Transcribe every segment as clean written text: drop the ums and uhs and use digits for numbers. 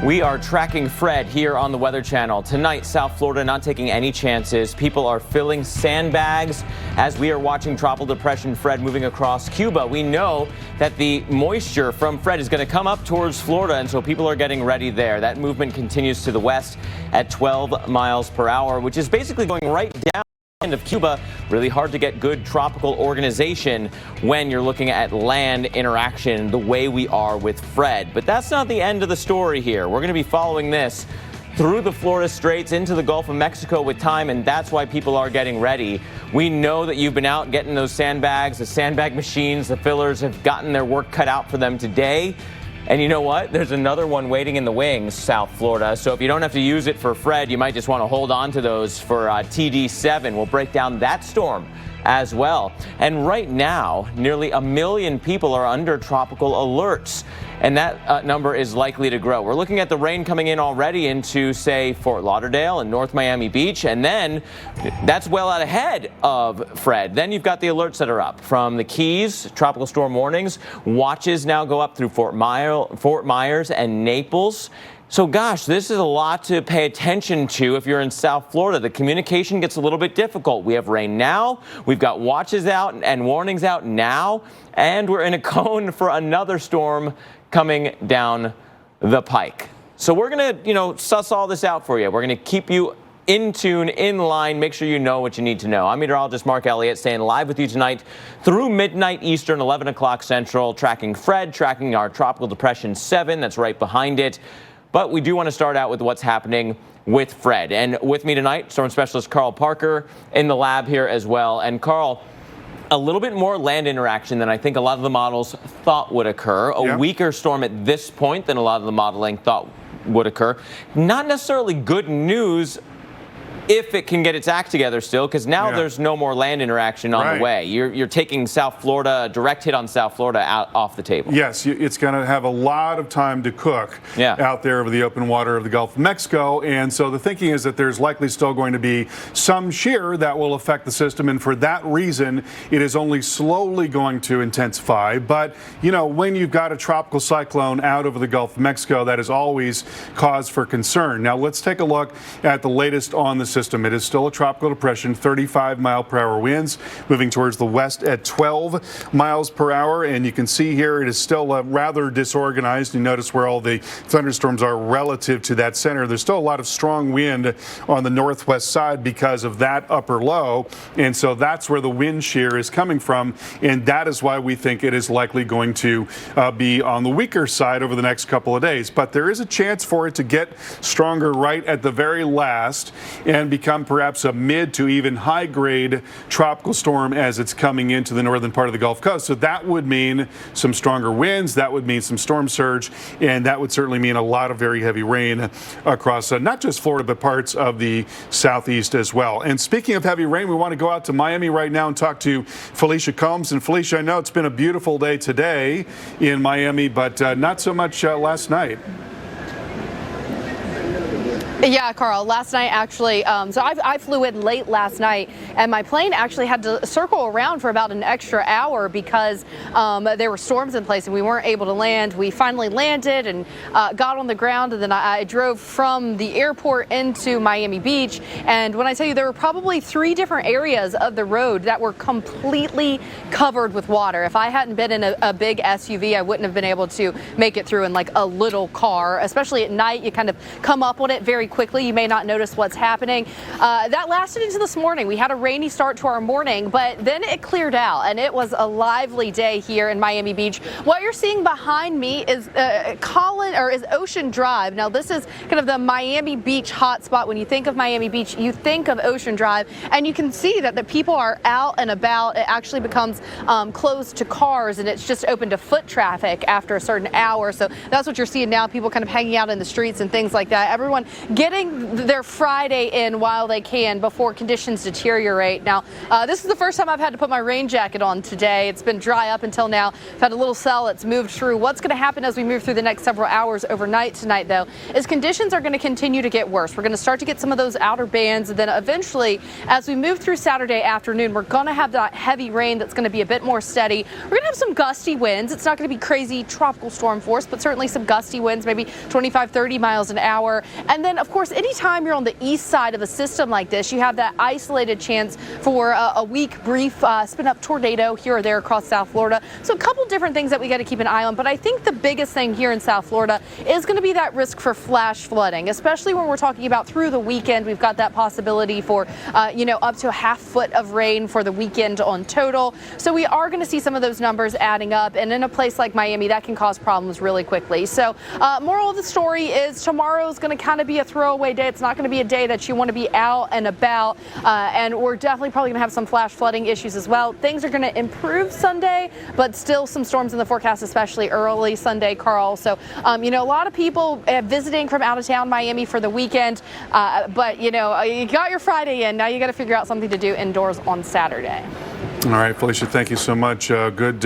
We are tracking Fred here on the Weather Channel. Tonight, South Florida not taking any chances. People are filling sandbags as we are watching Tropical Depression Fred moving across Cuba. We know that the moisture from Fred is going to come up towards Florida, and so people are getting ready there. That movement continues to the west at 12 miles per hour, which is basically going right down of Cuba. Really hard to get good tropical organization when you're looking at land interaction the way we are with Fred. But that's not the end of the story here. We're going to be following this through the Florida Straits into the Gulf of Mexico with time, and that's why people are getting ready. We know that you've been out getting those sandbags. The sandbag machines, the fillers have gotten their work cut out for them today. And you know what? There's another one waiting in the wings, South Florida. So if you don't have to use it for Fred, you might just want to hold on to those for TD7. We'll break down that storm as well. And right now, nearly 1 million people are under tropical alerts, and that number is likely to grow. We're looking at the rain coming in already into, say, Fort Lauderdale and North Miami Beach, and then that's well out ahead of Fred. Then you've got the alerts that are up from the Keys, tropical storm warnings. Watches now go up through Fort Myers and Naples. So gosh, this is a lot to pay attention to if you're in South Florida. The communication gets a little bit difficult. We have rain now, we've got watches out and warnings out now, and we're in a cone for another storm coming down the pike. So we're gonna, suss all this out for you. We're gonna keep you in tune, in line, make sure you know what you need to know. I'm meteorologist Mark Elliott, staying live with you tonight through midnight Eastern, 11 o'clock Central, tracking Fred, tracking our Tropical Depression 7 that's right behind it. But we do want to start out with what's happening with Fred. And with me tonight, storm specialist Carl Parker in the lab here as well. And Carl, a little bit more land interaction than I think a lot of the models thought would occur. A weaker storm at this point than a lot of the modeling thought would occur. Not necessarily good news if it can get its act together still, because now there's no more land interaction on the way. You're taking South Florida, direct hit on South Florida off the table. Yes, it's going to have a lot of time to cook out there over the open water of the Gulf of Mexico. And so the thinking is that there's likely still going to be some shear that will affect the system. And for that reason, it is only slowly going to intensify. But, when you've got a tropical cyclone out over the Gulf of Mexico, that is always cause for concern. Now, let's take a look at the latest on the system. It is still a tropical depression, 35-mile-per-hour winds, moving towards the west at 12 miles per hour. And you can see here it is still rather disorganized. You notice where all the thunderstorms are relative to that center. There's still a lot of strong wind on the northwest side because of that upper low. And so that's where the wind shear is coming from. And that is why we think it is likely going to be on the weaker side over the next couple of days. But there is a chance for it to get stronger right at the very last and become perhaps a mid to even high grade tropical storm as it's coming into the northern part of the Gulf Coast. So that would mean some stronger winds, that would mean some storm surge, and that would certainly mean a lot of very heavy rain across not just Florida, but parts of the southeast as well. And speaking of heavy rain, we want to go out to Miami right now and talk to Felicia Combs. And Felicia, I know it's been a beautiful day today in Miami, but not so much last night. Yeah, Carl, last night actually, so I flew in late last night, and my plane actually had to circle around for about an extra hour because there were storms in place and we weren't able to land. We finally landed and got on the ground, and then I drove from the airport into Miami Beach. And when I tell you, there were probably 3 different areas of the road that were completely covered with water. If I hadn't been in a big SUV, I wouldn't have been able to make it through in like a little car. Especially at night, you kind of come up on it very quickly. You may not notice what's happening. That lasted into this morning. We had a rainy start to our morning, but then it cleared out, and it was a lively day here in Miami Beach. What you're seeing behind me is Ocean Drive. Now, this is kind of the Miami Beach hotspot. When you think of Miami Beach, you think of Ocean Drive, and you can see that the people are out and about. It actually becomes closed to cars, and it's just open to foot traffic after a certain hour. So that's what you're seeing now, people kind of hanging out in the streets and things like that. Everyone getting their Friday in while they can before conditions deteriorate. Now, this is the first time I've had to put my rain jacket on today. It's been dry up until now. I've had a little cell that's moved through. What's going to happen as we move through the next several hours overnight tonight, though, is conditions are going to continue to get worse. We're going to start to get some of those outer bands, and then eventually, as we move through Saturday afternoon, we're going to have that heavy rain that's going to be a bit more steady. We're going to have some gusty winds. It's not going to be crazy tropical storm force, but certainly some gusty winds, maybe 25, 30 miles an hour. And then, of course, anytime you're on the east side of a system like this, you have that isolated chance for a weak, brief spin-up tornado here or there across South Florida. So a couple different things that we got to keep an eye on. But I think the biggest thing here in South Florida is going to be that risk for flash flooding, especially when we're talking about through the weekend. We've got that possibility for, up to a half foot of rain for the weekend on total. So we are going to see some of those numbers adding up. And in a place like Miami, that can cause problems really quickly. So moral of the story is tomorrow is going to kind of be a throwaway day. It's not going to be a day that you want to be out and about. And we're definitely probably going to have some flash flooding issues as well. Things are going to improve Sunday, but still some storms in the forecast, especially early Sunday, Carl. So, a lot of people visiting from out of town Miami for the weekend. But, you got your Friday in. Now you got to figure out something to do indoors on Saturday. All right, Felicia, thank you so much. Good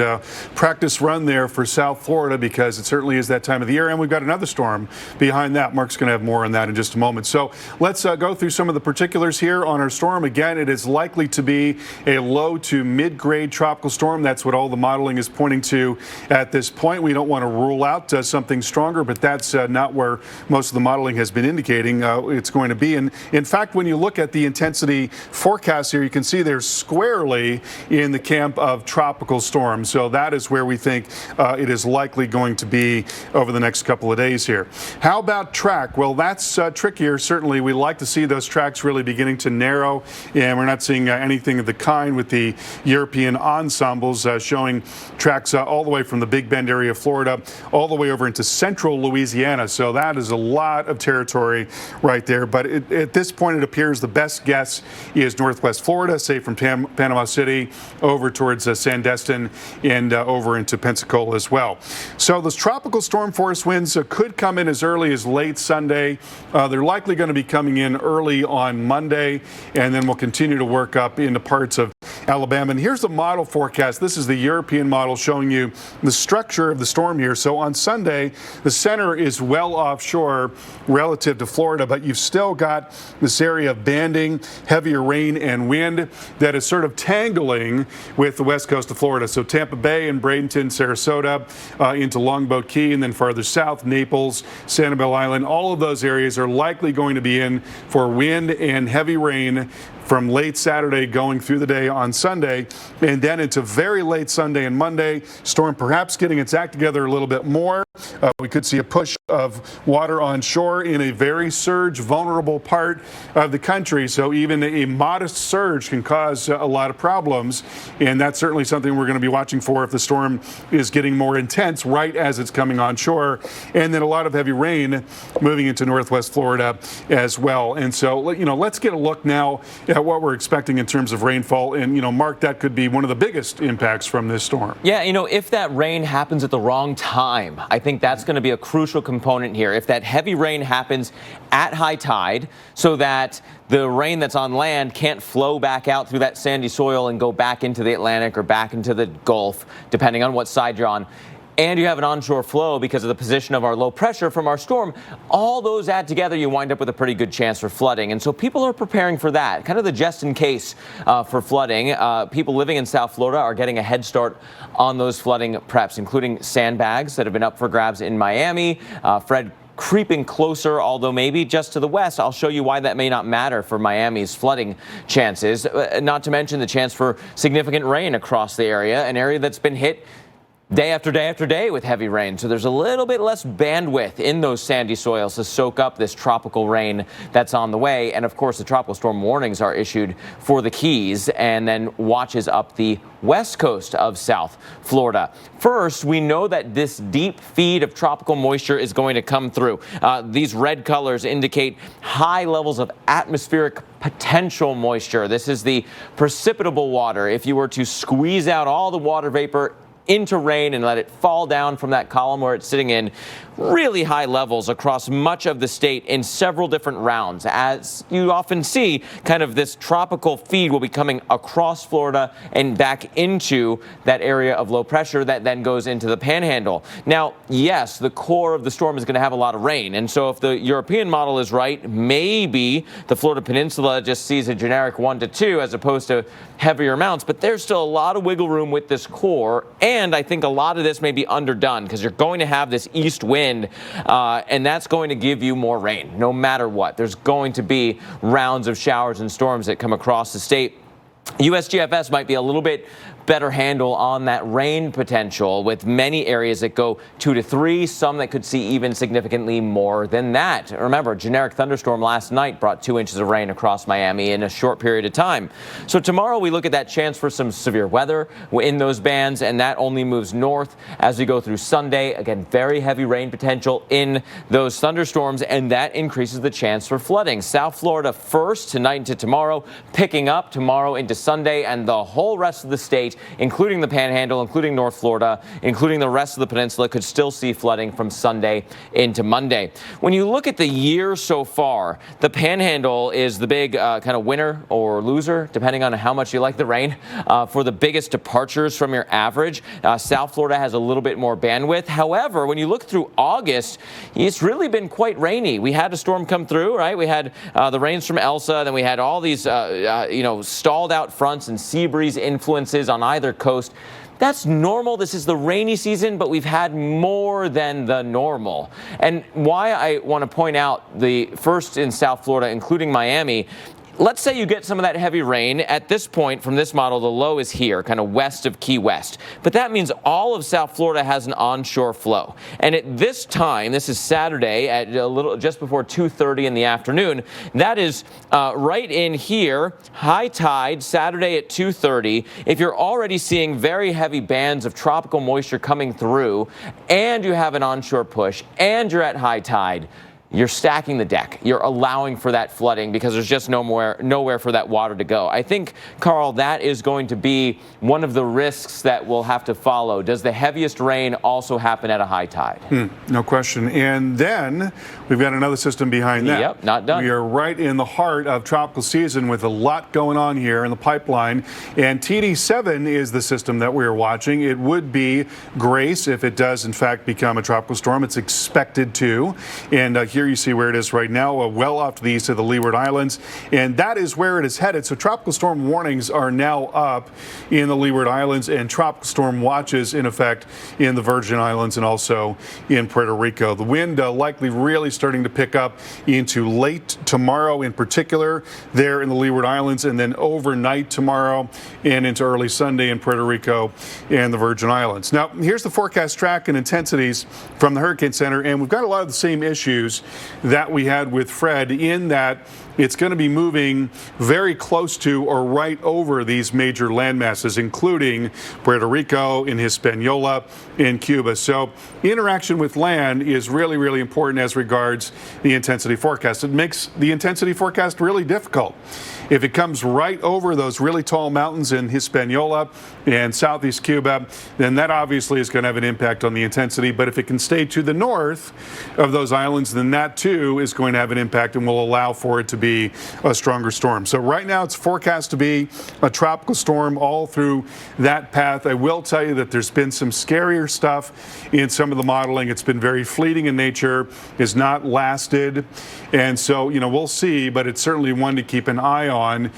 practice run there for South Florida, because it certainly is that time of the year. And we've got another storm behind that. Mark's going to have more on that in just a moment. So let's go through some of the particulars here on our storm. Again, it is likely to be a low to mid-grade tropical storm. That's what all the modeling is pointing to at this point. We don't want to rule out something stronger, but that's not where most of the modeling has been indicating it's going to be. And in fact, when you look at the intensity forecast here, you can see they're squarely in the camp of tropical storms. So that is where we think it is likely going to be over the next couple of days here. How about track? Well, that's trickier. Certainly, we like to see those tracks really beginning to narrow, and we're not seeing anything of the kind with the European ensembles showing tracks all the way from the Big Bend area of Florida all the way over into central Louisiana. So that is a lot of territory right there. But at this point, it appears the best guess is northwest Florida, say from Panama City over towards Sandestin and over into Pensacola as well. So those tropical storm force winds could come in as early as late Sunday. They're likely going to be coming in early on Monday, and then we'll continue to work up into parts of Alabama. And here's the model forecast. This is the European model showing you the structure of the storm here. So on Sunday, the center is well offshore relative to Florida, but you've still got this area of banding, heavier rain and wind that is sort of tangling with the west coast of Florida. So Tampa Bay and Bradenton, Sarasota, into Longboat Key, and then farther south, Naples, Sanibel Island. All of those areas are likely going to be in for wind and heavy rain from late Saturday going through the day on Sunday, and then into very late Sunday and Monday. Storm perhaps getting its act together a little bit more. We could see a push of water on shore in a very surge vulnerable part of the country. So even a modest surge can cause a lot of problems. And that's certainly something we're going to be watching for if the storm is getting more intense right as it's coming on shore. And then a lot of heavy rain moving into northwest Florida as well. And so, let's get a look now at what we're expecting in terms of rainfall. And, Mark, that could be one of the biggest impacts from this storm. Yeah, if that rain happens at the wrong time, I think that's going to be a crucial component here. If that heavy rain happens at high tide so that the rain that's on land can't flow back out through that sandy soil and go back into the Atlantic or back into the Gulf, depending on what side you're on, and you have an onshore flow because of the position of our low pressure from our storm, all those add together, you wind up with a pretty good chance for flooding. And so people are preparing for that, kind of the just in case for flooding. People living in South Florida are getting a head start on those flooding preps, including sandbags that have been up for grabs in Miami. Fred creeping closer, although maybe just to the west. I'll show you why that may not matter for Miami's flooding chances, not to mention the chance for significant rain across the area, an area that's been hit day after day after day with heavy rain. So there's a little bit less bandwidth in those sandy soils to soak up this tropical rain that's on the way. And of course, the tropical storm warnings are issued for the Keys and then watches up the west coast of South Florida. First, we know that this deep feed of tropical moisture is going to come through. These red colors indicate high levels of atmospheric potential moisture. This is the precipitable water. If you were to squeeze out all the water vapor into rain and let it fall down from that column where it's sitting in really high levels across much of the state in several different rounds. As you often see, kind of this tropical feed will be coming across Florida and back into that area of low pressure that then goes into the Panhandle. Now, yes, the core of the storm is going to have a lot of rain. And so if the European model is right, maybe the Florida Peninsula just sees a generic 1 to 2 as opposed to heavier amounts. But there's still a lot of wiggle room with this core. And I think a lot of this may be underdone because you're going to have this east wind, and that's going to give you more rain no matter what. There's going to be rounds of showers and storms that come across the state. USGFS might be a little bit better handle on that rain potential, with many areas that go 2 to 3, some that could see even significantly more than that. Remember, generic thunderstorm last night brought 2 inches of rain across Miami in a short period of time. So tomorrow we look at that chance for some severe weather in those bands, and that only moves north as we go through Sunday. Again, very heavy rain potential in those thunderstorms, and that increases the chance for flooding. South Florida first tonight into tomorrow, picking up tomorrow into Sunday, and the whole rest of the state, including the Panhandle, including North Florida, including the rest of the peninsula, could still see flooding from Sunday into Monday. When you look at the year so far, the Panhandle is the big kind of winner or loser, depending on how much you like the rain, for the biggest departures from your average. South Florida has a little bit more bandwidth. However, when you look through August, it's really been quite rainy. We had a storm come through, right? We had the rains from Elsa, then we had all these, stalled out fronts and sea breeze influences on either coast. That's normal. This is the rainy season, but we've had more than the normal. And why I want to point out the first in South Florida, including Miami. Let's say you get some of that heavy rain. At this point, from this model, the low is here, kind of west of Key West. But that means all of South Florida has an onshore flow. And at this time, this is Saturday at just before 2:30 in the afternoon, that is right in here, high tide, Saturday at 2:30. If you're already seeing very heavy bands of tropical moisture coming through, and you have an onshore push, and you're at high tide, you're stacking the deck. You're allowing for that flooding because there's just nowhere for that water to go. I think, Carl, that is going to be one of the risks that we'll have to follow. Does the heaviest rain also happen at a high tide? No question. And then we've got another system behind that. Yep, not done. We are right in the heart of tropical season with a lot going on here in the pipeline. And TD7 is the system that we are watching. It would be Grace if it does, in fact, become a tropical storm. It's expected to. And here you see where it is right now, well off to the east of the Leeward Islands, and that is where it is headed. So tropical storm warnings are now up in the Leeward Islands, and tropical storm watches in effect in the Virgin Islands and also in Puerto Rico. The wind likely really starting to pick up into late tomorrow, in particular there in the Leeward Islands, and then overnight tomorrow and into early Sunday in Puerto Rico and the Virgin Islands. Now, here's the forecast track and intensities from the Hurricane Center, and we've got a lot of the same issues that we had with Fred, in that it's going to be moving very close to or right over these major landmasses, including Puerto Rico, in Hispaniola, in Cuba. So interaction with land is really, really important as regards the intensity forecast. It makes the intensity forecast really difficult. If it comes right over those really tall mountains in Hispaniola and southeast Cuba, then that obviously is going to have an impact on the intensity. But if it can stay to the north of those islands, then that too is going to have an impact and will allow for it to be a stronger storm. So right now it's forecast to be a tropical storm all through that path. I will tell you that there's been some scarier stuff in some of the modeling. It's been very fleeting in nature, has not lasted. And so, we'll see, but it's certainly one to keep an eye on,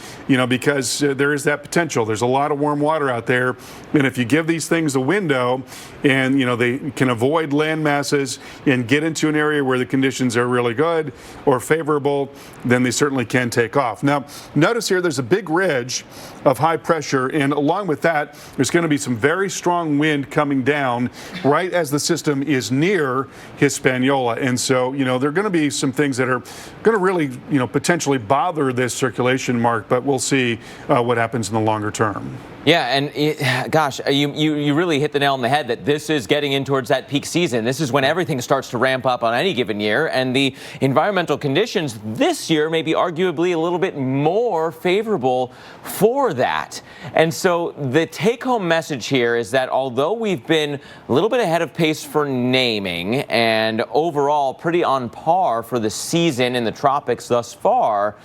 because there is that potential. There's a lot of warm water out there. And if you give these things a window and, they can avoid land masses and get into an area where the conditions are really good or favorable, then they certainly can take off. Now, notice here there's a big ridge of high pressure, and along with that, there's going to be some very strong wind coming down right as the system is near Hispaniola. And so, there are going to be some things that are going to really, potentially bother this circulation mark, but we'll see what happens in the longer term. Yeah, and gosh, you really hit the nail on the head that this is getting in towards that peak season. This is when everything starts to ramp up on any given year, and the environmental conditions this year may be be arguably a little bit more favorable for that. And so the take-home message here is that although we've been a little bit ahead of pace for naming and overall pretty on par for the season in the tropics thus far,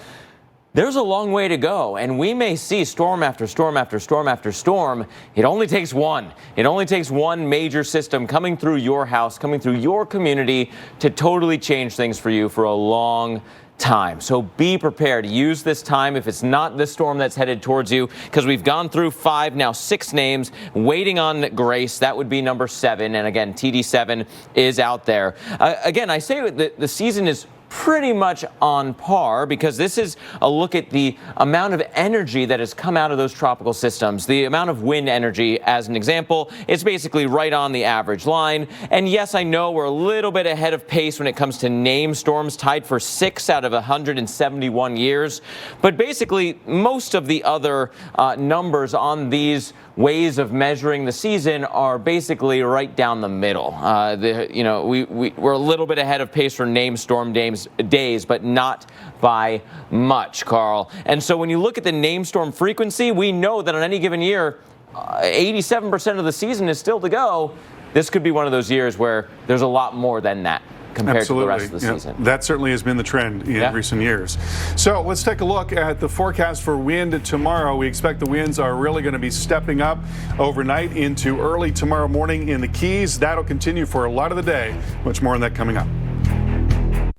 there's a long way to go, and we may see storm after storm after storm after storm. It only takes one. It only takes one major system coming through your house, coming through your community to totally change things for you for a long time. So be prepared. Use this time if it's not the storm that's headed towards you, because we've gone through 5, now 6 names, waiting on Grace. That would be number 7, and again, TD7 is out there. Again, I say the season is pretty much on par, because this is a look at the amount of energy that has come out of those tropical systems. The amount of wind energy, as an example, is basically right on the average line. And yes, I know we're a little bit ahead of pace when it comes to named storms, tied for 6 out of 171 years. But basically, most of the other numbers on these ways of measuring the season are basically right down the middle. We're a little bit ahead of pace for named storm days, but not by much, Carl. And so when you look at the named storm frequency, we know that on any given year, 87% of the season is still to go. This could be one of those years where there's a lot more than that compared to the rest of the season. That certainly has been the trend in recent years. So let's take a look at the forecast for wind tomorrow. We expect the winds are really going to be stepping up overnight into early tomorrow morning in the Keys. That'll continue for a lot of the day. Much more on that coming up.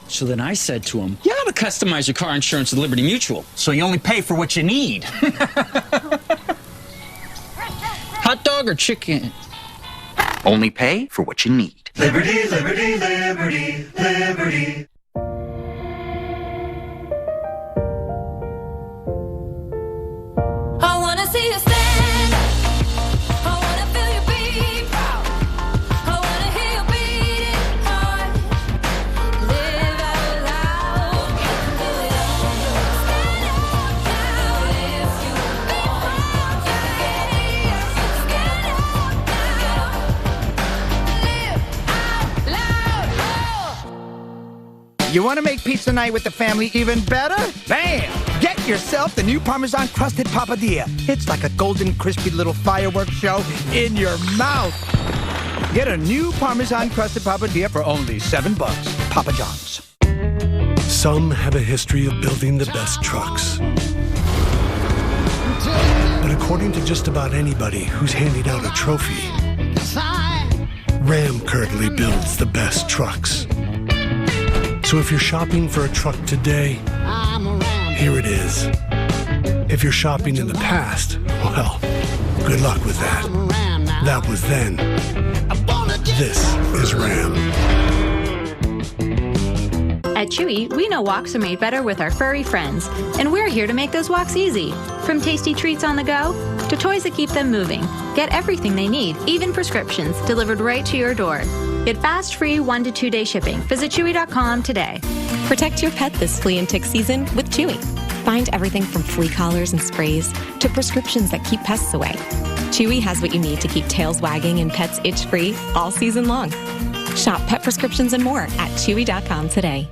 So then I said to him, you ought to customize your car insurance with Liberty Mutual, so you only pay for what you need. Hot dog or chicken? Only pay for what you need. Liberty, liberty, liberty, liberty. I wanna see you stand. I wanna feel you beat proud. I wanna hear you beating heart. Live out loud. You can do it on your own. Stand up now. If you beat proud, you can stand up now. Live out loud. You want to make pizza night with the family even better? Bam! Get yourself the new Parmesan crusted papadilla. It's like a golden, crispy little fireworks show in your mouth. Get a new Parmesan crusted papadilla for only $7. Papa John's. Some have a history of building the best trucks. But according to just about anybody who's handing out a trophy, Ram currently builds the best trucks. So if you're shopping for a truck today, here it is. If you're shopping in the past, well, good luck with that. That was then. This is Ram. At Chewy, we know walks are made better with our furry friends, and we're here to make those walks easy. From tasty treats on the go to toys that keep them moving. Get everything they need, even prescriptions, delivered right to your door. Get fast, free 1 to 2 day shipping. Visit Chewy.com today. Protect your pet this flea and tick season with Chewy. Find everything from flea collars and sprays to prescriptions that keep pests away. Chewy has what you need to keep tails wagging and pets itch-free all season long. Shop pet prescriptions and more at Chewy.com today.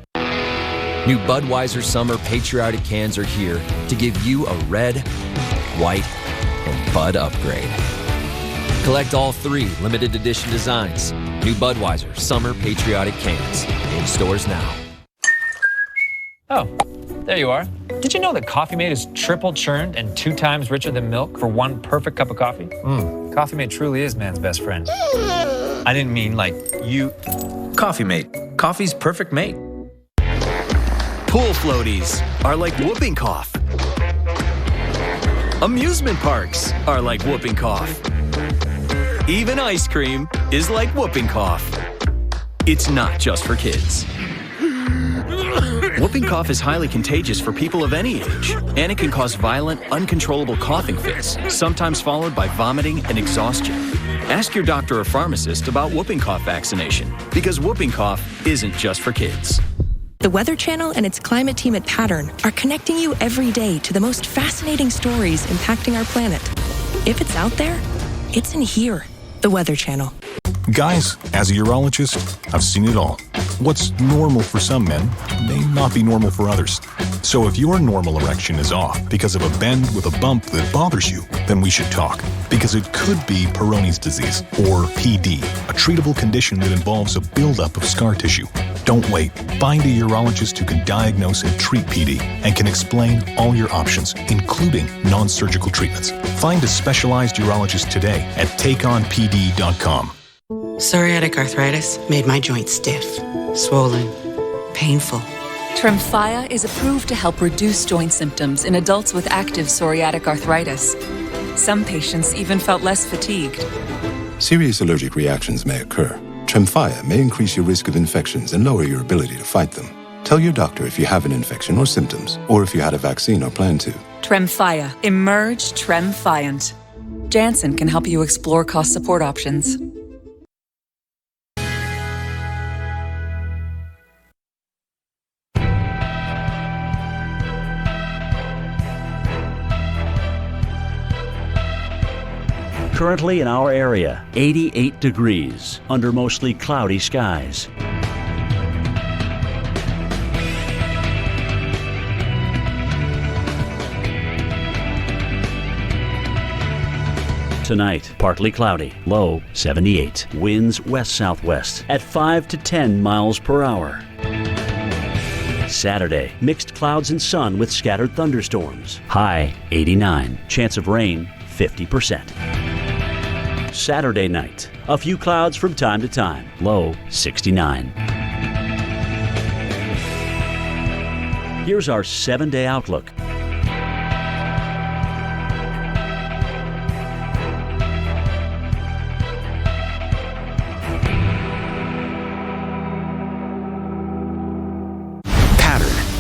New Budweiser Summer Patriotic cans are here to give you a red, white, and Bud upgrade. Collect all 3 limited edition designs. New Budweiser Summer Patriotic cans. In stores now. Oh, there you are. Did you know that Coffee Mate is triple churned and 2 times richer than milk for 1 perfect cup of coffee? Coffee Mate truly is man's best friend. I didn't mean like you. Coffee Mate. Coffee's perfect mate. Pool floaties are like whooping cough. Amusement parks are like whooping cough. Even ice cream is like whooping cough. It's not just for kids. Whooping cough is highly contagious for people of any age, and it can cause violent, uncontrollable coughing fits, sometimes followed by vomiting and exhaustion. Ask your doctor or pharmacist about whooping cough vaccination, because whooping cough isn't just for kids. The Weather Channel and its climate team at Pattern are connecting you every day to the most fascinating stories impacting our planet. If it's out there, it's in here. The Weather Channel. Guys, as a urologist, I've seen it all. What's normal for some men may not be normal for others. So if your normal erection is off because of a bend with a bump that bothers you, then we should talk. Because it could be Peyronie's disease, or PD, a treatable condition that involves a buildup of scar tissue. Don't wait. Find a urologist who can diagnose and treat PD and can explain all your options, including non-surgical treatments. Find a specialized urologist today at takeonpd.com. Psoriatic arthritis made my joints stiff, swollen, painful. Tremfya is approved to help reduce joint symptoms in adults with active psoriatic arthritis. Some patients even felt less fatigued. Serious allergic reactions may occur. Tremfya may increase your risk of infections and lower your ability to fight them. Tell your doctor if you have an infection or symptoms, or if you had a vaccine or plan to. Tremfya. Emerge Tremfyant. Janssen can help you explore cost support options. Currently in our area, 88 degrees under mostly cloudy skies. Tonight, partly cloudy, low 78. Winds west-southwest at 5 to 10 miles per hour. Saturday, mixed clouds and sun with scattered thunderstorms. High 89. Chance of rain 50%. Saturday night, a few clouds from time to time. Low 69. Here's our 7-day outlook.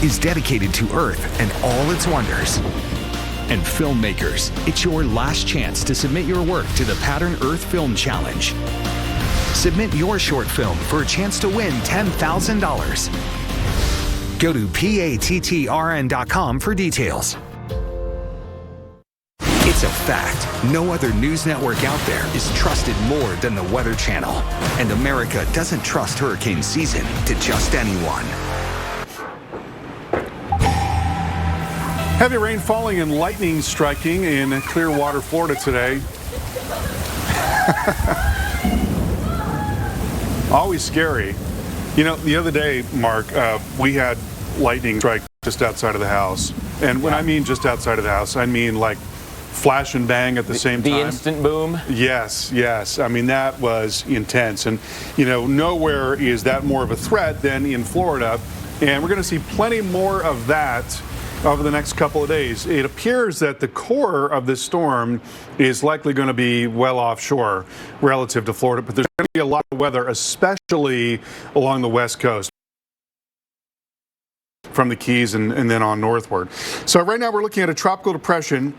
is dedicated to Earth and all its wonders. And filmmakers, it's your last chance to submit your work to the Pattern Earth Film Challenge. Submit your short film for a chance to win $10,000. Go to pattrn.com for details. It's a fact. No other news network out there is trusted more than the Weather Channel. And America doesn't trust hurricane season to just anyone. Heavy rain falling and lightning striking in Clearwater, Florida today. Always scary. You know, the other day, Mark, we had lightning strike just outside of the house. And when I mean just outside of the house, I mean like flash and bang at the same time. The instant boom? Yes, yes. I mean, that was intense. And, you know, nowhere is that more of a threat than in Florida. And we're going to see plenty more of that over the next couple of days. It appears that the core of this storm is likely going to be well offshore relative to Florida, but there's going to be a lot of weather, especially along the west coast, from the Keys and then on northward. So right now we're looking at a tropical depression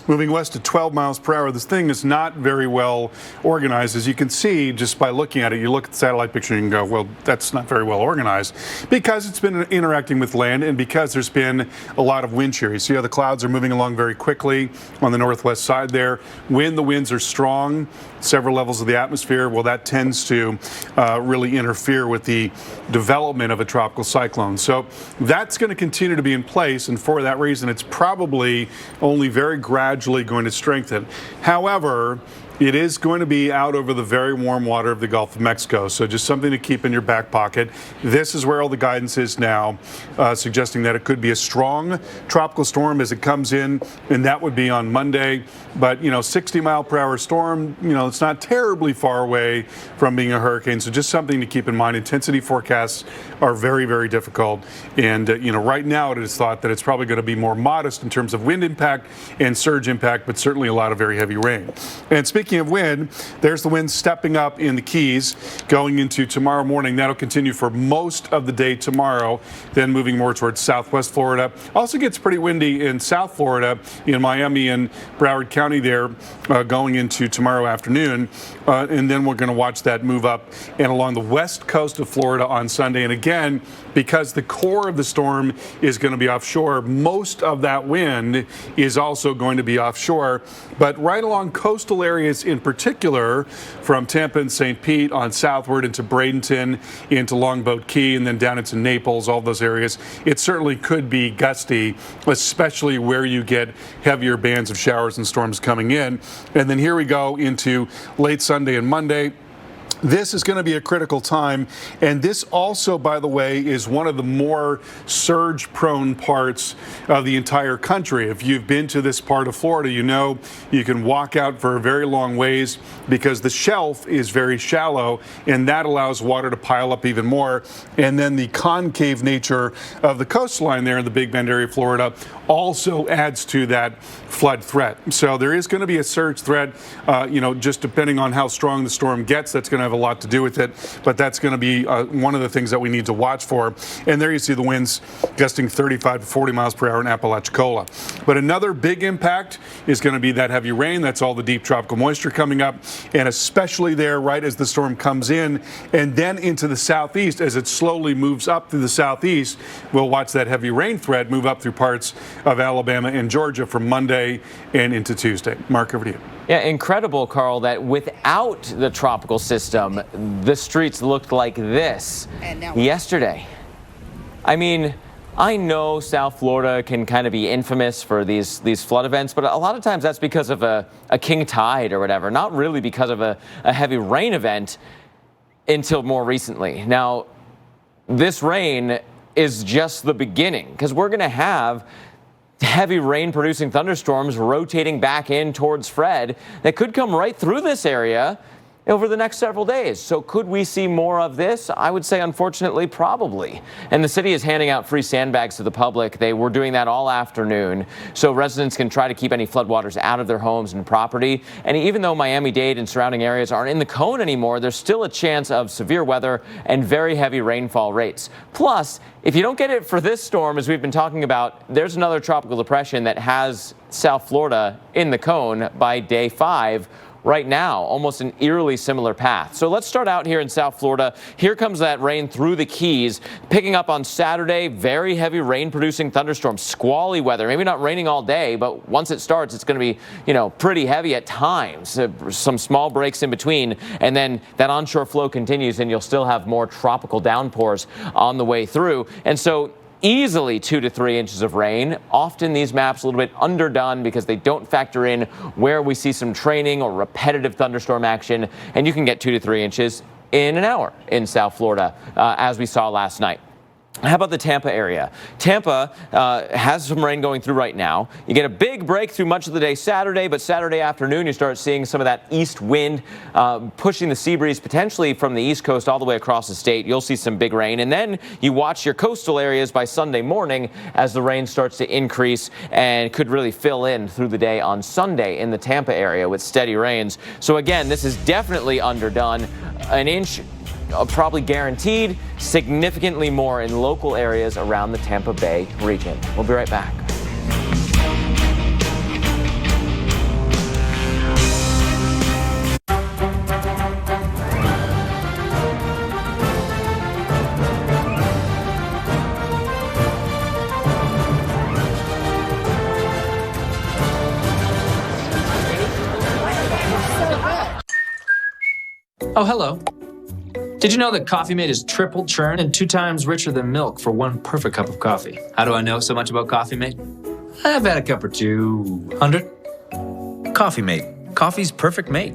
moving west at 12 miles per hour. This thing is not very well organized. As you can see, just by looking at it, you look at the satellite picture and you can go, well, that's not very well organized, because it's been interacting with land and because there's been a lot of wind shear. You see how the clouds are moving along very quickly on the northwest side there. When the winds are strong, several levels of the atmosphere, well, that tends to really interfere with the development of a tropical cyclone. So that's going to continue to be in place, and for that reason, it's probably only very gradually going to strengthen. However, it is going to be out over the very warm water of the Gulf of Mexico, so just something to keep in your back pocket. This is where all the guidance is now, suggesting that it could be a strong tropical storm as it comes in, and that would be on Monday. But, you know, 60-mile-per-hour storm, you know, it's not terribly far away from being a hurricane, so just something to keep in mind. Intensity forecasts are very, very difficult, and, you know, right now it is thought that it's probably going to be more modest in terms of wind impact and surge impact, but certainly a lot of very heavy rain. And speaking of wind, there's the wind stepping up in the Keys going into tomorrow morning. That'll continue for most of the day tomorrow, then moving more towards southwest Florida. Also gets pretty windy in South Florida, in Miami and Broward County there, going into tomorrow afternoon. And then we're going to watch that move up and along the west coast of Florida on Sunday. And again, because the core of the storm is going to be offshore, most of that wind is also going to be offshore. But right along coastal areas areas in particular from Tampa and St. Pete on southward into Bradenton, into Longboat Key, and then down into Naples, all those areas. It certainly could be gusty, especially where you get heavier bands of showers and storms coming in. And then here we go into late Sunday and Monday. This is going to be a critical time, and this also, by the way, is one of the more surge-prone parts of the entire country. If you've been to this part of Florida, you know you can walk out for a very long ways because the shelf is very shallow, and that allows water to pile up even more. And then the concave nature of the coastline there in the Big Bend area of Florida also adds to that flood threat. So there is going to be a surge threat, just depending on how strong the storm gets. That's going to have a lot to do with it, but that's going to be one of the things that we need to watch for. And there you see the winds gusting 35 to 40 miles per hour in Apalachicola. But another big impact is going to be that heavy rain. That's all the deep tropical moisture coming up, and especially there right as the storm comes in and then into the southeast as it slowly moves up through the southeast. We'll watch that heavy rain threat move up through parts of Alabama and Georgia from Monday and into Tuesday. Mark, over to you. Yeah, incredible, Carl, that without the tropical system, the streets looked like this yesterday. I mean, I know South Florida can kind of be infamous for these flood events, but a lot of times that's because of a king tide or whatever, not really because of a heavy rain event until more recently. Now, this rain is just the beginning because we're going to have heavy rain-producing thunderstorms rotating back in towards Fred that could come right through this area over the next several days. So could we see more of this? I would say, unfortunately, probably. And the city is handing out free sandbags to the public. They were doing that all afternoon, so residents can try to keep any floodwaters out of their homes and property. And even though Miami-Dade and surrounding areas aren't in the cone anymore, there's still a chance of severe weather and very heavy rainfall rates. Plus, if you don't get it for this storm, as we've been talking about, there's another tropical depression that has South Florida in the cone by day 5. Right now, almost an eerily similar path. So let's start out here in South Florida. Here comes that rain through the Keys, picking up on Saturday. Very heavy rain-producing thunderstorms, squally weather. Maybe not raining all day, but once it starts, it's going to be, pretty heavy at times. Some small breaks in between, and then that onshore flow continues, and you'll still have more tropical downpours on the way through. And so easily 2 to 3 inches of rain. Often these maps a little bit underdone because they don't factor in where we see some training or repetitive thunderstorm action, and you can get 2 to 3 inches in an hour in South Florida, as we saw last night. How about the Tampa area? Tampa has some rain going through right now. You get a big break through much of the day Saturday, but Saturday afternoon you start seeing some of that east wind pushing the sea breeze potentially from the east coast all the way across the state. You'll see some big rain, and then you watch your coastal areas by Sunday morning as the rain starts to increase and could really fill in through the day on Sunday in the Tampa area with steady rains. So again, this is definitely underdone. An inch probably guaranteed, significantly more in local areas around the Tampa Bay region. We'll be right back. Oh, hello. Did you know that Coffee Mate is triple churned and 2 times richer than milk for one perfect cup of coffee? How do I know so much about Coffee Mate? I've had a cup or 200. Coffee Mate. Coffee's perfect mate.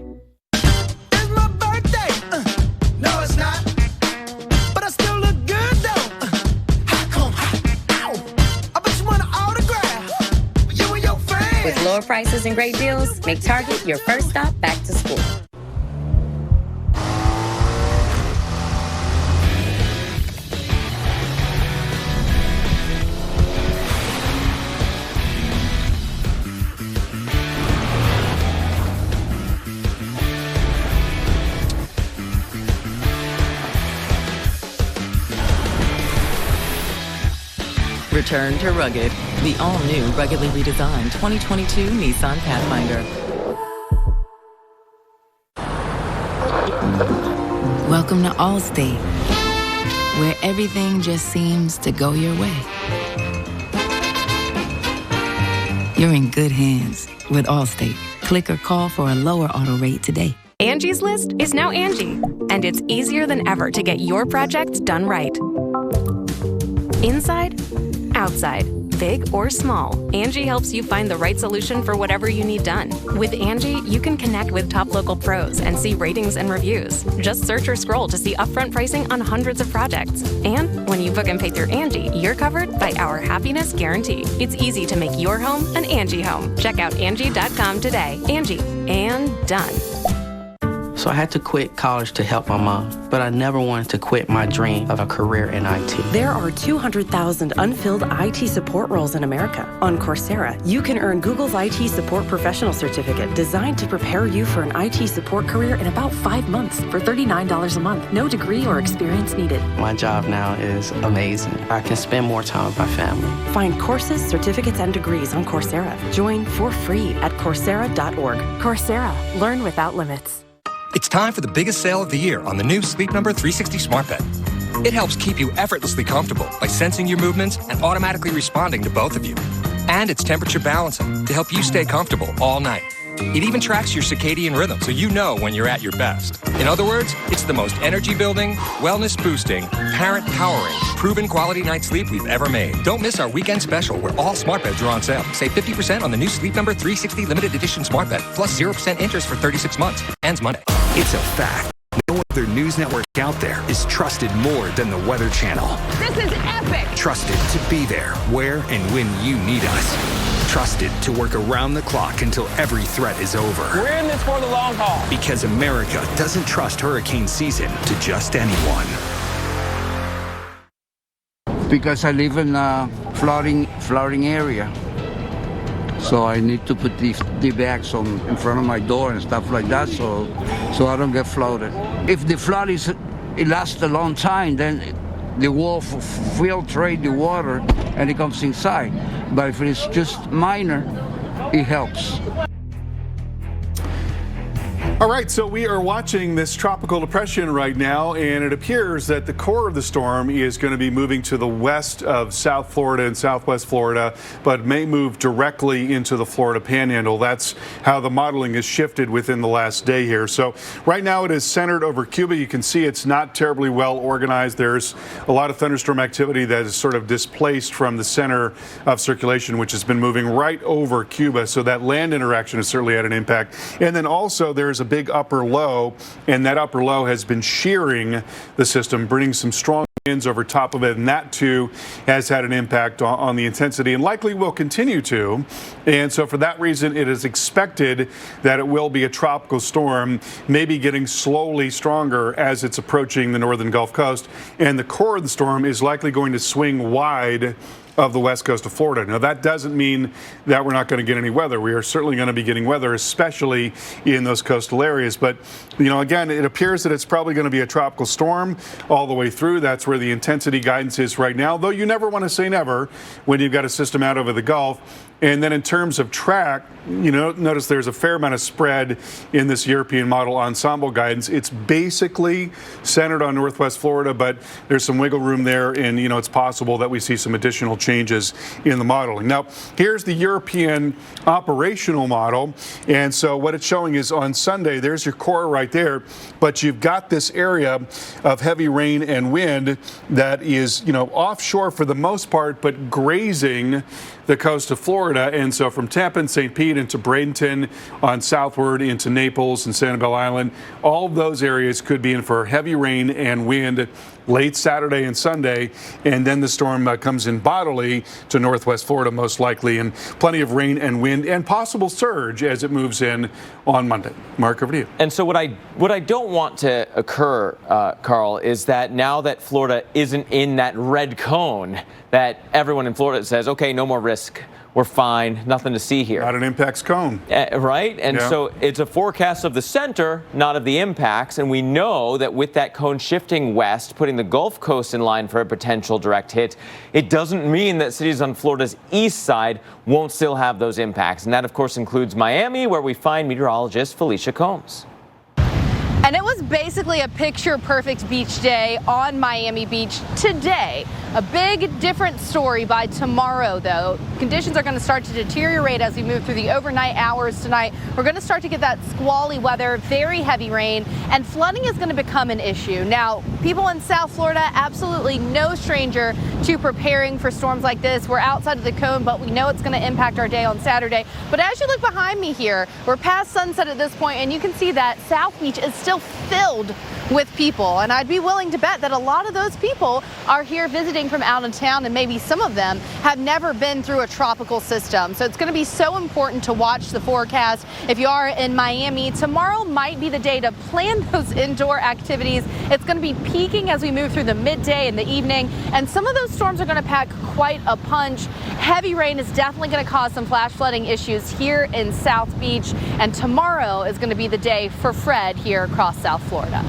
With lower prices and great deals, make Target your first stop back to school. Return to rugged. The all-new, ruggedly redesigned 2022 Nissan Pathfinder. Welcome to Allstate, where everything just seems to go your way. You're in good hands with Allstate. Click or call for a lower auto rate today. Angie's List is now Angie, and it's easier than ever to get your projects done right. Inside, outside, big or small, Angie helps you find the right solution for whatever you need done. With Angie, you can connect with top local pros and see ratings and reviews. Just search or scroll to see upfront pricing on hundreds of projects. And when you book and pay through Angie, you're covered by our happiness guarantee. It's easy to make your home an Angie home. Check out Angie.com today. Angie, and done. So I had to quit college to help my mom, but I never wanted to quit my dream of a career in IT. There are 200,000 unfilled IT support roles in America. On Coursera, you can earn Google's IT Support Professional Certificate designed to prepare you for an IT support career in about 5 months for $39 a month. No degree or experience needed. My job now is amazing. I can spend more time with my family. Find courses, certificates, and degrees on Coursera. Join for free at Coursera.org. Coursera. Learn without limits. It's time for the biggest sale of the year on the new Sleep Number 360 Smart Bed. It helps keep you effortlessly comfortable by sensing your movements and automatically responding to both of you. And it's temperature balancing to help you stay comfortable all night. It even tracks your circadian rhythm so you know when you're at your best. In other words, it's the most energy-building, wellness-boosting, parent-powering, proven quality night's sleep we've ever made. Don't miss our weekend special where all smart beds are on sale. Save 50% on the new Sleep Number 360 limited edition smart bed, plus 0% interest for 36 months. Ends Monday. It's a fact. No other news network out there is trusted more than the Weather Channel. This is epic! Trusted to be there where and when you need us. Trusted to work around the clock until every threat is over. We're in this for the long haul. Because America doesn't trust hurricane season to just anyone. Because I live in a flooding area. So I need to put the bags in front of my door and stuff like that so I don't get flooded. If the flood it lasts a long time, then the wall filtrate the water and it comes inside. But if it's just minor, it helps. All right, so we are watching this tropical depression right now, and it appears that the core of the storm is going to be moving to the west of South Florida and Southwest Florida, but may move directly into the Florida Panhandle. That's how the modeling has shifted within the last day here. So right now it is centered over Cuba. You can see it's not terribly well organized. There's a lot of thunderstorm activity that is sort of displaced from the center of circulation, which has been moving right over Cuba. So that land interaction has certainly had an impact. And then also there's a big upper low, and that upper low has been shearing the system, bringing some strong winds over top of it, and that too has had an impact on the intensity and likely will continue to. And so for that reason, it is expected that it will be a tropical storm, maybe getting slowly stronger as it's approaching the northern Gulf Coast, and the core of the storm is likely going to swing wide of the west coast of Florida. Now, that doesn't mean that we're not going to get any weather. We are certainly going to be getting weather, especially in those coastal areas. But, you know, again, it appears that it's probably going to be a tropical storm all the way through. That's where the intensity guidance is right now, though you never want to say never when you've got a system out over the Gulf. And then in terms of track, you know, notice there's a fair amount of spread in this European model ensemble guidance. It's basically centered on Northwest Florida, but there's some wiggle room there, and, you know, it's possible that we see some additional changes in the modeling. Now, here's the European operational model. And so what it's showing is on Sunday, there's your core right there, but you've got this area of heavy rain and wind that is, you know, offshore for the most part, but grazing the coast of Florida. And so from Tampa and St. Pete into Bradenton on southward into Naples and Sanibel Island, all of those areas could be in for heavy rain and wind late Saturday and Sunday, and then the storm comes in bodily to Northwest Florida most likely, and plenty of rain and wind and possible surge as it moves in on Monday. Mark, over to you. And so what I don't want to occur, Carl, is that now that Florida isn't in that red cone, that everyone in Florida says, okay, no more risk. We're fine. Nothing to see here. Not an impacts cone. Right? And so it's a forecast of the center, not of the impacts. And we know that with that cone shifting west, putting the Gulf Coast in line for a potential direct hit, it doesn't mean that cities on Florida's east side won't still have those impacts. And that, of course, includes Miami, where we find meteorologist Felicia Combs. And it was basically a picture-perfect beach day on Miami Beach today. A big, different story by tomorrow, though. Conditions are going to start to deteriorate as we move through the overnight hours tonight. We're going to start to get that squally weather, very heavy rain, and flooding is going to become an issue. Now, people in South Florida, absolutely no stranger to preparing for storms like this. We're outside of the cone, but we know it's going to impact our day on Saturday. But as you look behind me here, we're past sunset at this point, and you can see that South Beach is still filled with people. And I'd be willing to bet that a lot of those people are here visiting from out of town, and maybe some of them have never been through a tropical system. So it's going to be so important to watch the forecast. If you are in Miami, tomorrow might be the day to plan those indoor activities. It's going to be peaking as we move through the midday and the evening, and some of those storms are going to pack quite a punch. Heavy rain is definitely going to cause some flash flooding issues here in South Beach, and tomorrow is going to be the day for Fred here across South Florida.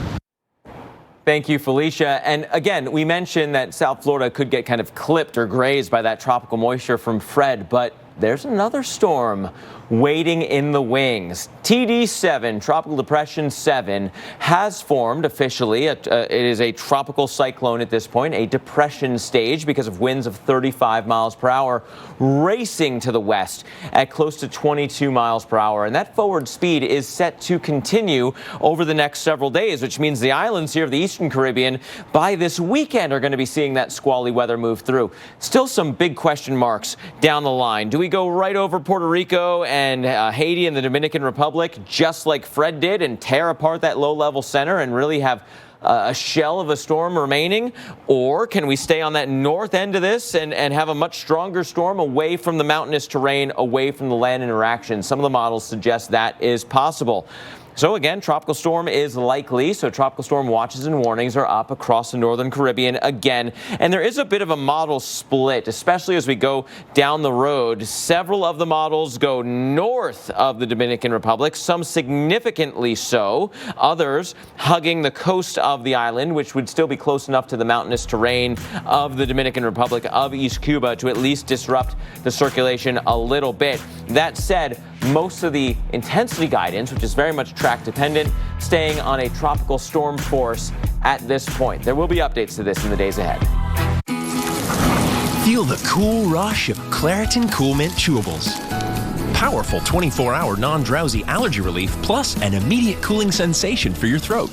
Thank you, Felicia. And again, we mentioned that South Florida could get kind of clipped or grazed by that tropical moisture from Fred, but there's another storm waiting in the wings. TD7, Tropical Depression 7, has formed officially. It is a tropical cyclone at this point, a depression stage because of winds of 35 miles per hour racing to the west at close to 22 miles per hour. And that forward speed is set to continue over the next several days, which means the islands here of the Eastern Caribbean by this weekend are going to be seeing that squally weather move through. Still some big question marks down the line. Do we go right over Puerto Rico and Haiti and the Dominican Republic, just like Fred did, and tear apart that low-level center and really have a shell of a storm remaining? Or can we stay on that north end of this and have a much stronger storm away from the mountainous terrain, away from the land interaction? Some of the models suggest that is possible. So again, tropical storm is likely, so tropical storm watches and warnings are up across the northern Caribbean again. And there is a bit of a model split, especially as we go down the road. Several of the models go north of the Dominican Republic, some significantly so. Others hugging the coast of the island, which would still be close enough to the mountainous terrain of the Dominican Republic of East Cuba to at least disrupt the circulation a little bit. That said, most of the intensity guidance, which is very much track dependent, staying on a tropical storm force at this point. There will be updates to this in the days ahead. Feel the cool rush of Claritin Cool Mint Chewables. Powerful 24-hour non-drowsy allergy relief plus an immediate cooling sensation for your throat.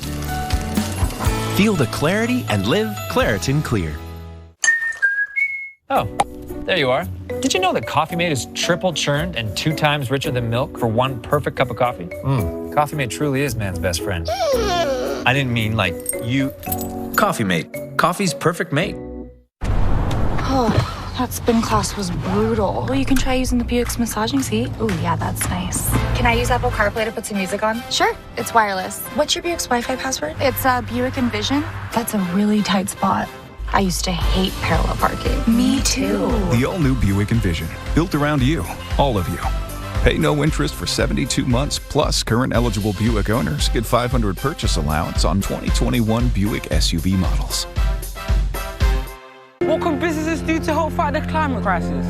Feel the clarity and live Claritin Clear. Oh, there you are. Did you know that Coffee Mate is triple churned and 2 times richer than milk for one perfect cup of coffee? Coffee Mate truly is man's best friend. I didn't mean like you. Coffee Mate. Coffee's perfect mate. Oh, that spin class was brutal. Well, you can try using the Buick's massaging seat. Oh, yeah, that's nice. Can I use Apple CarPlay to put some music on? Sure, it's wireless. What's your Buick's Wi-Fi password? It's Buick Envision. That's a really tight spot. I used to hate parallel parking. Me too. The all-new Buick Envision, built around you, all of you. Pay no interest for 72 months, plus current eligible Buick owners get $500 purchase allowance on 2021 Buick SUV models. What can businesses do to help fight the climate crisis?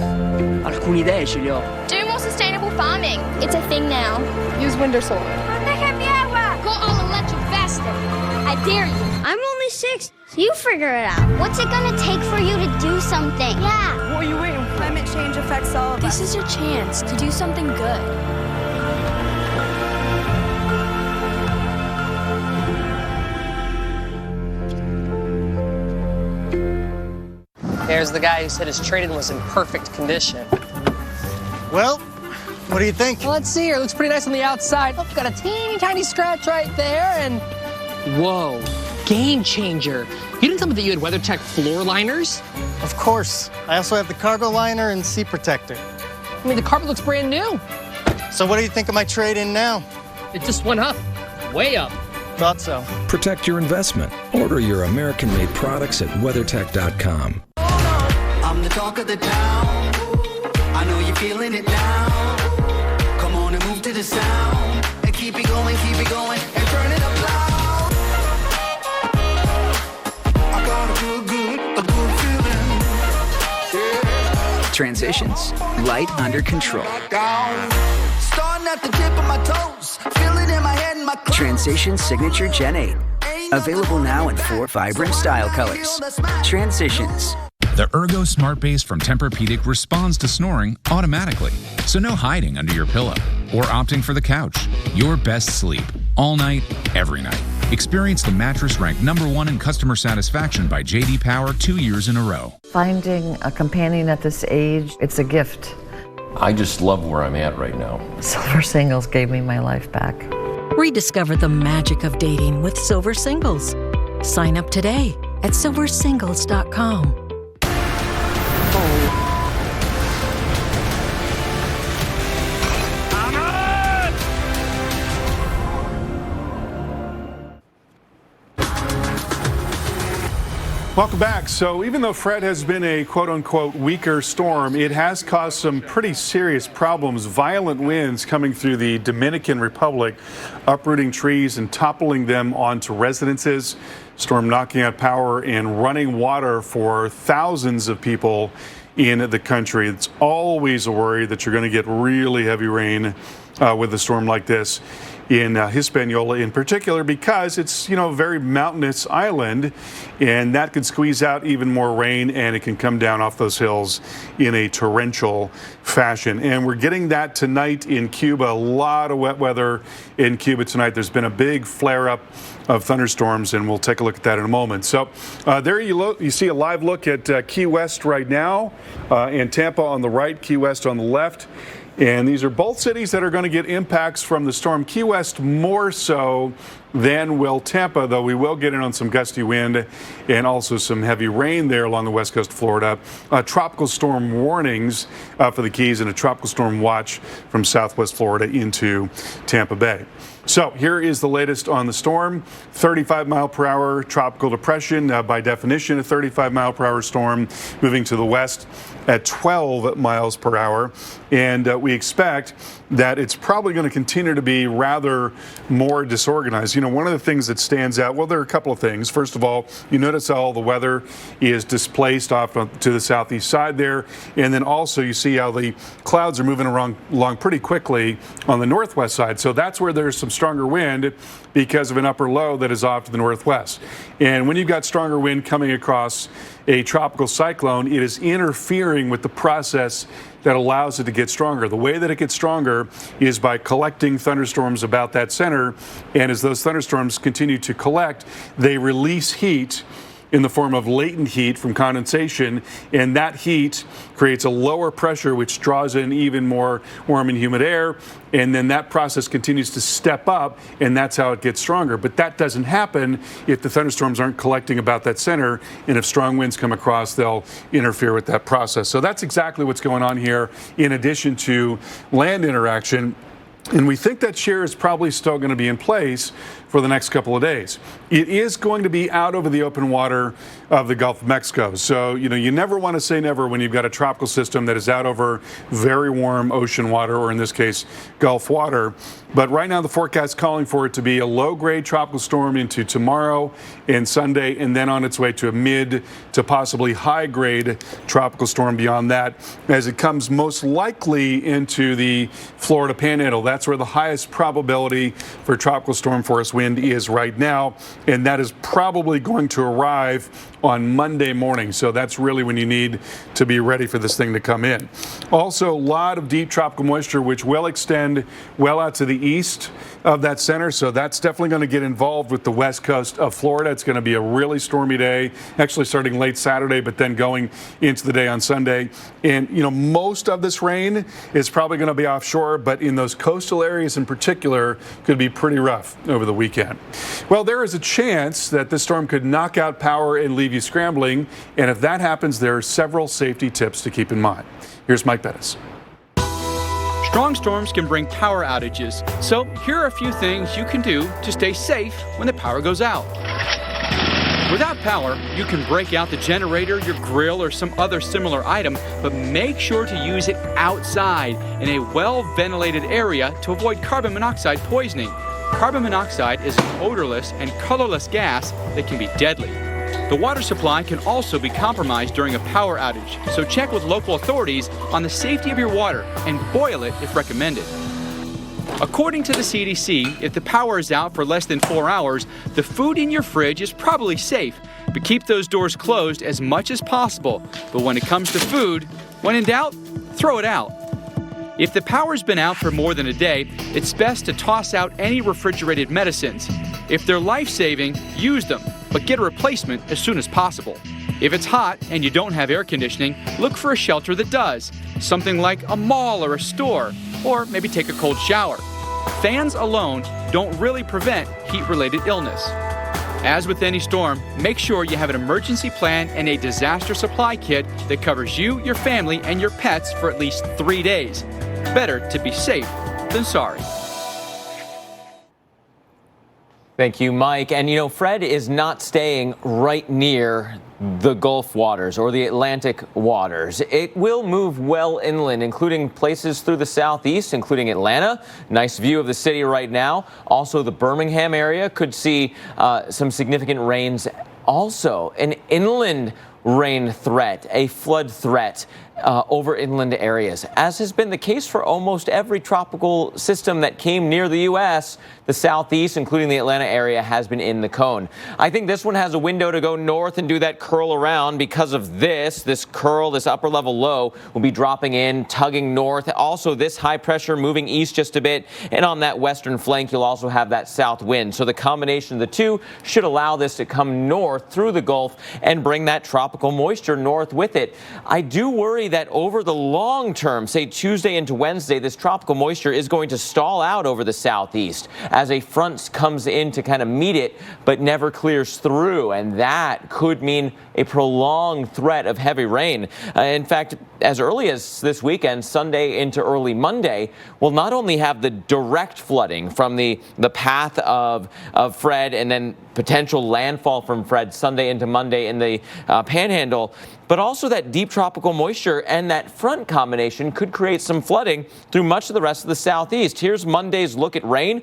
Alcune idee ce li ho. Do more sustainable farming. It's a thing now. Use wind or solar. Go all electric faster. I dare you. I'm only 6. You figure it out. What's it gonna take for you to do something? Yeah. What are you waiting for? Climate change affects all of us. This is your chance to do something good. There's the guy who said his trade-in was in perfect condition. Well, what do you think? Well, let's see here. Looks pretty nice on the outside. Look, got a teeny tiny scratch right there, and whoa, game changer. You didn't tell me that you had WeatherTech floor liners? Of course. I also have the cargo liner and seat protector. I mean, the carpet looks brand new. So what do you think of my trade-in now? It just went up, way up. Thought so. Protect your investment. Order your American-made products at WeatherTech.com. I'm the talk of the town. I know you're feeling it now. Come on and move to the sound. And keep it going, and turn it up loud. I got a good feeling. Yeah. Transitions, light under control. Starting at the tip of my toes. Feel it in my head and my clothes. Transition Signature Gen 8. Available now in 4 vibrant style colors. Transitions. The Ergo Smart Base from Tempur-Pedic responds to snoring automatically. So no hiding under your pillow or opting for the couch. Your best sleep, all night, every night. Experience the mattress ranked #1 in customer satisfaction by J.D. Power 2 years in a row. Finding a companion at this age, it's a gift. I just love where I'm at right now. Silver Singles gave me my life back. Rediscover the magic of dating with Silver Singles. Sign up today at silversingles.com. Welcome back. So even though Fred has been a quote-unquote weaker storm, it has caused some pretty serious problems. Violent winds coming through the Dominican Republic, uprooting trees and toppling them onto residences. Storm knocking out power and running water for thousands of people in the country. It's always a worry that you're going to get really heavy rain with a storm like this in Hispaniola in particular, because it's, a very mountainous island, and that could squeeze out even more rain, and it can come down off those hills in a torrential fashion. And we're getting that tonight in Cuba. A lot of wet weather in Cuba tonight. There's been a big flare-up of thunderstorms, and we'll take a look at that in a moment. So there you see a live look at Key West right now, and Tampa on the right, Key West on the left. And these are both cities that are going to get impacts from the storm. Key West more so than will Tampa, though we will get in on some gusty wind and also some heavy rain there along the west coast of Florida. Tropical storm warnings for the Keys and a tropical storm watch from southwest Florida into Tampa Bay. So here is the latest on the storm. 35-mile-per-hour tropical depression, by definition a 35-mile-per-hour storm, moving to the west at 12 miles per hour. And we expect that it's probably going to continue to be rather more disorganized. One of the things that stands out, well, there are a couple of things. First of all, you notice how all the weather is displaced off to the southeast side there. And then also you see how the clouds are moving along pretty quickly on the northwest side. So that's where there's some stronger wind because of an upper low that is off to the northwest. And when you've got stronger wind coming across a tropical cyclone, it is interfering with the process that allows it to get stronger. The way that it gets stronger is by collecting thunderstorms about that center, and as those thunderstorms continue to collect, they release heat in the form of latent heat from condensation, and that heat creates a lower pressure which draws in even more warm and humid air, and then that process continues to step up, and that's how it gets stronger. But that doesn't happen if the thunderstorms aren't collecting about that center, and if strong winds come across, they'll interfere with that process. So that's exactly what's going on here, in addition to land interaction. And we think that shear is probably still going to be in place for the next couple of days. It is going to be out over the open water of the Gulf of Mexico. So, you never want to say never when you've got a tropical system that is out over very warm ocean water, or in this case, Gulf water. But right now the forecast is calling for it to be a low-grade tropical storm into tomorrow and Sunday, and then on its way to a mid to possibly high-grade tropical storm beyond that, as it comes most likely into the Florida Panhandle. That's where the highest probability for tropical storm force wind is right now, and that is probably going to arrive on Monday morning. So that's really when you need to be ready for this thing to come in. Also, a lot of deep tropical moisture, which will extend well out to the east of that center. So that's definitely going to get involved with the west coast of Florida. It's going to be a really stormy day, actually starting late Saturday, but then going into the day on Sunday. And, most of this rain is probably going to be offshore, but in those coastal areas in particular could be pretty rough over the weekend. Well, there is a chance that this storm could knock out power and leave you scrambling. And if that happens, there are several safety tips to keep in mind. Here's Mike Bettis. Strong storms can bring power outages, so here are a few things you can do to stay safe when the power goes out. Without power, you can break out the generator, your grill, or some other similar item, but make sure to use it outside in a well-ventilated area to avoid carbon monoxide poisoning. Carbon monoxide is an odorless and colorless gas that can be deadly. The water supply can also be compromised during a power outage, so check with local authorities on the safety of your water and boil it if recommended. According to the CDC, if the power is out for less than 4 hours, the food in your fridge is probably safe, but keep those doors closed as much as possible. But when it comes to food, when in doubt, throw it out. If the power's been out for more than a day, it's best to toss out any refrigerated medicines. If they're life-saving, use them, but get a replacement as soon as possible. If it's hot and you don't have air conditioning, look for a shelter that does, something like a mall or a store, or maybe take a cold shower. Fans alone don't really prevent heat-related illness. As with any storm, make sure you have an emergency plan and a disaster supply kit that covers you, your family, and your pets for at least 3 days. Better to be safe than sorry. Thank you, Mike. And you know, Fred is not staying right near the Gulf waters or the Atlantic waters. It will move well inland, including places through the southeast, including Atlanta. Nice view of the city right now. Also, the Birmingham area could see some significant rains. Also, an inland rain threat, a flood threat over inland areas. As has been the case for almost every tropical system that came near the U.S., the southeast, including the Atlanta area, has been in the cone. I think this one has a window to go north and do that curl around because of this curl, this upper level low will be dropping in, tugging north. Also, this high pressure moving east just a bit. And on that western flank, you'll also have that south wind. So the combination of the two should allow this to come north through the Gulf and bring that tropical moisture north with it. I do worry that over the long term, say Tuesday into Wednesday, this tropical moisture is going to stall out over the southeast as a front comes in to kind of meet it, but never clears through. And that could mean a prolonged threat of heavy rain. In fact, as early as this weekend, Sunday into early Monday, we'll not only have the direct flooding from the path of Fred and then potential landfall from Fred Sunday into Monday in the Panhandle, but also that deep tropical moisture and that front combination could create some flooding through much of the rest of the southeast. Here's Monday's look at rain,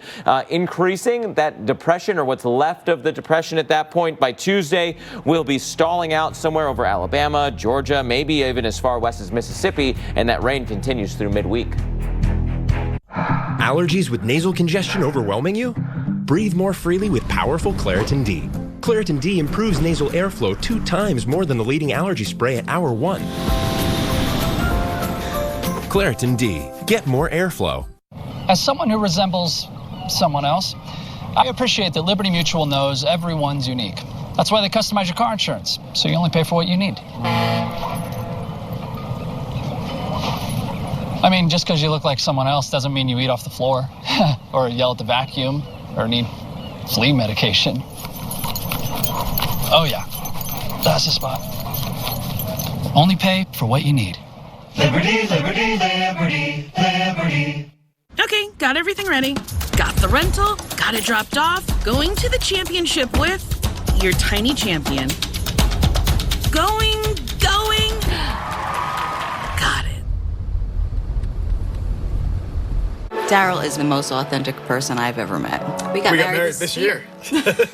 increasing that depression or what's left of the depression at that point. By Tuesday, we'll be stalling out somewhere over Alabama, Georgia, maybe even as far west as Mississippi, and that rain continues through midweek. Allergies with nasal congestion overwhelming you? Breathe more freely with powerful Claritin D. Claritin D improves nasal airflow 2 times more than the leading allergy spray at hour 1. Claritin D. Get more airflow. As someone who resembles someone else, I appreciate that Liberty Mutual knows everyone's unique. That's why they customize your car insurance, so you only pay for what you need. I mean, just because you look like someone else doesn't mean you eat off the floor or yell at the vacuum or need flea medication. Oh yeah, that's the spot. Only pay for what you need. Liberty, liberty, liberty, liberty. Okay, got everything ready. Got the rental, got it dropped off. Going to the championship with your tiny champion. Going. Got it. Daryl is the most authentic person I've ever met. We got married this year.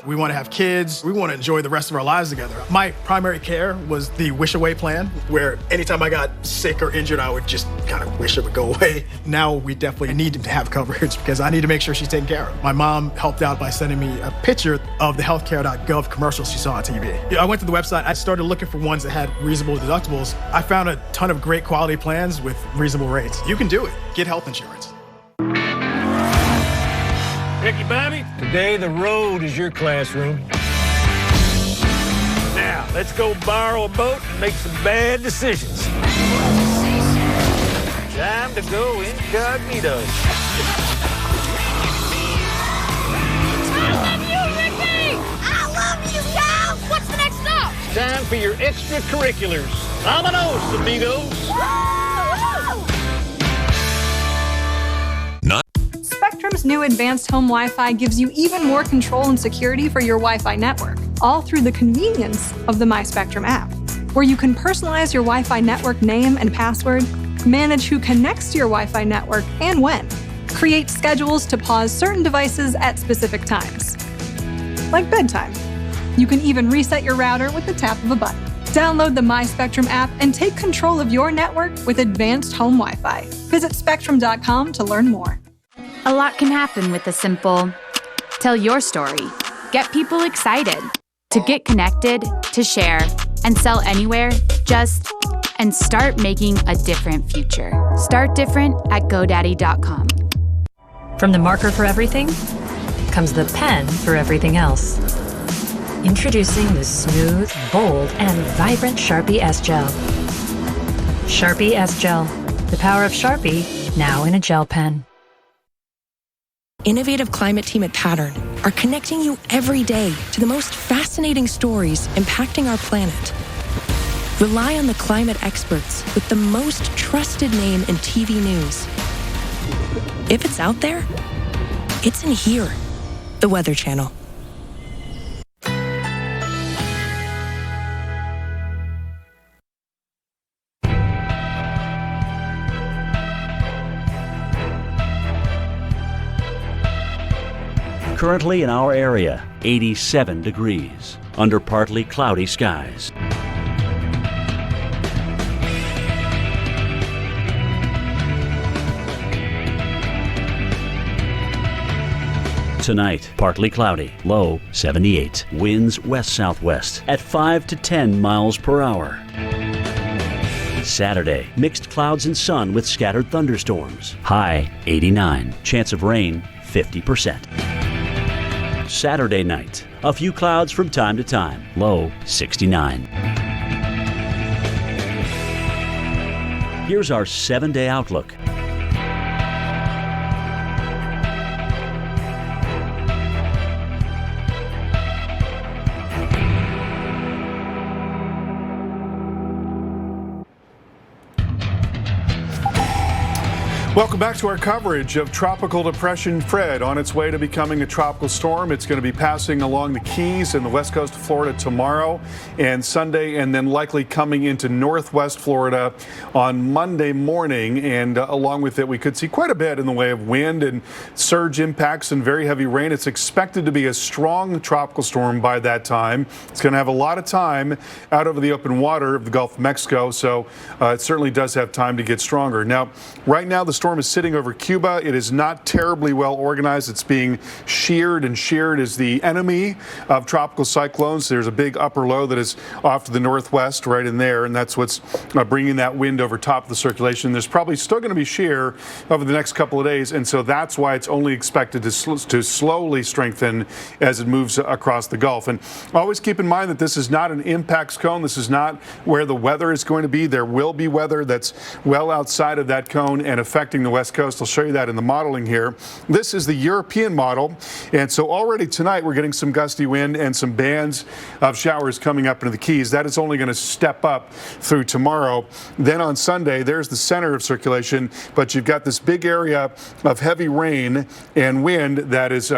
We want to have kids. We want to enjoy the rest of our lives together. My primary care was the Wish Away plan, where anytime I got sick or injured, I would just kind of wish it would go away. Now we definitely need to have coverage because I need to make sure she's taken care of. My mom helped out by sending me a picture of the healthcare.gov commercials she saw on TV. I went to the website. I started looking for ones that had reasonable deductibles. I found a ton of great quality plans with reasonable rates. You can do it. Get health insurance. Ricky Bobby, today the road is your classroom. Now, let's go borrow a boat and make some bad decisions. Time to go incognito. I love you, Ricky! I love you, Cal! What's the next stop? It's time for your extracurriculars. Vámonos, amigos! Spectrum's new advanced home Wi-Fi gives you even more control and security for your Wi-Fi network, all through the convenience of the MySpectrum app, where you can personalize your Wi-Fi network name and password, manage who connects to your Wi-Fi network and when, create schedules to pause certain devices at specific times, like bedtime. You can even reset your router with the tap of a button. Download the MySpectrum app and take control of your network with advanced home Wi-Fi. Visit spectrum.com to learn more. A lot can happen with a simple tell your story. Get people excited. To get connected, to share, and sell anywhere, and start making a different future. Start different at GoDaddy.com. From the marker for everything comes the pen for everything else. Introducing the smooth, bold, and vibrant Sharpie S-Gel. Sharpie S-Gel. The power of Sharpie, now in a gel pen. Innovative Climate Team at Pattern are connecting you every day to the most fascinating stories impacting our planet. Rely on the climate experts with the most trusted name in TV news. If it's out there, it's in here, the Weather Channel. Currently in our area, 87 degrees, under partly cloudy skies. Tonight, partly cloudy, low 78. Winds west-southwest at 5 to 10 miles per hour. Saturday, mixed clouds and sun with scattered thunderstorms. High 89. Chance of rain 50%. Saturday night, a few clouds from time to time. Low 69. Here's our 7-day outlook. Welcome back to our coverage of Tropical Depression Fred on its way to becoming a tropical storm. It's going to be passing along the Keys and the west coast of Florida tomorrow and Sunday, and then likely coming into northwest Florida on Monday morning. And along with it, we could see quite a bit in the way of wind and surge impacts and very heavy rain. It's expected to be a strong tropical storm by that time. It's going to have a lot of time out over the open water of the Gulf of Mexico, so it certainly does have time to get stronger. Now, right now, the storm is sitting over Cuba. It is not terribly well organized. It's being sheared, and sheared is the enemy of tropical cyclones. There's a big upper low that is off to the northwest right in there, and that's what's bringing that wind over top of the circulation. There's probably still going to be shear over the next couple of days, and so that's why it's only expected to slowly strengthen as it moves across the Gulf. And always keep in mind that this is not an impacts cone. This is not where the weather is going to be. There will be weather that's well outside of that cone and affecting the west coast. I'll show you that in the modeling here. This is the European model, and so already tonight we're getting some gusty wind and some bands of showers coming up into the Keys. That is only going to step up through tomorrow. Then on Sunday, there's the center of circulation, but you've got this big area of heavy rain and wind that is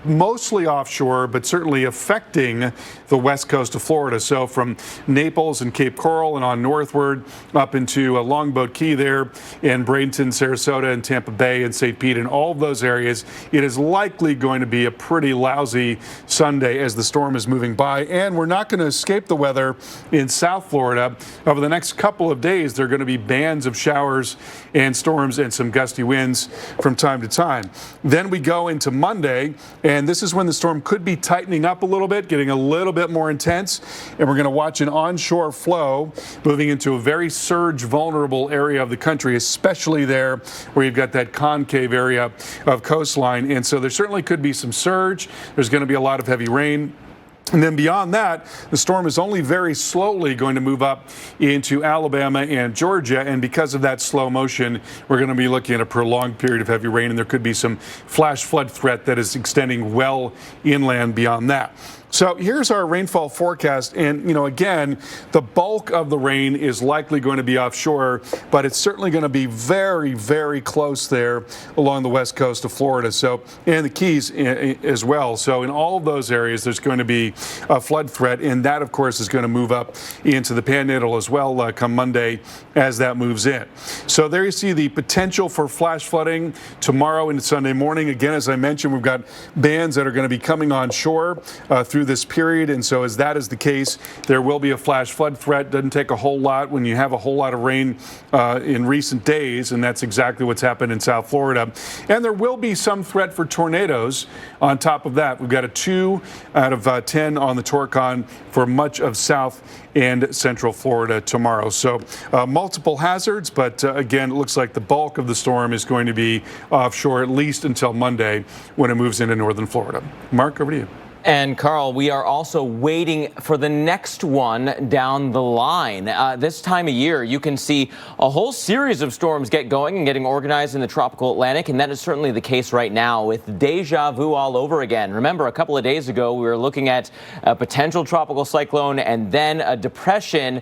mostly offshore, but certainly affecting the west coast of Florida. So from Naples and Cape Coral and on northward up into Longboat Key there, and Bradenton, Sarasota, and Tampa Bay and St. Pete, and all of those areas, it is likely going to be a pretty lousy Sunday as the storm is moving by. And we're not going to escape the weather in South Florida. Over the next couple of days, there are going to be bands of showers and storms and some gusty winds from time to time. Then we go into Monday, and this is when the storm could be tightening up a little bit, getting a little bit more intense, and we're going to watch an onshore flow moving into a very surge vulnerable area of the country, especially there where you've got that concave area of coastline. And so there certainly could be some surge. There's going to be a lot of heavy rain. And then beyond that, the storm is only very slowly going to move up into Alabama and Georgia. And because of that slow motion, we're going to be looking at a prolonged period of heavy rain. And there could be some flash flood threat that is extending well inland beyond that. So here's our rainfall forecast. And, again, the bulk of the rain is likely going to be offshore, but it's certainly going to be very, very close there along the west coast of Florida. So, and the Keys as well. So in all of those areas, there's going to be a flood threat. And that, of course, is going to move up into the Panhandle as well come Monday as that moves in. So there you see the potential for flash flooding tomorrow into Sunday morning. Again, as I mentioned, we've got bands that are going to be coming on shore through through this period. And so as that is the case, there will be a flash flood threat. Doesn't take a whole lot when you have a whole lot of rain in recent days, and that's exactly what's happened in South Florida. And there will be some threat for tornadoes on top of that. We've got a 2 out of 10 on the Torcon for much of South and Central Florida tomorrow. So multiple hazards, but again, it looks like the bulk of the storm is going to be offshore at least until Monday when it moves into northern Florida. Mark, over to you. And Carl, we are also waiting for the next one down the line. This time of year, you can see a whole series of storms get going and getting organized in the tropical Atlantic, and that is certainly the case right now with deja vu all over again. Remember, a couple of days ago, we were looking at a potential tropical cyclone and then a depression,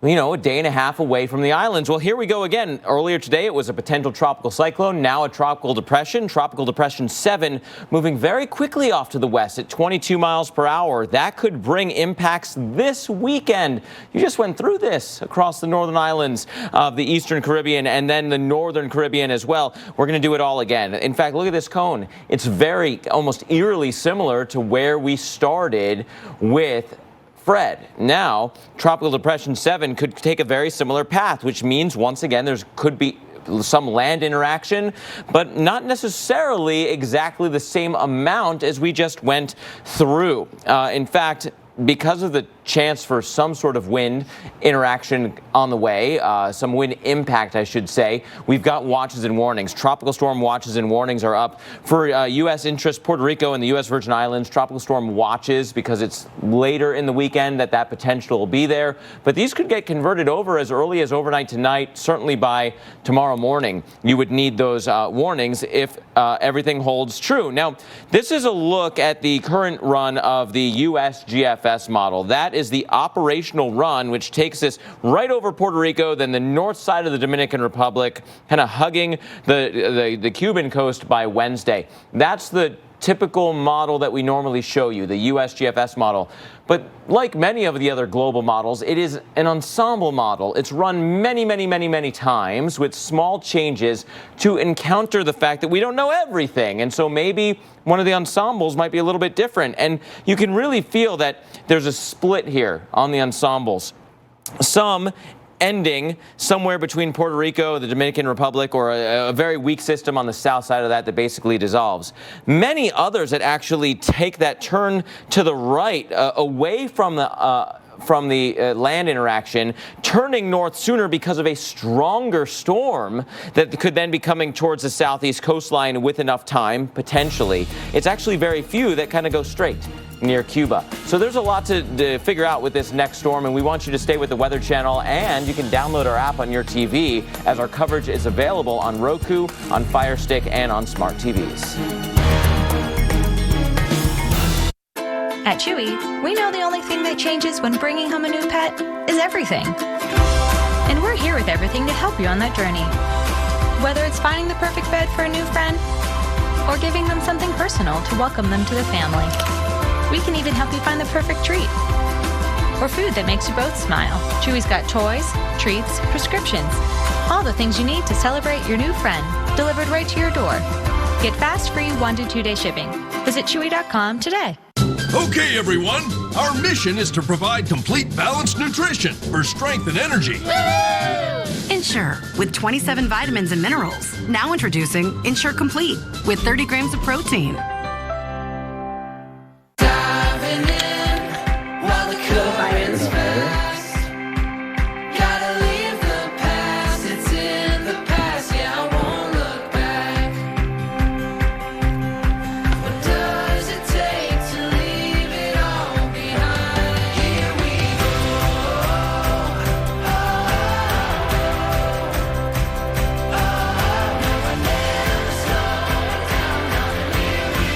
you know, a day and a half away from the islands. Well, here we go again. Earlier today, it was a potential tropical cyclone, now a tropical depression 7, moving very quickly off to the west at 22 miles per hour. That could bring impacts this weekend. You just went through this across the northern islands of the eastern Caribbean and then the northern Caribbean as well. We're going to do it all again. In fact, look at this cone. It's very, almost eerily similar to where we started with Fred. Now, Tropical Depression 7 could take a very similar path, which means, once again, there could be some land interaction, but not necessarily exactly the same amount as we just went through. In fact, because of the chance for some sort of wind interaction on the way, some wind impact, I should say, we've got watches and warnings. Tropical storm watches and warnings are up for U.S. interest, Puerto Rico and the U.S. Virgin Islands. Tropical storm watches because it's later in the weekend that potential will be there. But these could get converted over as early as overnight tonight, certainly by tomorrow morning. You would need those warnings if everything holds true. Now, this is a look at the current run of the U.S. GFS model. That is the operational run, which takes us right over Puerto Rico, then the north side of the Dominican Republic, kind of hugging the Cuban coast by Wednesday. That's the typical model that we normally show you, the U.S. GFS model. But like many of the other global models, it is an ensemble model. It's run many, many, many, many times with small changes to encounter the fact that we don't know everything. And so maybe one of the ensembles might be a little bit different. And you can really feel that there's a split here on the ensembles. Some ending somewhere between Puerto Rico, the Dominican Republic, or a very weak system on the south side of that basically dissolves. Many others that actually take that turn to the right, away from the land interaction, turning north sooner because of a stronger storm that could then be coming towards the southeast coastline with enough time, potentially. It's actually very few that kind of go straight near Cuba. So there's a lot to figure out with this next storm, and we want you to stay with the Weather Channel, and you can download our app on your TV as our coverage is available on Roku, on Fire Stick, and on smart TVs. At Chewy, we know the only thing that changes when bringing home a new pet is everything. And we're here with everything to help you on that journey. Whether it's finding the perfect bed for a new friend or giving them something personal to welcome them to the family. We can even help you find the perfect treat or food that makes you both smile. Chewy's got toys, treats, prescriptions, all the things you need to celebrate your new friend, delivered right to your door. Get fast, free 1 to 2 day shipping. Visit Chewy.com today. Okay, everyone, our mission is to provide complete balanced nutrition for strength and energy. Ensure, with 27 vitamins and minerals. Now introducing Ensure Complete, with 30 grams of protein. Diving in while the current's fast. Gotta leave the past, it's in the past. Yeah, I won't look back. What does it take to leave it all behind? Here we go. No, I never slow down, here we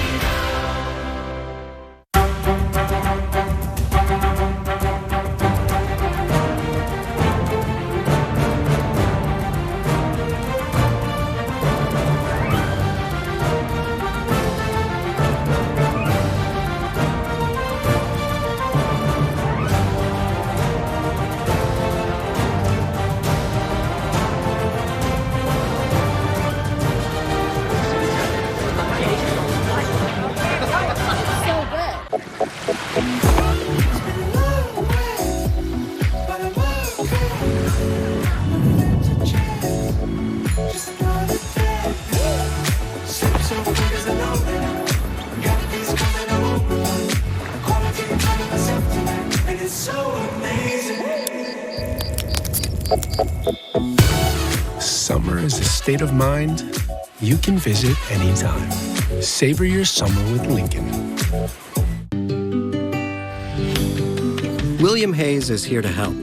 Summer is a state of mind you can visit anytime. Savor your summer with Lincoln. William Hayes is here to help.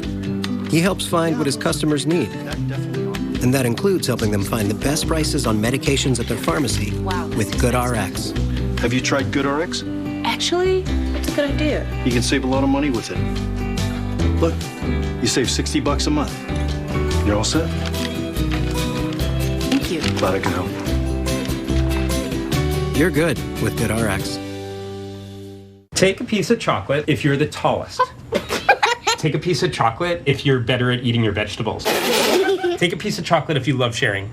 He helps find what his customers need. And that includes helping them find the best prices on medications at their pharmacy with GoodRx. Have you tried GoodRx? Actually, it's a good idea. You can save a lot of money with it. Look, you save $60 a month. You're all set? Thank you. Glad I can help. You're good with GoodRx. Take a piece of chocolate if you're the tallest. Take a piece of chocolate if you're better at eating your vegetables. Take a piece of chocolate if you love sharing.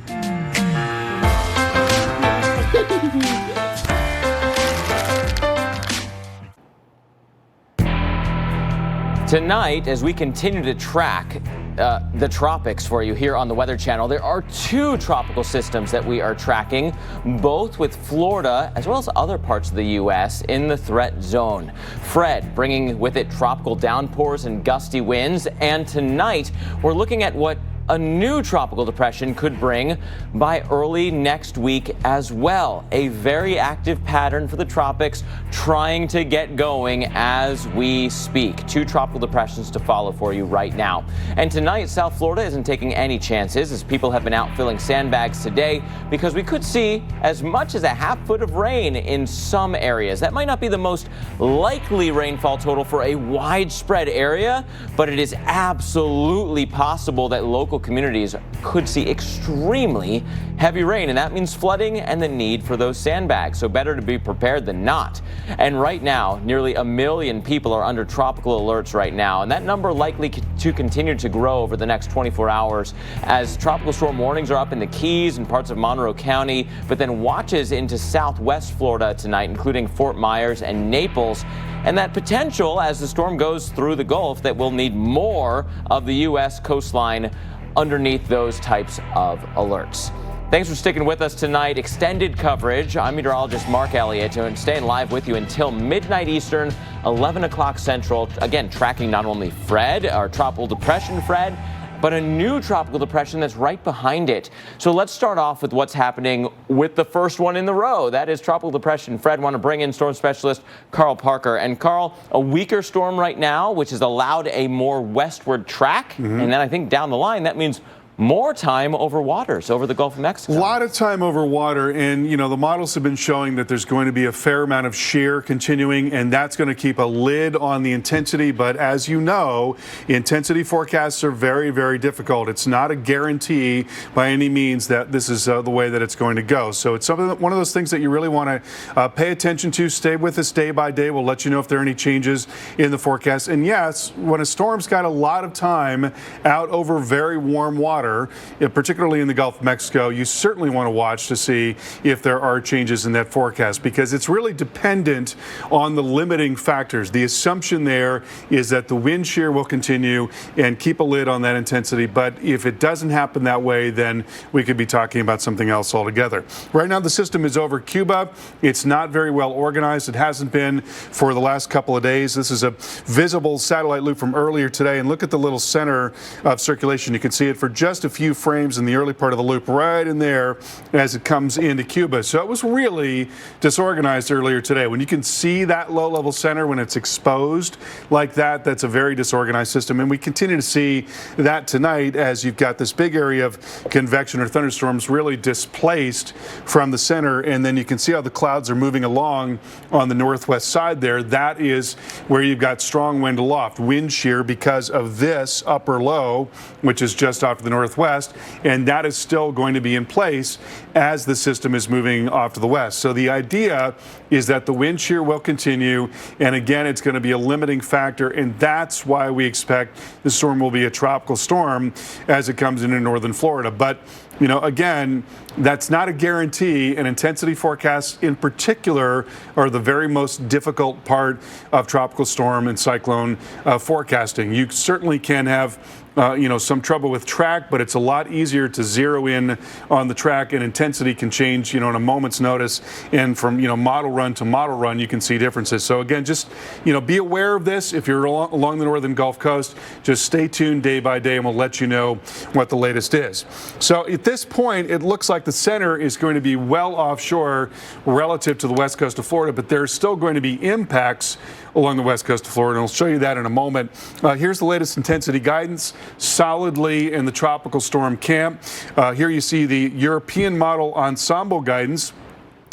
Tonight, as we continue to track the tropics for you here on the Weather Channel, there are two tropical systems that we are tracking, both with Florida as well as other parts of the U.S. in the threat zone. Fred bringing with it tropical downpours and gusty winds, and tonight we're looking at what a new tropical depression could bring by early next week as well. A very active pattern for the tropics trying to get going as we speak. Two tropical depressions to follow for you right now. And tonight, South Florida isn't taking any chances as people have been out filling sandbags today because we could see as much as a half foot of rain in some areas. That might not be the most likely rainfall total for a widespread area, but it is absolutely possible that local communities could see extremely heavy rain, and that means flooding and the need for those sandbags. So better to be prepared than not. And right now, nearly 1 million people are under tropical alerts right now, and that number likely to continue to grow over the next 24 hours as tropical storm warnings are up in the Keys and parts of Monroe County, but then watches into southwest Florida tonight, including Fort Myers and Naples. And that potential, as the storm goes through the Gulf, that we'll need more of the U.S. coastline underneath those types of alerts. Thanks for sticking with us tonight. Extended coverage. I'm meteorologist Mark Elliott, and staying live with you until midnight Eastern, 11 o'clock Central. Again, tracking not only Fred, our tropical depression Fred, but a new tropical depression that's right behind it. So let's start off with what's happening with the first one in the row. That is tropical depression Fred. Want to bring in storm specialist Carl Parker. And Carl, a weaker storm right now, which has allowed a more westward track. And then I think down the line, that means more time over waters, over the Gulf of Mexico. A lot of time over water, and you know the models have been showing that there's going to be a fair amount of shear continuing, and that's going to keep a lid on the intensity. But as you know, intensity forecasts are very, very difficult. It's not a guarantee by any means that this is the way that it's going to go. So it's one of those things that you really want to pay attention to. Stay with us day by day. We'll let you know if there are any changes in the forecast. And yes, when a storm's got a lot of time out over very warm water, particularly in the Gulf of Mexico, you certainly want to watch to see if there are changes in that forecast, because it's really dependent on the limiting factors. The assumption there is that the wind shear will continue and keep a lid on that intensity, but if it doesn't happen that way, then we could be talking about something else altogether. Right now, the system is over Cuba. It's not very well organized. It hasn't been for the last couple of days. This is a visible satellite loop from earlier today, and look at the little center of circulation. You can see it for just a few frames in the early part of the loop right in there as it comes into Cuba. So it was really disorganized earlier today. When you can see that low-level center when it's exposed like that, that's a very disorganized system. And we continue to see that tonight as you've got this big area of convection or thunderstorms really displaced from the center. And then you can see how the clouds are moving along on the northwest side there. That is where you've got strong wind aloft, wind shear because of this upper low, which is just off to the northwest, and that is still going to be in place as the system is moving off to the west. So the idea is that the wind shear will continue, and again, it's going to be a limiting factor, and that's why we expect the storm will be a tropical storm as it comes into northern Florida. But Again, that's not a guarantee, and intensity forecasts in particular are the very most difficult part of tropical storm and cyclone forecasting. You certainly can have some trouble with track, but it's a lot easier to zero in on the track, and intensity can change, in a moment's notice. And from, model run to model run, you can see differences. So again, just, be aware of this. If you're along the northern Gulf Coast, just stay tuned day by day, and we'll let you know what the latest is. So at this point, it looks like the center is going to be well offshore relative to the west coast of Florida, but there's still going to be impacts along the west coast of Florida, and I'll show you that in a moment. Here's the latest intensity guidance, solidly in the tropical storm camp. Here you see the European model ensemble guidance.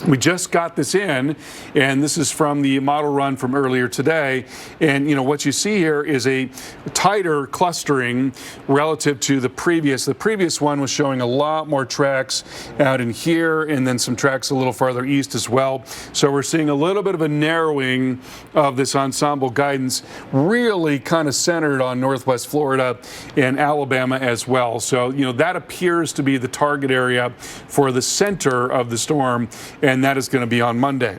We just got this in, and this is from the model run from earlier today. And, what you see here is a tighter clustering relative to the previous. The previous one was showing a lot more tracks out in here, and then some tracks a little farther east as well. So we're seeing a little bit of a narrowing of this ensemble guidance, really kind of centered on northwest Florida and Alabama as well. So, that appears to be the target area for the center of the storm, and that is going to be on Monday.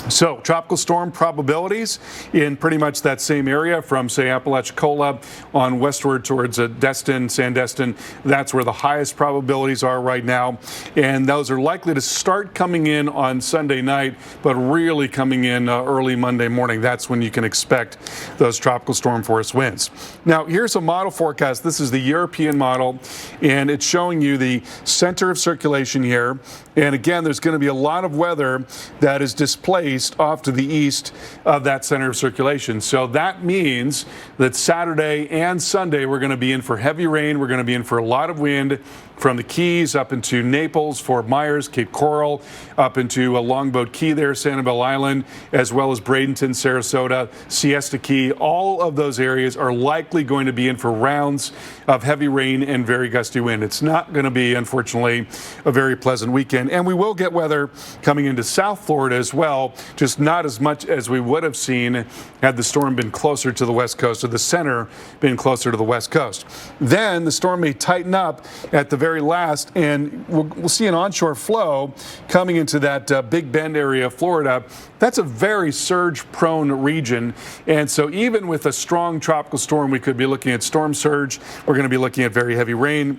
So tropical storm probabilities in pretty much that same area from, say, Apalachicola on westward towards Destin, Sandestin. That's where the highest probabilities are right now. And those are likely to start coming in on Sunday night, but really coming in early Monday morning. That's when you can expect those tropical storm force winds. Now, here's a model forecast. This is the European model, and it's showing you the center of circulation here. And again, there's going to be a lot of weather that is displaced off to the east of that center of circulation. So that means that Saturday and Sunday we're going to be in for heavy rain. We're going to be in for a lot of wind from the Keys up into Naples, Fort Myers, Cape Coral, up into Longboat Key there, Sanibel Island, as well as Bradenton, Sarasota, Siesta Key. All of those areas are likely going to be in for rounds of heavy rain and very gusty wind. It's not going to be, unfortunately, a very pleasant weekend. And we will get weather coming into South Florida as well, just not as much as we would have seen had the storm been closer to the west coast, or the center been closer to the west coast. Then the storm may tighten up at the very last, and we'll see an onshore flow coming into that Big Bend area of Florida. That's a very surge-prone region, and so even with a strong tropical storm, we could be looking at storm surge. We're going to be looking at very heavy rain.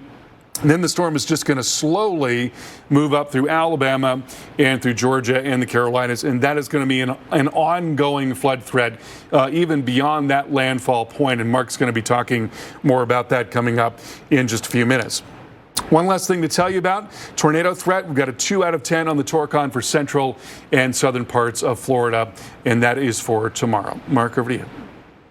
And then the storm is just going to slowly move up through Alabama and through Georgia and the Carolinas, and that is going to be an ongoing flood threat even beyond that landfall point. And Mark's going to be talking more about that coming up in just a few minutes. One last thing to tell you about, tornado threat. We've got a 2 out of 10 on the Torcon for central and southern parts of Florida, and that is for tomorrow. Mark, over to you.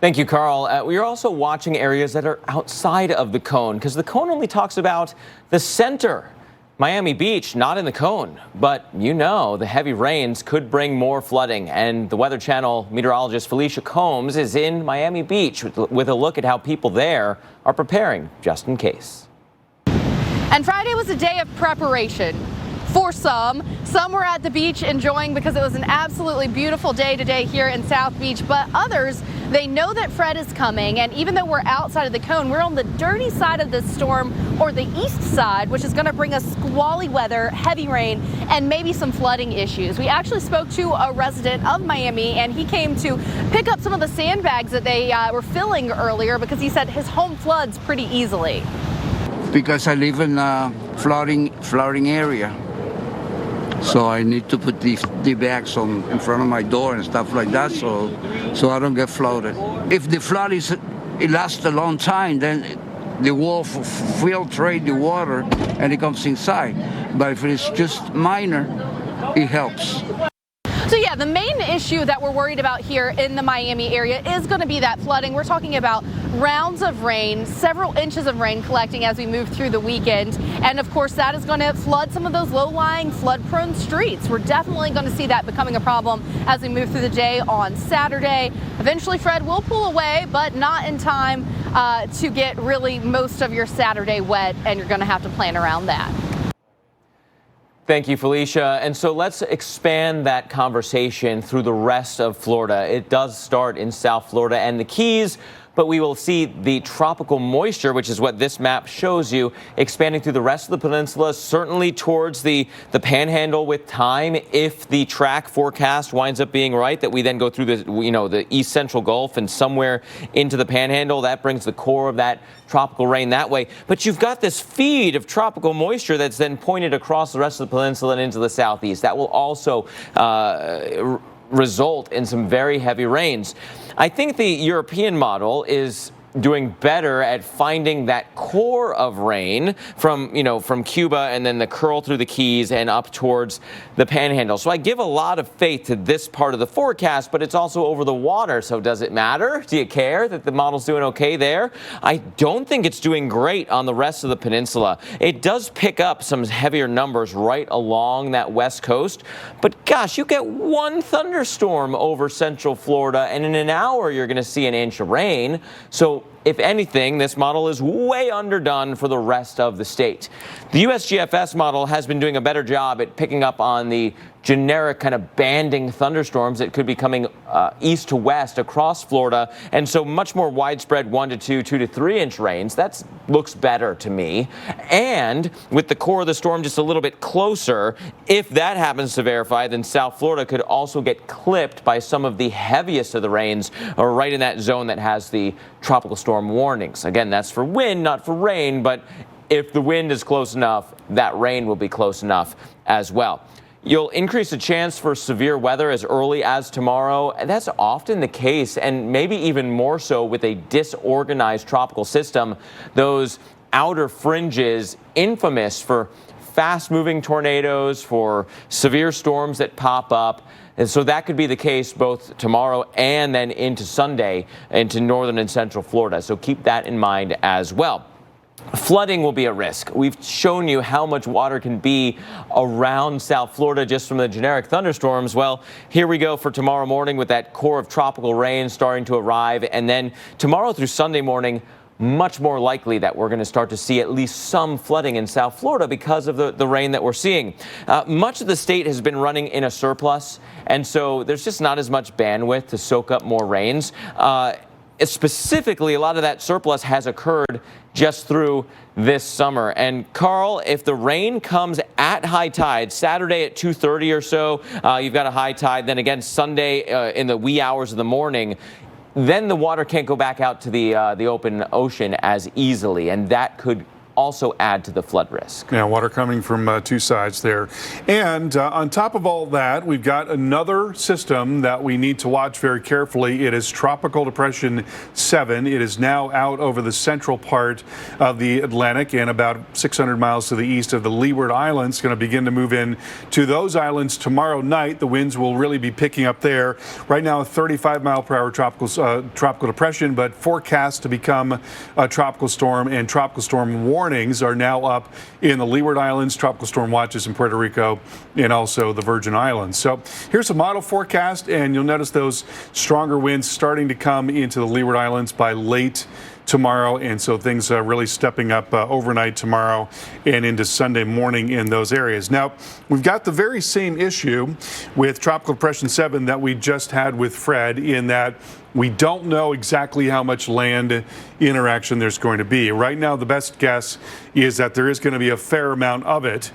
Thank you, Carl. We are also watching areas that are outside of the cone, because the cone only talks about the center. Miami Beach, not in the cone, but the heavy rains could bring more flooding. And the Weather Channel meteorologist Felicia Combs is in Miami Beach with a look at how people there are preparing just in case. And Friday was a day of preparation for some. Some were at the beach enjoying because it was an absolutely beautiful day today here in South Beach, but others, they know that Fred is coming, and even though we're outside of the cone, we're on the dirty side of the storm, or the east side, which is going to bring us squally weather, heavy rain, and maybe some flooding issues. We actually spoke to a resident of Miami, and he came to pick up some of the sandbags that they were filling earlier, because he said his home floods pretty easily. Because I live in a flooding area. So I need to put the bags in front of my door and stuff like that, so I don't get flooded. If the flood it lasts a long time, then the wall filtrate the water and it comes inside. But if it's just minor, it helps. So yeah, the main issue that we're worried about here in the Miami area is going to be that flooding. We're talking about rounds of rain, several inches of rain collecting as we move through the weekend. And of course, that is going to flood some of those low-lying, flood-prone streets. We're definitely going to see that becoming a problem as we move through the day on Saturday. Eventually, Fred will pull away, but not in time to get really most of your Saturday wet, and you're going to have to plan around that. Thank you, Felicia. And so let's expand that conversation through the rest of Florida. It does start in South Florida and the Keys, but we will see the tropical moisture, which is what this map shows you, expanding through the rest of the peninsula, certainly towards the panhandle with time, if the track forecast winds up being right, that we then go through the east central Gulf and somewhere into the panhandle. That brings the core of that tropical rain that way. But you've got this feed of tropical moisture that's then pointed across the rest of the peninsula and into the southeast. That will also result in some very heavy rains. I think the European model is doing better at finding that core of rain from Cuba and then the curl through the Keys and up towards the panhandle. So I give a lot of faith to this part of the forecast, but it's also over the water. So does it matter? Do you care that the model's doing okay there? I don't think it's doing great on the rest of the peninsula. It does pick up some heavier numbers right along that west coast, but gosh, you get one thunderstorm over central Florida and in an hour you're going to see an inch of rain. So if anything, this model is way underdone for the rest of the state. The USGFS model has been doing a better job at picking up on the generic kind of banding thunderstorms that could be coming east to west across Florida, and so much more widespread 1 to 2, 2 to 3 inch rains. That looks better to me. And with the core of the storm just a little bit closer, if that happens to verify, then South Florida could also get clipped by some of the heaviest of the rains right in that zone that has the tropical storm warnings. Again, that's for wind, not for rain, but if the wind is close enough, that rain will be close enough as well. You'll increase the chance for severe weather as early as tomorrow. And that's often the case, and maybe even more so with a disorganized tropical system. Those outer fringes, infamous for fast-moving tornadoes, for severe storms that pop up. And so that could be the case both tomorrow and then into Sunday into northern and central Florida. So keep that in mind as well. Flooding will be a risk. We've shown you how much water can be around South Florida just from the generic thunderstorms. Well, here we go for tomorrow morning with that core of tropical rain starting to arrive. And then tomorrow through Sunday morning, much more likely that we're going to start to see at least some flooding in South Florida because of the rain that we're seeing. Much of the state has been running in a surplus, and so there's just not as much bandwidth to soak up more rains. Specifically, a lot of that surplus has occurred just through this summer. And Carl, if the rain comes at high tide, Saturday at 2:30 or so, you've got a high tide. Then again, Sunday in the wee hours of the morning, then the water can't go back out to the open ocean as easily, and that could also add to the flood risk. Yeah, water coming from two sides there. And on top of all that, we've got another system that we need to watch very carefully. It is Tropical Depression 7. It is now out over the central part of the Atlantic and about 600 miles to the east of the Leeward Islands. Going to begin to move in to those islands tomorrow night. The winds will really be picking up there. Right now, a 35-mile-per-hour tropical depression, but forecast to become a tropical storm, and tropical storm warnings are now up in the Leeward Islands, tropical storm watches in Puerto Rico, and also the Virgin Islands. So here's a model forecast, and you'll notice those stronger winds starting to come into the Leeward Islands by late tomorrow, and so things really stepping up overnight tomorrow and into Sunday morning in those areas. Now, we've got the very same issue with Tropical Depression 7 that we just had with Fred, in that we don't know exactly how much land interaction there's going to be. Right now, the best guess is that there is going to be a fair amount of it.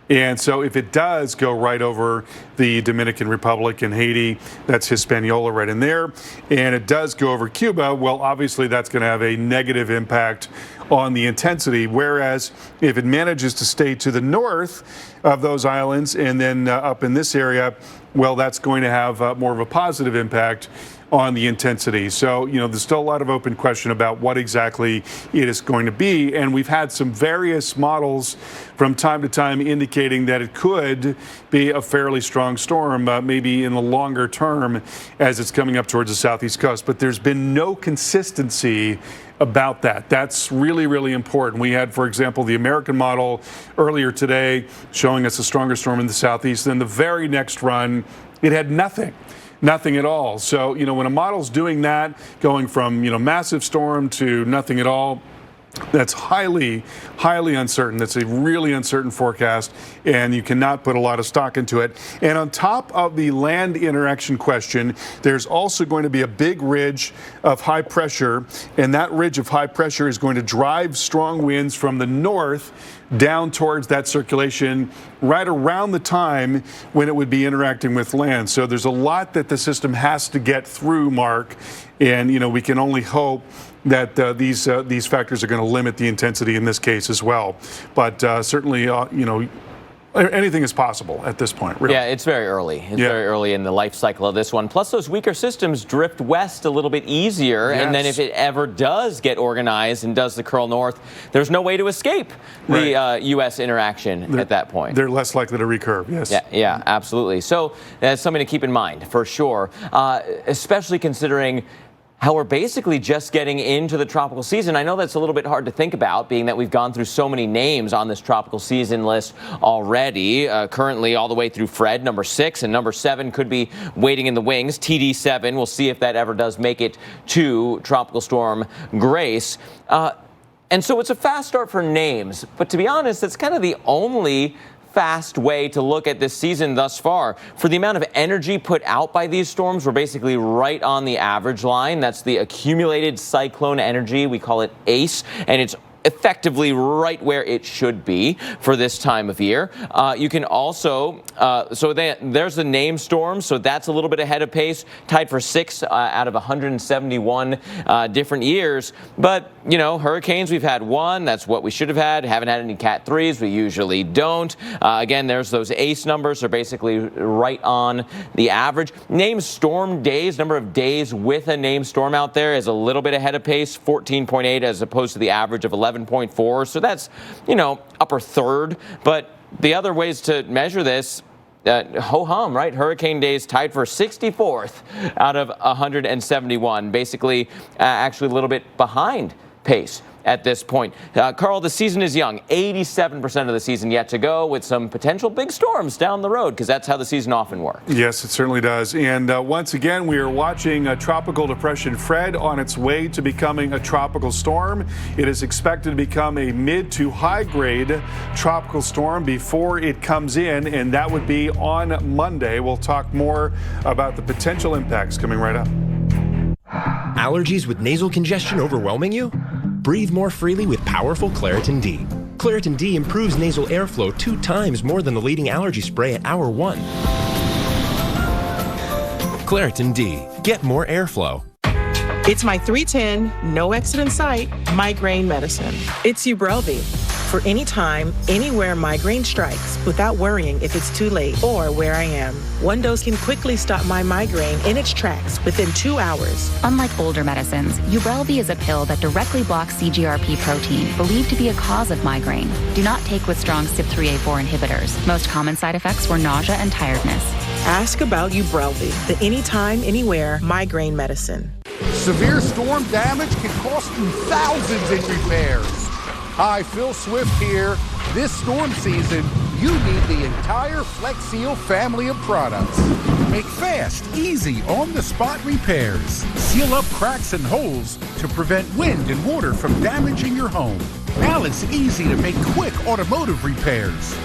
And so if it does go right over the Dominican Republic and Haiti, that's Hispaniola right in there, and it does go over Cuba, well, obviously that's going to have a negative impact on the intensity. Whereas if it manages to stay to the north of those islands and then up in this area, well, that's going to have more of a positive impact on the intensity. So, there's still a lot of open question about what exactly it is going to be. And we've had some various models from time to time indicating that it could be a fairly strong storm, maybe in the longer term as it's coming up towards the southeast coast. But there's been no consistency about that. That's really, really important. We had, for example, the American model earlier today showing us a stronger storm in the southeast. Then the very next run, it had nothing at all. So, when a model's doing that, going from, massive storm to nothing at all, That's highly, highly uncertain. That's a really uncertain forecast, and you cannot put a lot of stock into it. And on top of the land interaction question, there's also going to be a big ridge of high pressure, and that ridge of high pressure is going to drive strong winds from the north down towards that circulation right around the time when it would be interacting with land. So there's a lot that the system has to get through, Mark, and we can only hope that these factors are going to limit the intensity in this case as well. But certainly, anything is possible at this point. Really. Yeah, it's very early. It's very early in the life cycle of this one. Plus, those weaker systems drift west a little bit easier. Yes. And then if it ever does get organized and does the curl north, there's no way to escape the U.S. interaction at that point. They're less likely to recurve, yes. Yeah, absolutely. So that's something to keep in mind, for sure, especially considering how we're basically just getting into the tropical season. I know that's a little bit hard to think about, being that we've gone through so many names on this tropical season list already, currently all the way through Fred, number 6, and number 7 could be waiting in the wings, TD7. We'll see if that ever does make it to Tropical Storm Grace. And so it's a fast start for names, but to be honest, that's kind of the only fast way to look at this season thus far. For the amount of energy put out by these storms, we're basically right on the average line. That's the accumulated cyclone energy. We call it ACE, and it's effectively right where it should be for this time of year. You can also, there's the name storm, so that's a little bit ahead of pace, tied for 6 out of 171 different years. But, hurricanes, we've had 1. That's what we should have had. Haven't had any Cat 3s. We usually don't. Again, there's those ACE numbers. They're basically right on the average. Named storm days, number of days with a named storm out there is a little bit ahead of pace, 14.8 as opposed to the average of 11.4. So that's, upper third. But the other ways to measure this, ho-hum, right? Hurricane days tied for 64th out of 171. Basically, actually a little bit behind pace at this point. Carl, the season is young. 87% of the season yet to go, with some potential big storms down the road, because that's how the season often works. Yes, it certainly does. And once again, we are watching a tropical depression Fred on its way to becoming a tropical storm. It is expected to become a mid to high grade tropical storm before it comes in, and that would be on Monday. We'll talk more about the potential impacts coming right up. Allergies with nasal congestion overwhelming you? Breathe more freely with powerful Claritin D. Claritin D improves nasal airflow 2 times more than the leading allergy spray at hour 1. Claritin D. Get more airflow. It's my 310, no exit in sight, migraine medicine. It's Ubrelvy. For any time, anywhere migraine strikes, without worrying if it's too late or where I am. 1 dose can quickly stop my migraine in its tracks within 2 hours. Unlike older medicines, Ubrelvy is a pill that directly blocks CGRP protein, believed to be a cause of migraine. Do not take with strong CYP3A4 inhibitors. Most common side effects were nausea and tiredness. Ask about Ubrelvy, the anytime, anywhere migraine medicine. Severe storm damage can cost you thousands in repairs. Hi, Phil Swift here. This storm season, you need the entire Flex Seal family of products. Make fast, easy, on-the-spot repairs. Seal up cracks and holes to prevent wind and water from damaging your home. Now it's easy to make quick automotive repairs.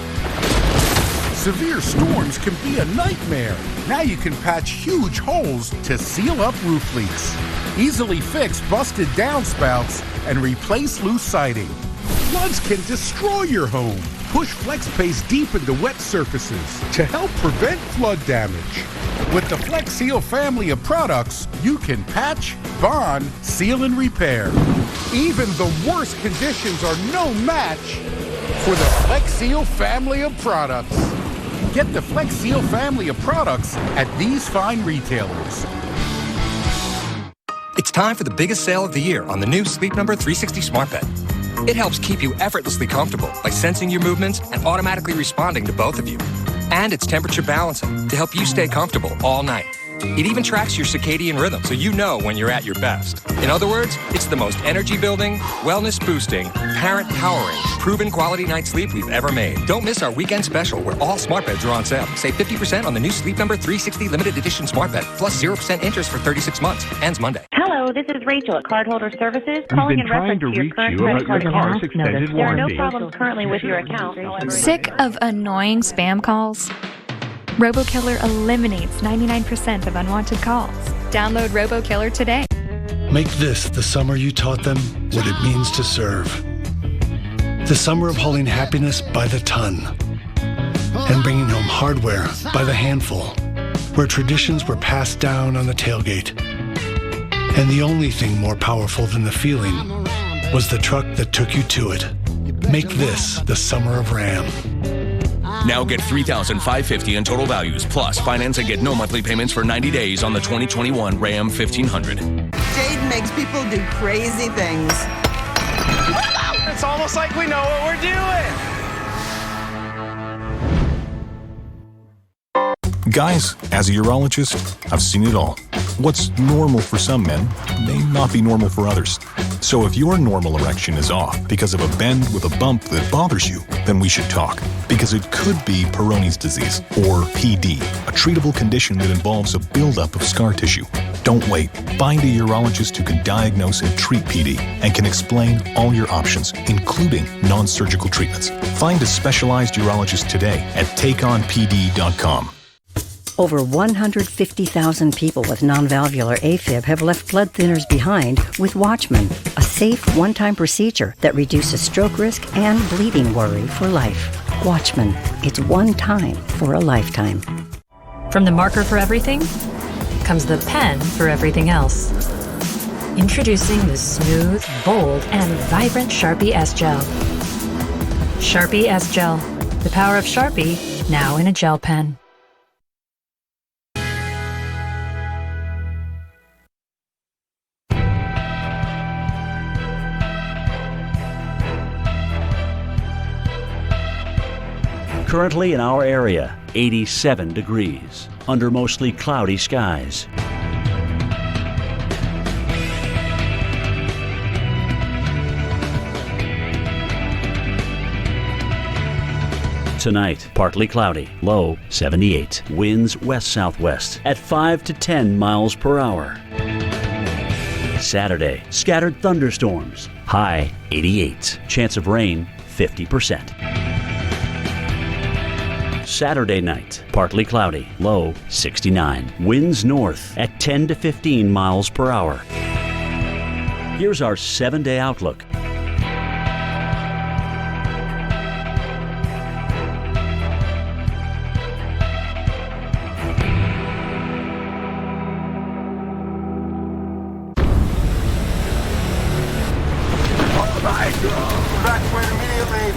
Severe storms can be a nightmare. Now you can patch huge holes to seal up roof leaks. Easily fix busted downspouts and replace loose siding. Floods can destroy your home. Push FlexPace deep into wet surfaces to help prevent flood damage. With the Flex Seal family of products, you can patch, bond, seal, and repair. Even the worst conditions are no match for the Flex Seal family of products. Get the Flex Seal family of products at these fine retailers. It's time for the biggest sale of the year on the new Sleep Number 360 Smart Bed. It helps keep you effortlessly comfortable by sensing your movements and automatically responding to both of you. And it's temperature balancing to help you stay comfortable all night. It even tracks your circadian rhythm so you know when you're at your best. In other words, it's the most energy-building, wellness-boosting, parent-powering, proven quality night's sleep we've ever made. Don't miss our weekend special where all smart beds are on sale. Save 50% on the new Sleep Number 360 limited edition smart bed, plus 0% interest for 36 months. Ends Monday. Hello, Hello, this is Rachel at Cardholder Services, calling in reference to your current credit card account. There are no problems currently with your account. However, Sick of annoying spam calls? RoboKiller eliminates 99% of unwanted calls. Download RoboKiller today. Make this the summer you taught them what it means to serve. The summer of hauling happiness by the ton and bringing home hardware by the handful, where traditions were passed down on the tailgate. And the only thing more powerful than the feeling was the truck that took you to it. Make this the summer of Ram. Now get $3,550 in total values, plus finance and get no monthly payments for 90 days on the 2021 Ram 1500. Jade makes people do crazy things. It's almost like we know what we're doing. Guys, as a urologist, I've seen it all. What's normal for some men may not be normal for others. So if your normal erection is off because of a bend with a bump that bothers you, then we should talk. Because it could be Peyronie's disease, or PD, a treatable condition that involves a buildup of scar tissue. Don't wait. Find a urologist who can diagnose and treat PD and can explain all your options, including non-surgical treatments. Find a specialized urologist today at takeonpd.com. Over 150,000 people with non-valvular AFib have left blood thinners behind with Watchman, a safe one-time procedure that reduces stroke risk and bleeding worry for life. Watchman, it's one time for a lifetime. From the marker for everything comes the pen for everything else. Introducing the smooth, bold, and vibrant Sharpie S-Gel. Sharpie S-Gel, the power of Sharpie, now in a gel pen. Currently in our area, 87 degrees, under mostly cloudy skies. Tonight, partly cloudy, low 78. Winds west-southwest at 5 to 10 miles per hour. Saturday, scattered thunderstorms, high 88. Chance of rain 50%. Saturday night, partly cloudy, low 69. Winds north at 10 to 15 miles per hour. Here's our 7-day outlook. Evacuate immediately.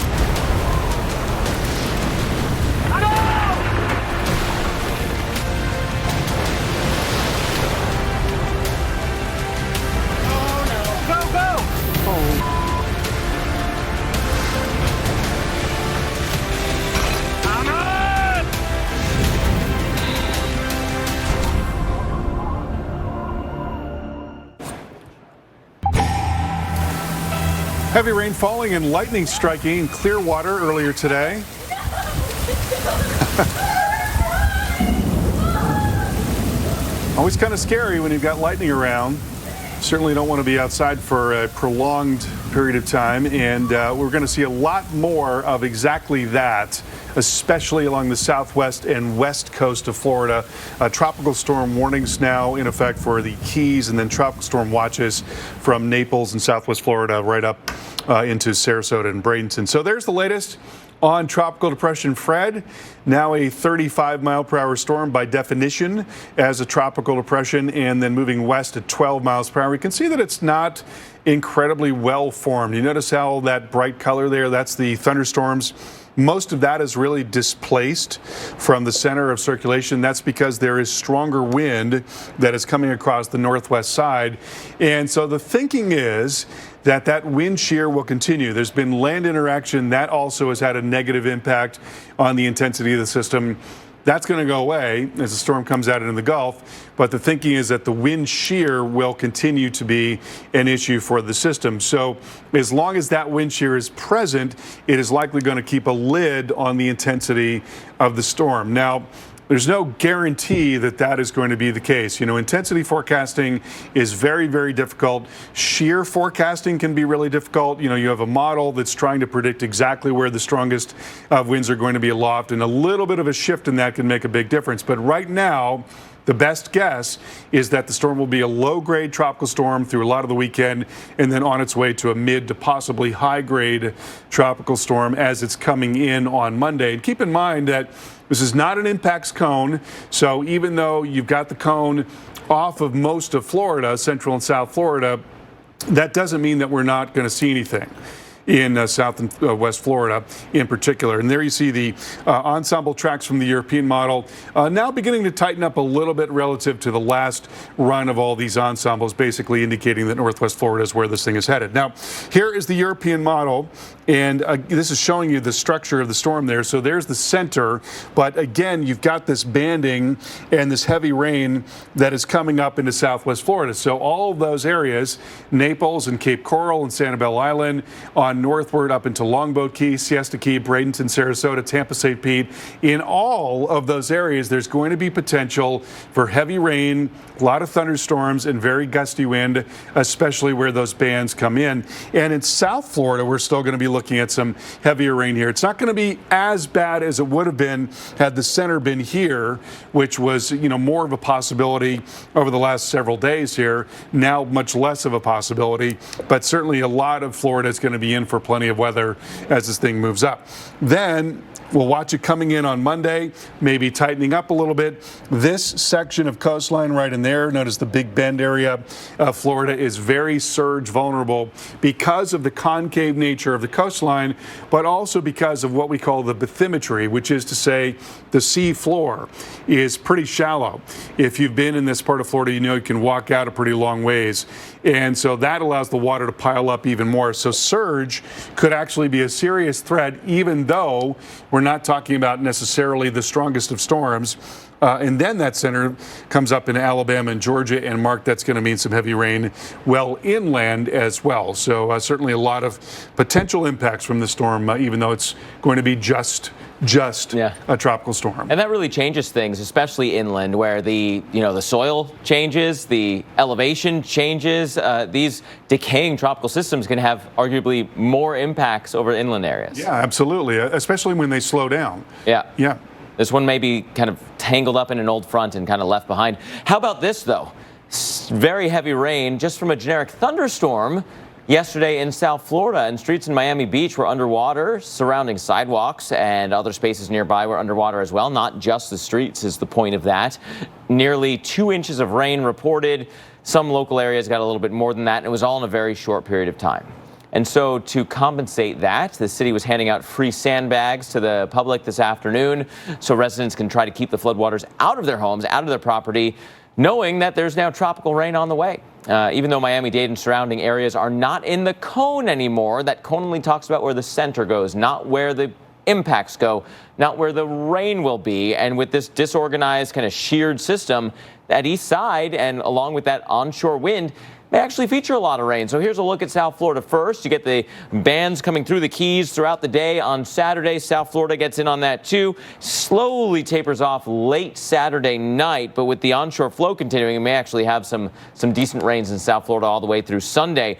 Heavy rain falling and lightning striking in Clearwater earlier today. Always kind of scary when you've got lightning around. Certainly don't want to be outside for a prolonged period of time, and we're going to see a lot more of exactly that, especially along the southwest and west coast of Florida. Tropical storm warnings now in effect for the Keys, and then tropical storm watches from Naples and southwest Florida right up into Sarasota and Bradenton. So there's the latest on Tropical Depression Fred, now a 35-mile-per-hour storm by definition as a tropical depression, and then moving west at 12 miles per hour. You can see that it's not incredibly well formed. You notice how that bright color there, that's the thunderstorms. Most of that is really displaced from the center of circulation. That's because there is stronger wind that is coming across the northwest side. And so the thinking is that wind shear will continue. There's been land interaction. That also has had a negative impact on the intensity of the system. That's going to go away as the storm comes out into the Gulf. But the thinking is that the wind shear will continue to be an issue for the system. So as long as that wind shear is present, it is likely going to keep a lid on the intensity of the storm. Now, there's no guarantee that that is going to be the case. You know, intensity forecasting is very, very difficult. Shear forecasting can be really difficult. You know, you have a model that's trying to predict exactly where the strongest winds are going to be aloft, and a little bit of a shift in that can make a big difference. But right now, the best guess is that the storm will be a low-grade tropical storm through a lot of the weekend and then on its way to a mid to possibly high-grade tropical storm as it's coming in on Monday. And keep in mind that this is not an impacts cone, so even though you've got the cone off of most of Florida, Central and South Florida, that doesn't mean that we're not going to see anything in South and West Florida in particular. And there you see the ensemble tracks from the European model now beginning to tighten up a little bit relative to the last run of all these ensembles, basically indicating that Northwest Florida is where this thing is headed. Now, here is the European model, and this is showing you the structure of the storm there. So there's the center, but again, you've got this banding and this heavy rain that is coming up into Southwest Florida. So all of those areas, Naples and Cape Coral and Sanibel Island, on northward up into Longboat Key, Siesta Key, Bradenton, Sarasota, Tampa, St. Pete. In all of those areas, there's going to be potential for heavy rain, a lot of thunderstorms, and very gusty wind, especially where those bands come in. And in South Florida, we're still going to be looking at some heavier rain here. It's not going to be as bad as it would have been had the center been here, which was, you know, more of a possibility over the last several days here. Now much less of a possibility, but certainly a lot of Florida is going to be in for plenty of weather as this thing moves up. Then we'll watch it coming in on Monday, maybe tightening up a little bit. This section of coastline right in there, notice the Big Bend area of Florida, is very surge vulnerable because of the concave nature of the coastline, but also because of what we call the bathymetry, which is to say the sea floor is pretty shallow. If you've been in this part of Florida, you know you can walk out a pretty long ways. And so that allows the water to pile up even more. So surge could actually be a serious threat, even though we're not talking about necessarily the strongest of storms. And then that center comes up in Alabama and Georgia, and Mark, that's going to mean some heavy rain well inland as well. So certainly a lot of potential impacts from the storm, even though it's going to be just a tropical storm. And that really changes things, especially inland, where the soil changes, the elevation changes. These decaying tropical systems can have arguably more impacts over inland areas. Yeah, absolutely, especially when they slow down. Yeah. This one may be kind of tangled up in an old front and kind of left behind. How about this, though? Very heavy rain just from a generic thunderstorm yesterday in South Florida, and streets in Miami Beach were underwater. Surrounding sidewalks and other spaces nearby were underwater as well. Not just the streets is the point of that. Nearly 2 inches of rain reported. Some local areas got a little bit more than that, and it was all in a very short period of time. And so to compensate that, the city was handing out free sandbags to the public this afternoon so residents can try to keep the floodwaters out of their homes, out of their property, knowing that there's now tropical rain on the way. Even though Miami-Dade and surrounding areas are not in the cone anymore, that cone only talks about where the center goes, not where the impacts go, not where the rain will be. And with this disorganized kind of sheared system, that east side and along with that onshore wind may actually feature a lot of rain. So here's a look at South Florida first. You get the bands coming through the Keys throughout the day. On Saturday, South Florida gets in on that too. Slowly tapers off late Saturday night, but with the onshore flow continuing, it may actually have some decent rains in South Florida all the way through Sunday.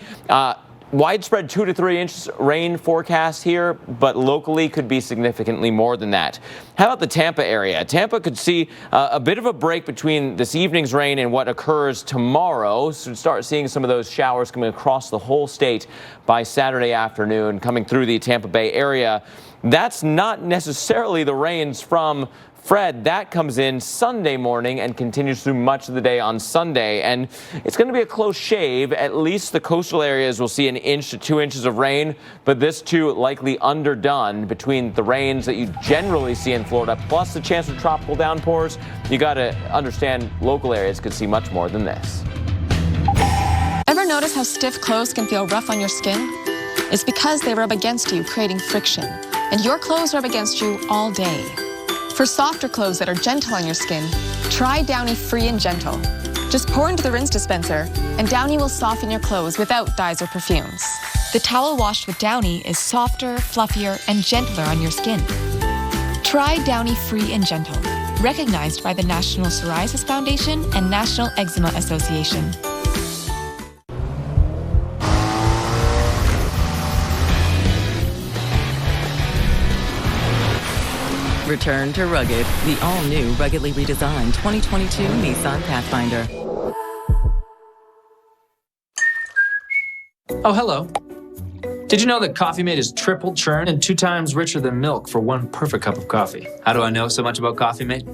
Widespread 2 to 3 inches rain forecast here, but locally could be significantly more than that. How about the Tampa area? Tampa could see a bit of a break between this evening's rain and what occurs tomorrow. So start seeing some of those showers coming across the whole state by Saturday afternoon, coming through the Tampa Bay area. That's not necessarily the rains from Fred. That comes in Sunday morning and continues through much of the day on Sunday. And it's going to be a close shave. At least the coastal areas will see 1 inch to 2 inches of rain, but this too likely underdone between the rains that you generally see in Florida, plus the chance of tropical downpours. You got to understand local areas could see much more than this. Ever notice how stiff clothes can feel rough on your skin? It's because they rub against you, creating friction. And your clothes rub against you all day. For softer clothes that are gentle on your skin, try Downy Free and Gentle. Just pour into the rinse dispenser, and Downy will soften your clothes without dyes or perfumes. The towel washed with Downy is softer, fluffier, and gentler on your skin. Try Downy Free and Gentle. recognized by the National Psoriasis Foundation and National Eczema Association. Return to rugged, the all-new ruggedly redesigned 2022 Nissan Pathfinder. Oh, hello. Did you know that Coffee Mate is triple churn and 2 times richer than milk for 1 perfect cup of coffee? How do I know so much about Coffee Mate?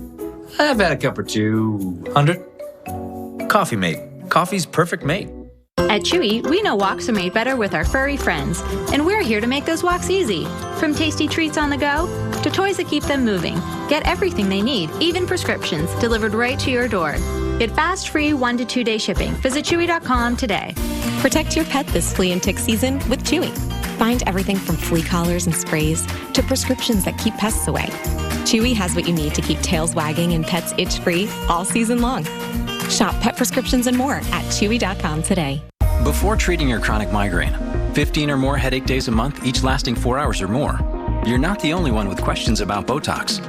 I've had a cup or 200. Coffee Mate. Coffee's perfect mate. At Chewy, we know walks are made better with our furry friends, and we're here to make those walks easy. From tasty treats on the go to toys that keep them moving. Get everything they need, even prescriptions, delivered right to your door. Get fast, free 1 to 2 day shipping. Visit Chewy.com today. Protect your pet this flea and tick season with Chewy. Find everything from flea collars and sprays to prescriptions that keep pests away. Chewy has what you need to keep tails wagging and pets itch-free all season long. Shop pet prescriptions and more at Chewy.com today. Before treating your chronic migraine, 15 or more headache days a month, each lasting 4 hours or more, you're not the only one with questions about Botox.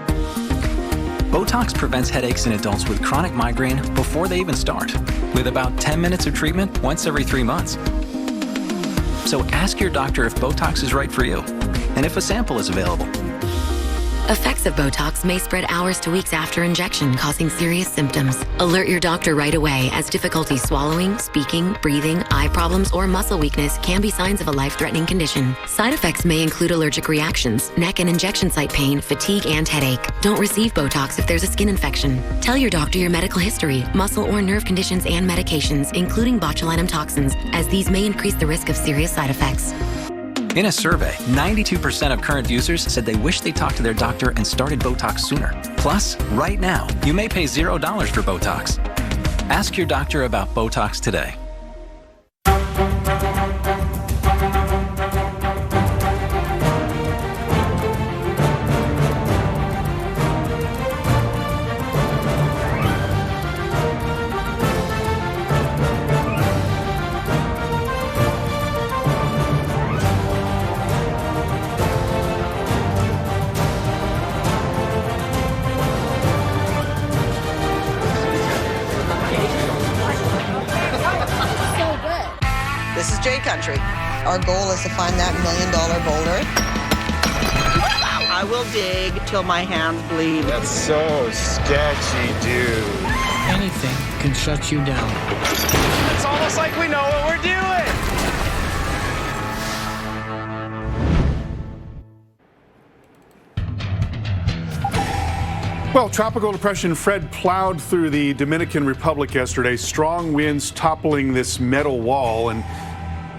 Botox prevents headaches in adults with chronic migraine before they even start, with about 10 minutes of treatment once every 3 months. So ask your doctor if Botox is right for you, and if a sample is available. Effects of Botox may spread hours to weeks after injection, causing serious symptoms. Alert your doctor right away, as difficulty swallowing, speaking, breathing, eye problems, or muscle weakness can be signs of a life-threatening condition. Side effects may include allergic reactions, neck and injection site pain, fatigue, and headache. Don't receive Botox if there's a skin infection. Tell your doctor your medical history, muscle or nerve conditions, and medications, including botulinum toxins, as these may increase the risk of serious side effects. In a survey, 92% of current users said they wish they talked to their doctor and started Botox sooner. Plus, right now, you may pay $0 for Botox. Ask your doctor about Botox today. This is J Country. Our goal is to find that $1 million boulder. I will dig till my hands bleed. That's so sketchy, dude. Anything can shut you down. It's almost like we know what we're doing. Well, Tropical Depression Fred plowed through the Dominican Republic yesterday. Strong winds toppling this metal wall, and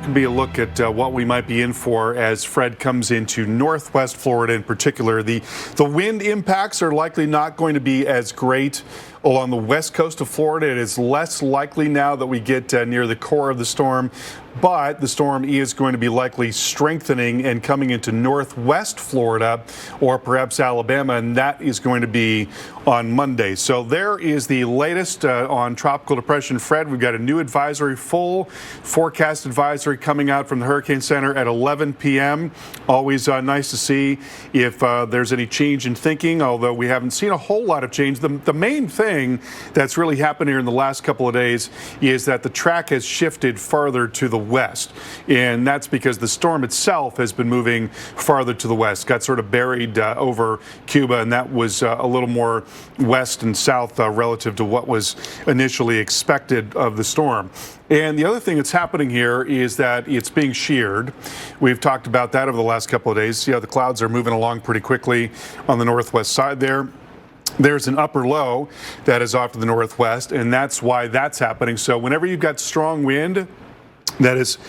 could be a look at what we might be in for as Fred comes into northwest Florida in particular. The wind impacts are likely not going to be as great along the west coast of Florida. It is less likely now that we get near the core of the storm, but the storm is going to be likely strengthening and coming into northwest Florida or perhaps Alabama, and that is going to be on Monday. So there is the latest on Tropical Depression Fred. We've got a new advisory, full forecast advisory coming out from the Hurricane Center at 11 p.m. Always nice to see if there's any change in thinking, although we haven't seen a whole lot of change. The main thing that's really happened here in the last couple of days is that the track has shifted farther to the west, and that's because the storm itself has been moving farther to the west, got sort of buried over Cuba, and that was a little more west and south relative to what was initially expected of the storm. And the other thing that's happening here is that it's being sheared. We've talked about that over the last couple of days. See how the clouds are moving along pretty quickly on the northwest side there. There's an upper low that is off to the northwest, and that's why that's happening. So whenever you've got strong wind that is,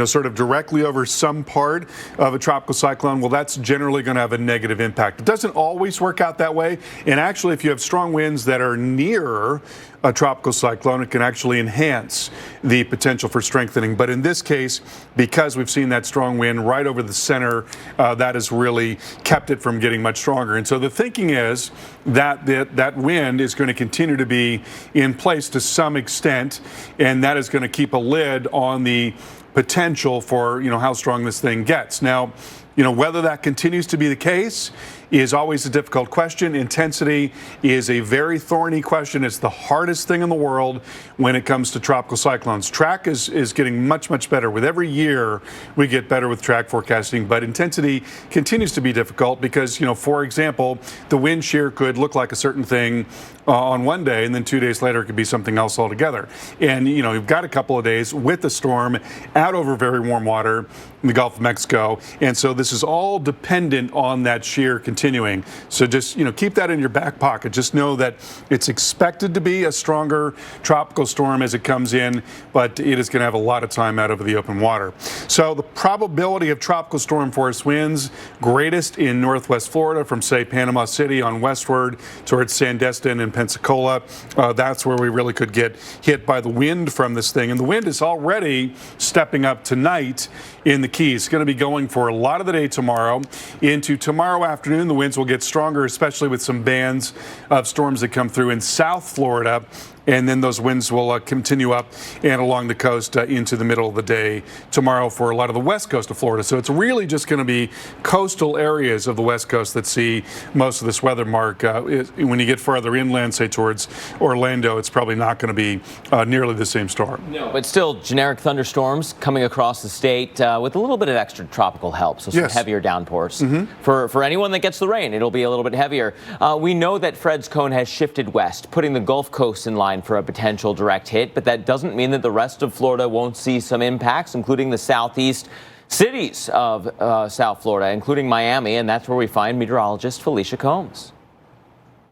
sort of directly over some part of a tropical cyclone, well, that's generally going to have a negative impact. It doesn't always work out that way. And actually, if you have strong winds that are near a tropical cyclone, it can actually enhance the potential for strengthening. But in this case, because we've seen that strong wind right over the center, that has really kept it from getting much stronger. And so the thinking is that that wind is going to continue to be in place to some extent, and that is going to keep a lid on the potential for, how strong this thing gets. Now, whether that continues to be the case is always a difficult question. Intensity is a very thorny question. It's the hardest thing in the world when it comes to tropical cyclones. Track is getting much, much better. With every year, we get better with track forecasting, but intensity continues to be difficult because, for example, the wind shear could look like a certain thing on one day, and then 2 days later it could be something else altogether. And, you've got a couple of days with the storm out over very warm water in the Gulf of Mexico. And so this is all dependent on that shear continuing. So just, keep that in your back pocket. Just know that it's expected to be a stronger tropical storm as it comes in, but it is going to have a lot of time out over the open water. So the probability of tropical storm force winds greatest in northwest Florida from, say, Panama City on westward towards Sandestin and Pensacola. That's where we really could get hit by the wind from this thing. And the wind is already stepping up tonight in the Keys. It's going to be going for a lot of the day tomorrow. Into tomorrow afternoon, the winds will get stronger, especially with some bands of storms that come through in South Florida. And then those winds will continue up and along the coast into the middle of the day tomorrow for a lot of the west coast of Florida. So it's really just going to be coastal areas of the west coast that see most of this weather, Mark. When you get farther inland, say towards Orlando, it's probably not going to be nearly the same storm. No, but still generic thunderstorms coming across the state with a little bit of extra tropical help. So some heavier downpours. For anyone that gets the rain, it'll be a little bit heavier. We know that Fred's cone has shifted west, putting the Gulf Coast in line for a potential direct hit, but that doesn't mean that the rest of Florida won't see some impacts, including the southeast cities of South Florida, including Miami, and that's where we find meteorologist Felicia Combs.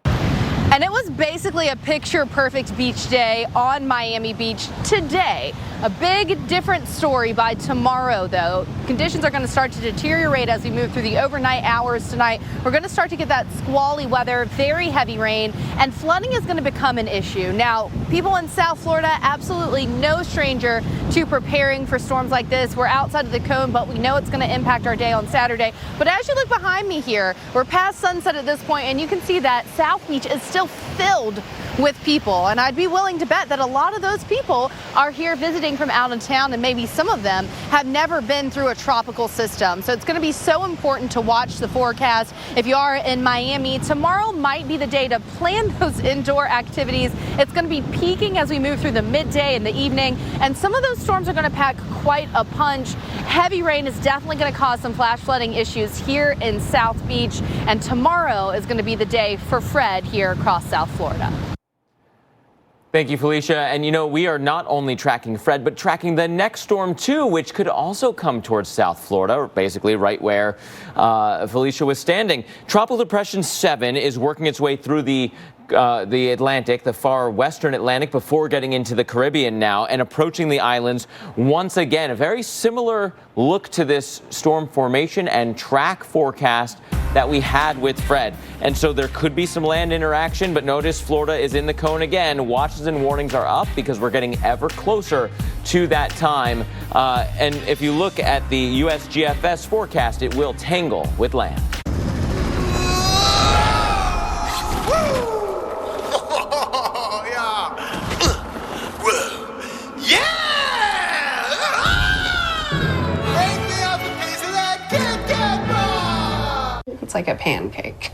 And it was basically a picture-perfect beach day on Miami Beach today. A big different story by tomorrow, though. Conditions are going to start to deteriorate as we move through the overnight hours tonight. We're going to start to get that squally weather, very heavy rain, and flooding is going to become an issue. Now, people in South Florida, absolutely no stranger to preparing for storms like this. We're outside of the cone, but we know it's going to impact our day on Saturday. But as you look behind me here, we're past sunset at this point, and you can see that South Beach is still filled with people, and I'd be willing to bet that a lot of those people are here visiting from out of town, and maybe some of them have never been through a tropical system. So it's going to be so important to watch the forecast. If you are in Miami, tomorrow might be the day to plan those indoor activities. It's going to be peaking as we move through the midday and the evening, and some of those storms are going to pack quite a punch. Heavy rain is definitely going to cause some flash flooding issues here in South Beach, and tomorrow is going to be the day for Fred here across South Florida. Thank you, Felicia. And we are not only tracking Fred, but tracking the next storm too, which could also come towards South Florida, basically right where Felicia was standing. Tropical Depression 7 is working its way through the Atlantic, the far western Atlantic, before getting into the Caribbean now and approaching the islands once again. A very similar look to this storm formation and track forecast that we had with Fred. And so there could be some land interaction, but notice Florida is in the cone again. Watches and warnings are up because we're getting ever closer to that time. And if you look at the USGFS forecast, it will tangle with land. It's like a pancake.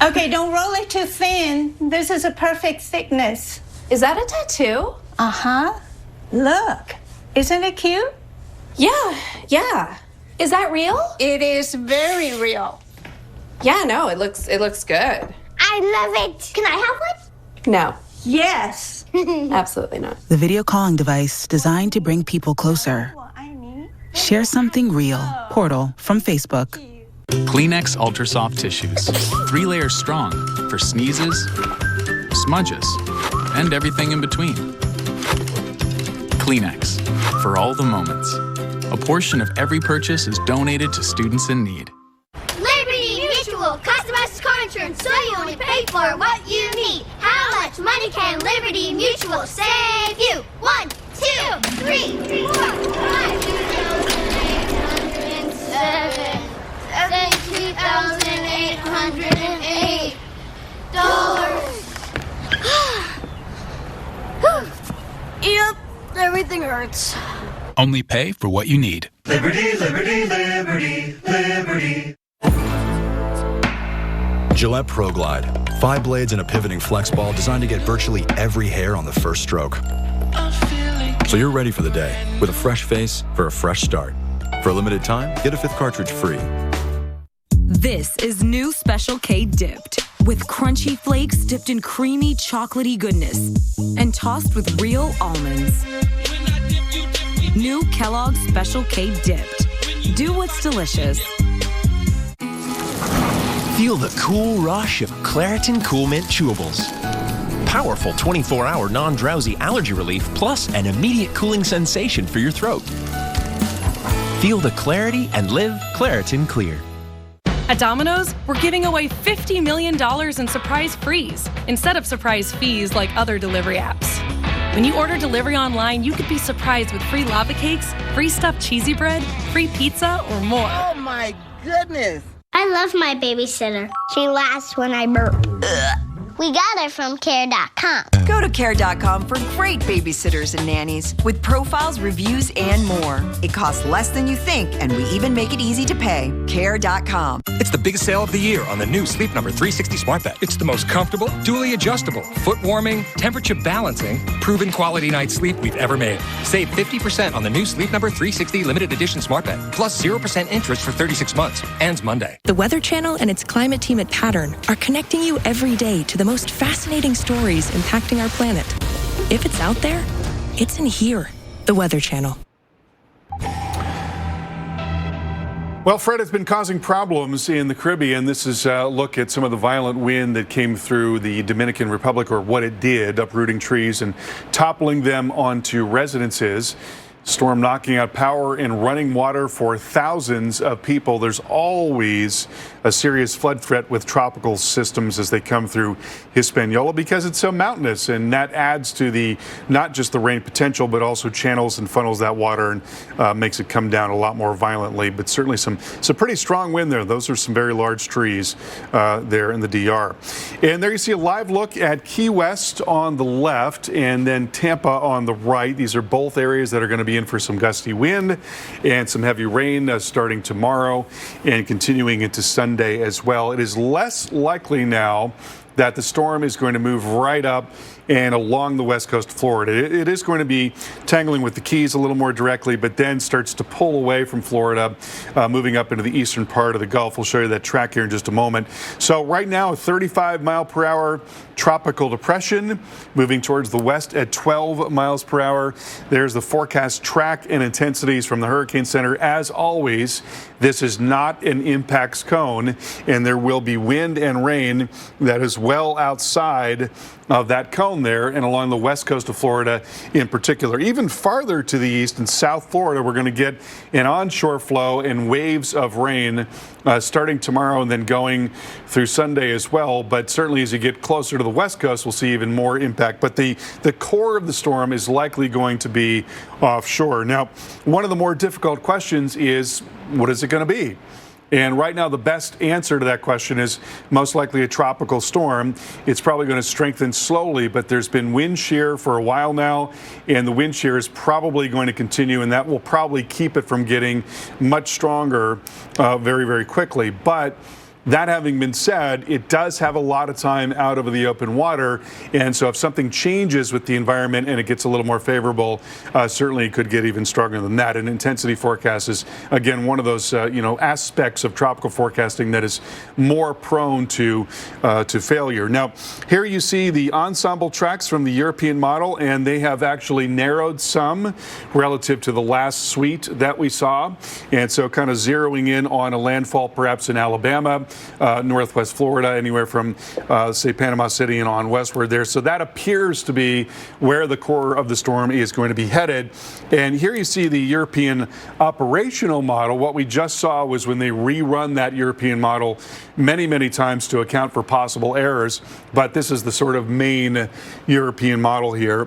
Okay, don't roll it too thin. This is a perfect thickness. Is that a tattoo? Uh-huh. Look, isn't it cute? Yeah. Is that real? It is very real. Yeah, no, it looks good. I love it. Can I have one? No. Yes. Absolutely not. The video calling device designed to bring people closer. Share something real. Portal from Facebook. Kleenex Ultra Soft Tissues. 3 layers strong for sneezes, smudges, and everything in between. Kleenex for all the moments. A portion of every purchase is donated to students in need. Liberty Mutual customized car insurance, so you only pay for what you need. How much money can Liberty Mutual save you? 1, 2, 3, 4, 5, 2,807. $2,808. Yep, everything hurts. Only pay for what you need. Liberty, liberty, liberty, liberty. Gillette Pro Glide. 5 blades and a pivoting flex ball designed to get virtually every hair on the first stroke. So you're ready for the day with a fresh face for a fresh start. For a limited time, get a 5th cartridge free. This is new Special K dipped with crunchy flakes dipped in creamy chocolatey goodness and tossed with real almonds. New Kellogg's Special K dipped. Do what's delicious. Feel the cool rush of Claritin Cool Mint Chewables. Powerful 24-hour non-drowsy allergy relief plus an immediate cooling sensation for your throat. Feel the clarity and live Claritin Clear. At Domino's, we're giving away $50 million in surprise frees instead of surprise fees like other delivery apps. When you order delivery online, you could be surprised with free lava cakes, free stuffed cheesy bread, free pizza, or more. Oh my goodness! I love my babysitter. She laughs when I burp. We got her from Care.com. Go to Care.com for great babysitters and nannies with profiles, reviews, and more. It costs less than you think, and we even make it easy to pay. Care.com. It's the biggest sale of the year on the new Sleep Number 360 smart bed. It's the most comfortable, dually adjustable, foot warming, temperature balancing, proven quality night sleep we've ever made. Save 50% on the new Sleep Number 360 limited edition smart bed, plus 0% interest for 36 months. Ends Monday. The Weather Channel and its climate team at Pattern are connecting you every day to the most fascinating stories impacting our planet. If it's out there, it's in here. The Weather Channel. Well, Fred has been causing problems in the Caribbean. This is a look at some of the violent wind that came through the Dominican Republic, or what it did, uprooting trees and toppling them onto residences. Storm knocking out power and running water for thousands of people. There's always a serious flood threat with tropical systems as they come through Hispaniola because it's so mountainous, and that adds to the not just the rain potential but also channels and funnels that water and makes it come down a lot more violently. But certainly some pretty strong wind there. Those are some very large trees there in the DR. And there you see a live look at Key West on the left and then Tampa on the right. These are both areas that are going to be in for some gusty wind and some heavy rain starting tomorrow and continuing into Sunday as well. It is less likely now that the storm is going to move right up and along the west coast of Florida. It is going to be tangling with the Keys a little more directly, but then starts to pull away from Florida, moving up into the eastern part of the Gulf. We'll show you that track here in just a moment. So right now, a 35-mile-per-hour tropical depression moving towards the west at 12 miles per hour. There's the forecast track and intensities from the Hurricane Center. As always, this is not an impacts cone, and there will be wind and rain that is well outside of that cone there and along the west coast of Florida in particular. Even farther to the east in South Florida, we're going to get an onshore flow and waves of rain starting tomorrow and then going through Sunday as well. But certainly as you get closer to the west coast, we'll see even more impact. But the core of the storm is likely going to be offshore. Now, one of the more difficult questions is, what is it going to be? And right now, the best answer to that question is most likely a tropical storm. It's probably going to strengthen slowly, but there's been wind shear for a while now, and the wind shear is probably going to continue, and that will probably keep it from getting much stronger very, very quickly. But that having been said, it does have a lot of time out over the open water, and so if something changes with the environment and it gets a little more favorable, certainly it could get even stronger than that. And intensity forecast is, again, one of those aspects of tropical forecasting that is more prone to failure. Now, here you see the ensemble tracks from the European model, and they have actually narrowed some relative to the last suite that we saw, and so kind of zeroing in on a landfall perhaps in Alabama, northwest Florida, anywhere from, say, Panama City and on westward there. So that appears to be where the core of the storm is going to be headed. And here you see the European operational model. What we just saw was when they rerun that European model many, many times to account for possible errors. But this is the sort of main European model here.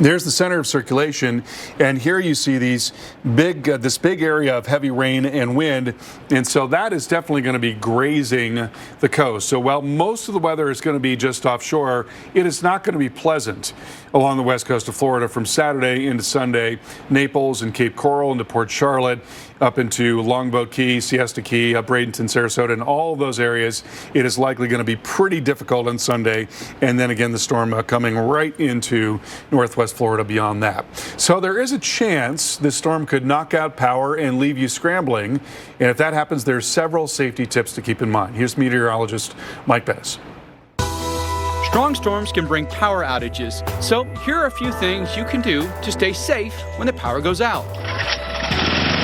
There's the center of circulation, and here you see these this big area of heavy rain and wind, and so that is definitely going to be grazing the coast. So while most of the weather is going to be just offshore, it is not going to be pleasant along the west coast of Florida from Saturday into Sunday. Naples and Cape Coral into Port Charlotte, up into Longboat Key, Siesta Key, Bradenton, Sarasota, and all of those areas, it is likely going to be pretty difficult on Sunday. And then again, the storm coming right into northwest Florida beyond that. So there is a chance this storm could knock out power and leave you scrambling. And if that happens, there's several safety tips to keep in mind. Here's meteorologist Mike Bettis. Strong storms can bring power outages. So here are a few things you can do to stay safe when the power goes out.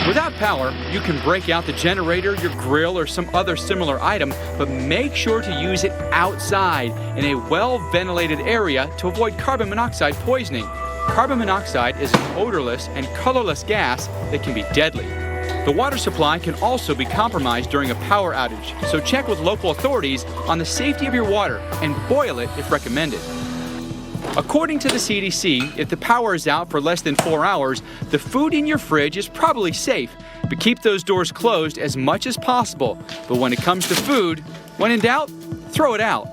Without power, you can break out the generator, your grill, or some other similar item, but make sure to use it outside in a well-ventilated area to avoid carbon monoxide poisoning. Carbon monoxide is an odorless and colorless gas that can be deadly. The water supply can also be compromised during a power outage, so check with local authorities on the safety of your water and boil it if recommended. According to the CDC, if the power is out for less than 4 hours, the food in your fridge is probably safe, but keep those doors closed as much as possible. But when it comes to food, when in doubt, throw it out.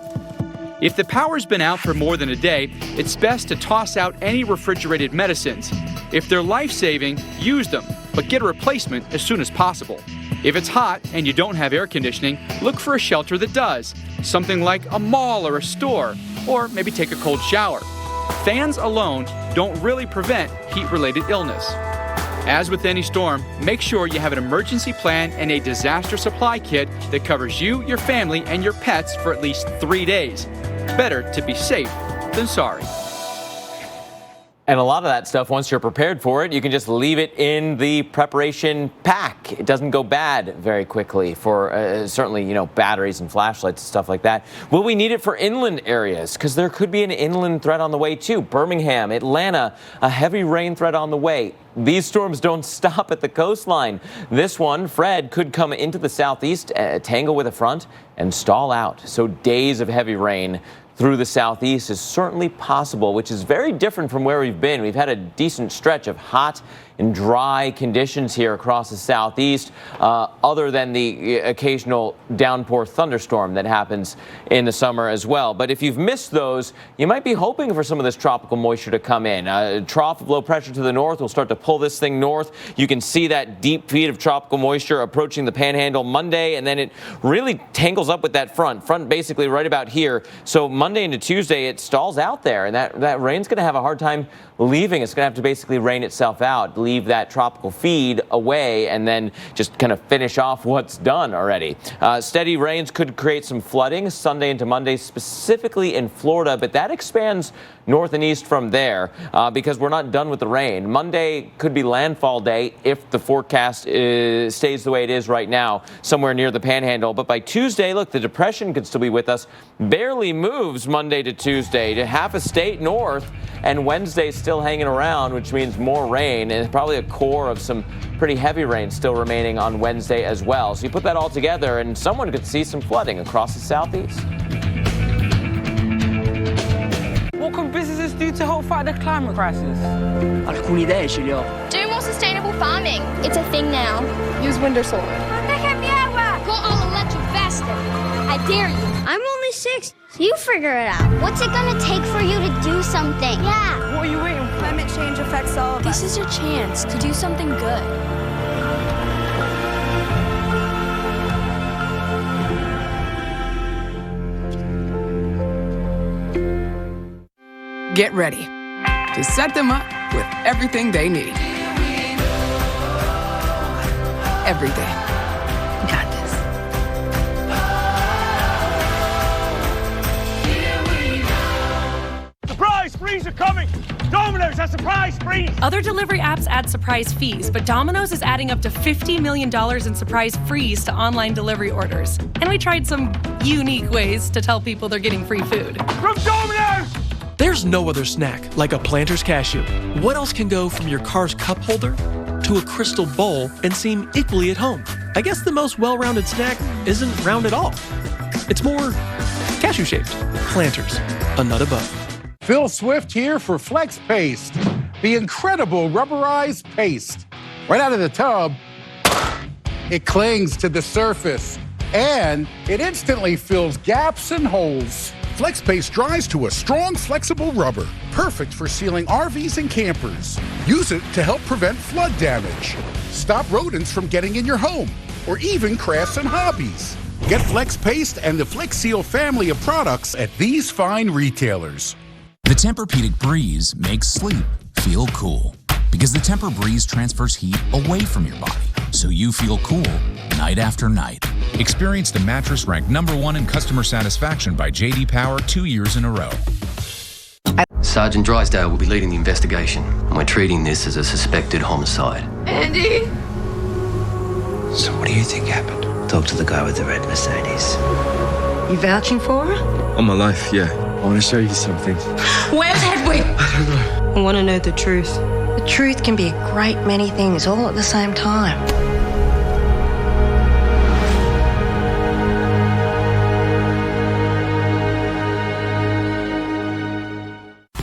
If the power's been out for more than a day, it's best to toss out any refrigerated medicines. If they're life-saving, use them, but get a replacement as soon as possible. If it's hot and you don't have air conditioning, look for a shelter that does. Something like a mall or a store, or maybe take a cold shower. Fans alone don't really prevent heat-related illness. As with any storm, make sure you have an emergency plan and a disaster supply kit that covers you, your family, and your pets for at least 3 days. Better to be safe than sorry. And a lot of that stuff, once you're prepared for it, you can just leave it in the preparation pack. It doesn't go bad very quickly for certainly, batteries and flashlights and stuff like that. Will we need it for inland areas? Because there could be an inland threat on the way, too. Birmingham, Atlanta, a heavy rain threat on the way. These storms don't stop at the coastline. This one, Fred, could come into the southeast, tangle with a front, and stall out. So days of heavy rain through the southeast is certainly possible, which is very different from where we've been. We've had a decent stretch of hot and dry conditions here across the southeast, other than the occasional downpour thunderstorm that happens in the summer as well. But if you've missed those, you might be hoping for some of this tropical moisture to come in. A trough of low pressure to the north will start to pull this thing north. You can see that deep feed of tropical moisture approaching the Panhandle Monday, and then it really tangles up with that front basically right about here. So Monday into Tuesday, it stalls out there, and that rain's going to have a hard time leaving. It's going to have to basically rain itself out, leave that tropical feed away, and then just kind of finish off what's done already. Steady rains could create some flooding Sunday into Monday, specifically in Florida, but that expands north and east from there because we're not done with the rain. Monday could be landfall day if the forecast stays the way it is right now, somewhere near the Panhandle. But by Tuesday, look, the depression could still be with us. Barely moves Monday to Tuesday to half a state north, and Wednesday still hanging around, which means more rain and probably a core of some pretty heavy rain still remaining on Wednesday as well. So you put that all together and someone could see some flooding across the southeast. What can businesses do to help fight the climate crisis? Alcune idee ce li ho. Do more sustainable farming. It's a thing now. Use wind or solar. Go all electric faster. I dare you. I'm only 6. So you figure it out. What's it gonna take for you to do something? Yeah. What are you waiting for? Climate change affects all of us. This is your chance to do something good. Get ready to set them up with everything they need. Everything. Got this. Surprise freeze are coming! Domino's has surprise freeze! Other delivery apps add surprise fees, but Domino's is adding up to $50 million in surprise frees to online delivery orders. And we tried some unique ways to tell people they're getting free food. From Domino's! There's no other snack like a Planters cashew. What else can go from your car's cup holder to a crystal bowl and seem equally at home? I guess the most well-rounded snack isn't round at all. It's more cashew-shaped. Planters, a nut above. Phil Swift here for Flex Paste, the incredible rubberized paste. Right out of the tub, it clings to the surface and it instantly fills gaps and holes. Flex Paste dries to a strong, flexible rubber, perfect for sealing RVs and campers. Use it to help prevent flood damage, stop rodents from getting in your home, or even crafts and hobbies. Get Flex Paste and the Flex Seal family of products at these fine retailers. The Tempur-Pedic Breeze makes sleep feel cool because the Tempur Breeze transfers heat away from your body so you feel cool night after night. Experience the mattress ranked #1 in customer satisfaction by J.D. Power 2 years in a row. Sergeant Drysdale will be leading the investigation, and we're treating this as a suspected homicide. Andy! So what do you think happened? Talk to the guy with the red Mercedes. You vouching for her? All my life, yeah. I want to show you something. Where's Hedwig? I don't know. I want to know the truth. The truth can be a great many things all at the same time.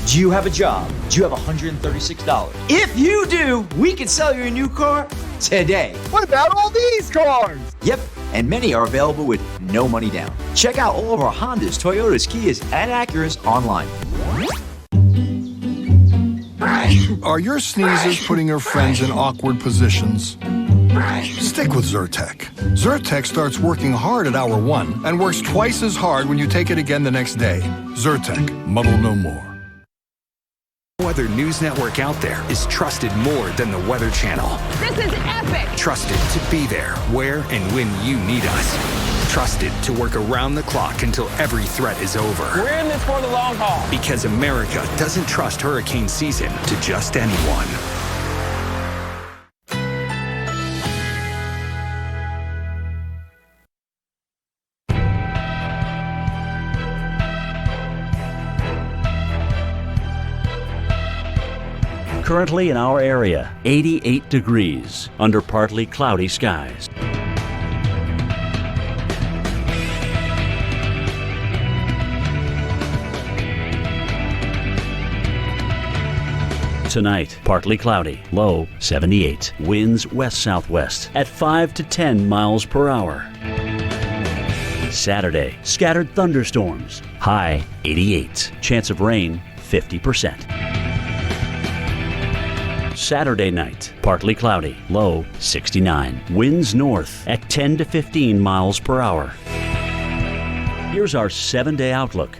Do you have a job? Do you have $136? If you do, we can sell you a new car today. What about all these cars? Yep, and many are available with no money down. Check out all of our Hondas, Toyotas, Kias, and Acuras online. Are your sneezes putting your friends in awkward positions? Stick with Zyrtec. Zyrtec starts working hard at hour 1 and works twice as hard when you take it again the next day. Zyrtec, muddle no more. No other news network out there is trusted more than the Weather Channel. This is epic! Trusted to be there, where and when you need us. Trusted to work around the clock until every threat is over. We're in this for the long haul. Because America doesn't trust hurricane season to just anyone. Currently in our area, 88 degrees under partly cloudy skies. Tonight, partly cloudy, low 78. Winds west-southwest at 5 to 10 miles per hour. Saturday, scattered thunderstorms, high 88. Chance of rain 50%. Saturday night, partly cloudy, low 69. Winds north at 10 to 15 miles per hour. Here's our 7-day outlook.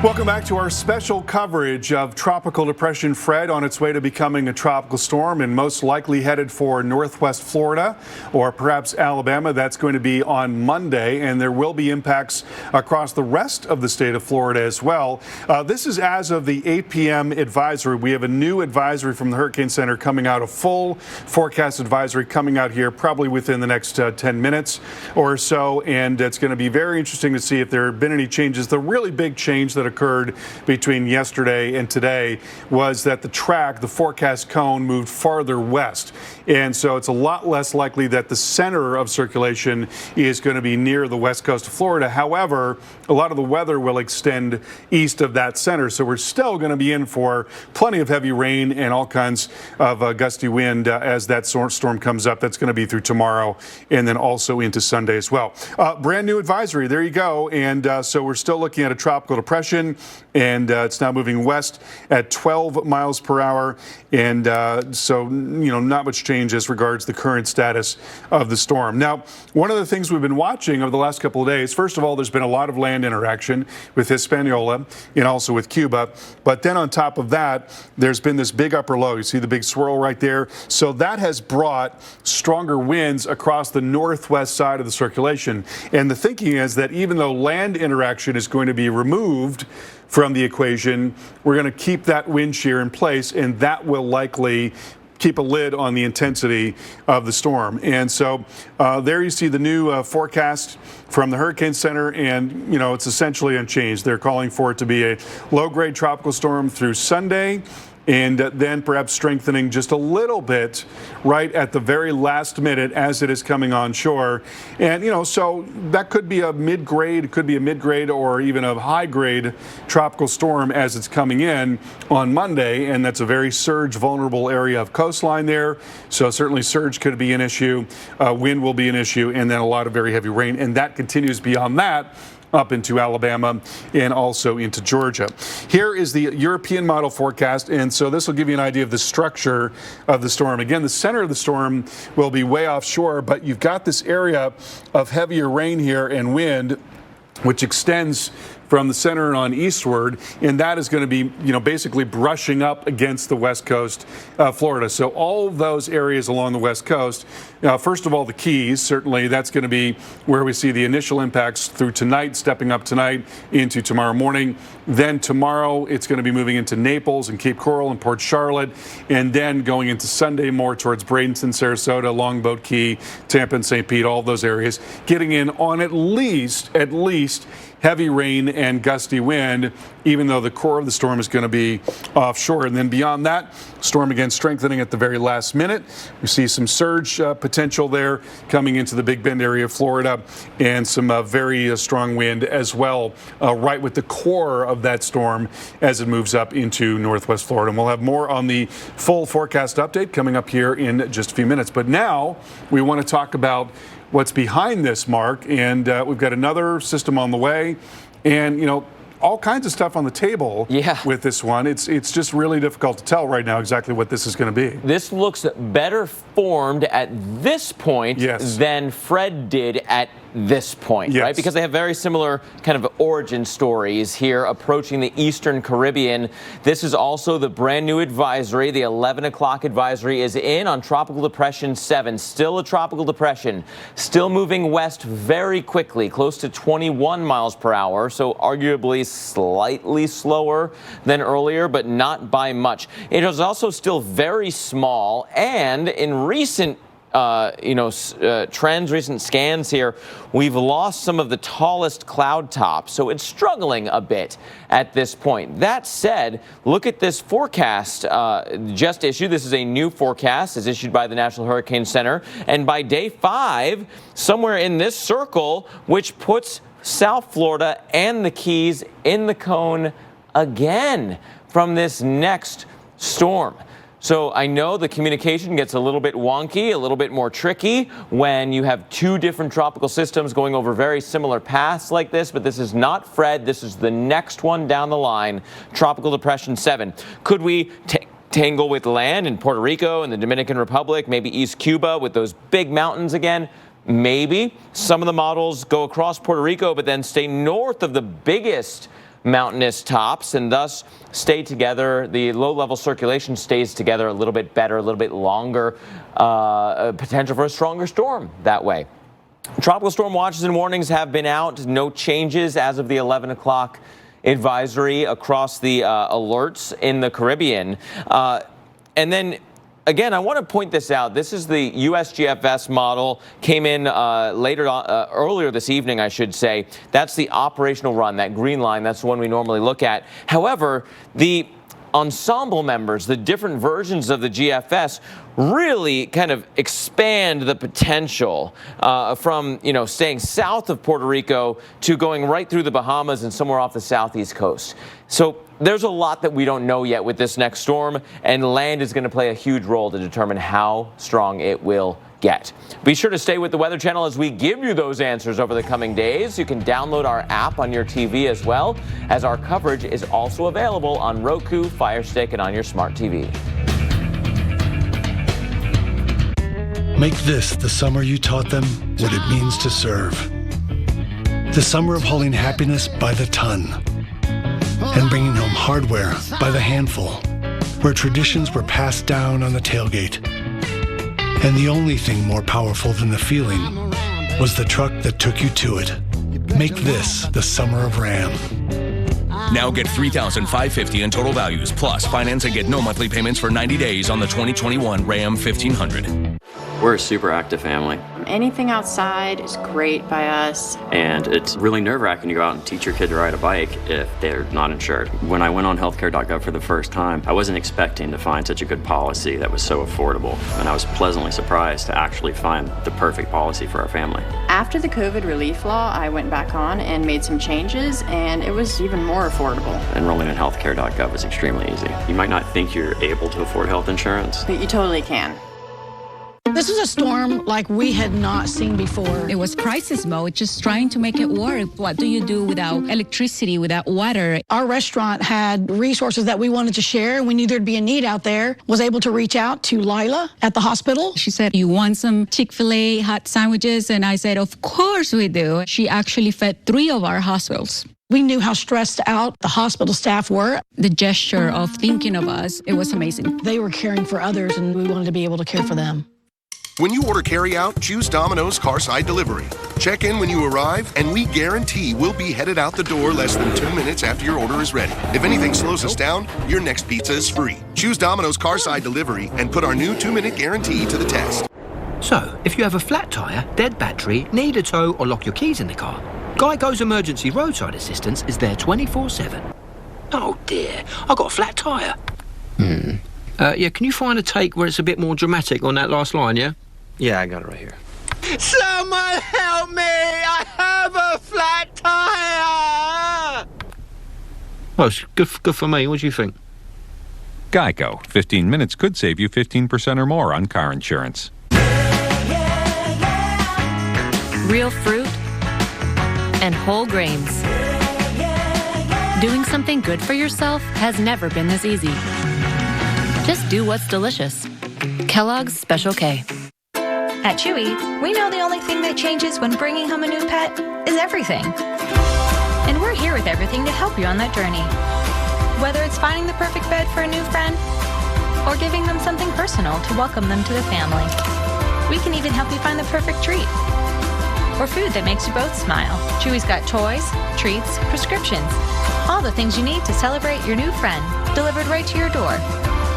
Welcome back to our special coverage of Tropical Depression Fred on its way to becoming a tropical storm and most likely headed for northwest Florida or perhaps Alabama. That's going to be on Monday, and there will be impacts across the rest of the state of Florida as well. This is as of the 8 p.m. advisory. We have a new advisory from the Hurricane Center coming out, a full forecast advisory coming out here probably within the next 10 minutes or so, and it's going to be very interesting to see if there have been any changes. The really big change that occurred between yesterday and today was that the forecast cone moved farther west. And so it's a lot less likely that the center of circulation is going to be near the west coast of Florida. However, a lot of the weather will extend east of that center. So we're still going to be in for plenty of heavy rain and all kinds of gusty wind as that storm comes up. That's going to be through tomorrow and then also into Sunday as well. Brand new advisory. There you go. And so we're still looking at a tropical depression, and it's now moving west at 12 miles per hour. And so, not much change as regards the current status of the storm. Now, one of the things we've been watching over the last couple of days, first of all, there's been a lot of land interaction with Hispaniola and also with Cuba. But then on top of that, there's been this big upper low. You see the big swirl right there? So that has brought stronger winds across the northwest side of the circulation. And the thinking is that even though land interaction is going to be removed from the equation, we're going to keep that wind shear in place, and that will likely keep a lid on the intensity of the storm. And so there you see the new forecast from the Hurricane Center, and it's essentially unchanged. They're calling for it to be a low-grade tropical storm through Sunday, and then perhaps strengthening just a little bit right at the very last minute as it is coming on shore. And, so that could be a mid-grade, it could be a mid-grade or even a high-grade tropical storm as it's coming in on Monday, and that's a very surge-vulnerable area of coastline there. So certainly surge could be an issue, wind will be an issue, and then a lot of very heavy rain, and that continues beyond that up into Alabama and also into Georgia. Here is the European model forecast, and so this will give you an idea of the structure of the storm. Again, the center of the storm will be way offshore, but you've got this area of heavier rain here and wind, which extends from the center and on eastward, and that is going to be, basically brushing up against the west coast of Florida. So all of those areas along the west coast, first of all, the Keys, certainly that's going to be where we see the initial impacts through tonight, stepping up tonight into tomorrow morning. Then tomorrow, it's going to be moving into Naples and Cape Coral and Port Charlotte, and then going into Sunday more towards Bradenton, Sarasota, Longboat Key, Tampa and St. Pete, all those areas, getting in on at least heavy rain and gusty wind, even though the core of the storm is going to be offshore. And then beyond that, storm again strengthening at the very last minute. We see some surge potential there coming into the Big Bend area of Florida, and some very strong wind as well, right with the core of that storm as it moves up into northwest Florida. And we'll have more on the full forecast update coming up here in just a few minutes. But now we want to talk about what's behind this, Mark, and we've got another system on the way, and all kinds of stuff on the table with this one. It's just really difficult to tell right now exactly what this is going to be. This looks better formed at this point than Fred did at this point, right? Because they have very similar kind of origin stories here approaching the Eastern Caribbean. This is also the brand new advisory. The 11 o'clock advisory is in on Tropical Depression 7. Still a tropical depression, still moving west very quickly, close to 21 miles per hour. So arguably slightly slower than earlier, but not by much. It is also still very small, and in recent trends, recent scans here, we've lost some of the tallest cloud tops, so it's struggling a bit at this point. That said, look at this forecast just issued. This is a new forecast, is issued by the National Hurricane Center, and by day 5, somewhere in this circle, which puts South Florida and the Keys in the cone again from this next storm. So I know the communication gets a little bit wonky, a little bit more tricky when you have two different tropical systems going over very similar paths like this, but this is not Fred. This is the next one down the line, Tropical Depression 7. Could we tangle with land in Puerto Rico and the Dominican Republic, maybe East Cuba with those big mountains again? Maybe. Some of the models go across Puerto Rico, but then stay north of the biggest mountainous tops and thus stay together. The low-level circulation stays together a little bit better, a little bit longer, potential for a stronger storm that way. Tropical storm watches and warnings have been out. No changes as of the 11 o'clock advisory across the alerts in the Caribbean. And then again, I want to point this out. This is the USGFS model, came in earlier this evening, I should say. That's the operational run, that green line. That's the one we normally look at. However, the ensemble members, the different versions of the GFS, really kind of expand the potential from, staying south of Puerto Rico to going right through the Bahamas and somewhere off the southeast coast. So there's a lot that we don't know yet with this next storm, and land is going to play a huge role to determine how strong it will get. Be sure to stay with the Weather Channel as we give you those answers over the coming days. You can download our app on your TV as well, as our coverage is also available on Roku, Fire Stick, and on your smart TV. Make this the summer you taught them what it means to serve. The summer of hauling happiness by the ton and bringing home hardware by the handful, where traditions were passed down on the tailgate. And the only thing more powerful than the feeling was the truck that took you to it. Make this the summer of Ram. Now get $3,550 in total values, plus finance and get no monthly payments for 90 days on the 2021 Ram 1500. We're a super active family. Anything outside is great by us. And it's really nerve-wracking to go out and teach your kid to ride a bike if they're not insured. When I went on healthcare.gov for the first time, I wasn't expecting to find such a good policy that was so affordable. And I was pleasantly surprised to actually find the perfect policy for our family. After the COVID relief law, I went back on and made some changes, and it was even more affordable. Enrolling in healthcare.gov is extremely easy. You might not think you're able to afford health insurance, but you totally can. This is a storm like we had not seen before. It was crisis mode, just trying to make it work. What do you do without electricity, without water? Our restaurant had resources that we wanted to share. We knew there'd be a need out there. Was able to reach out to Lila at the hospital. She said, "You want some Chick-fil-A hot sandwiches?" And I said, "Of course we do." She actually fed 3 of our hospitals. We knew how stressed out the hospital staff were. The gesture of thinking of us, it was amazing. They were caring for others, and we wanted to be able to care for them. When you order carry-out, choose Domino's Carside Delivery. Check in when you arrive, and we guarantee we'll be headed out the door less than 2 minutes after your order is ready. If anything slows us down, your next pizza is free. Choose Domino's Carside Delivery and put our new 2-minute guarantee to the test. So, if you have a flat tyre, dead battery, need a tow, or lock your keys in the car, Geico's Emergency Roadside Assistance is there 24/7. Oh dear, I got a flat tyre. Yeah, can you find a take where it's a bit more dramatic on that last line, yeah? Yeah, I got it right here. Someone help me! I have a flat tire! Oh, it's good for me. What do you think? Geico. 15 minutes could save you 15% or more on car insurance. Real fruit and whole grains. Doing something good for yourself has never been this easy. Just do what's delicious. Kellogg's Special K. At Chewy, we know the only thing that changes when bringing home a new pet is everything. And we're here with everything to help you on that journey. Whether it's finding the perfect bed for a new friend or giving them something personal to welcome them to the family. We can even help you find the perfect treat or food that makes you both smile. Chewy's got toys, treats, prescriptions, all the things you need to celebrate your new friend, delivered right to your door.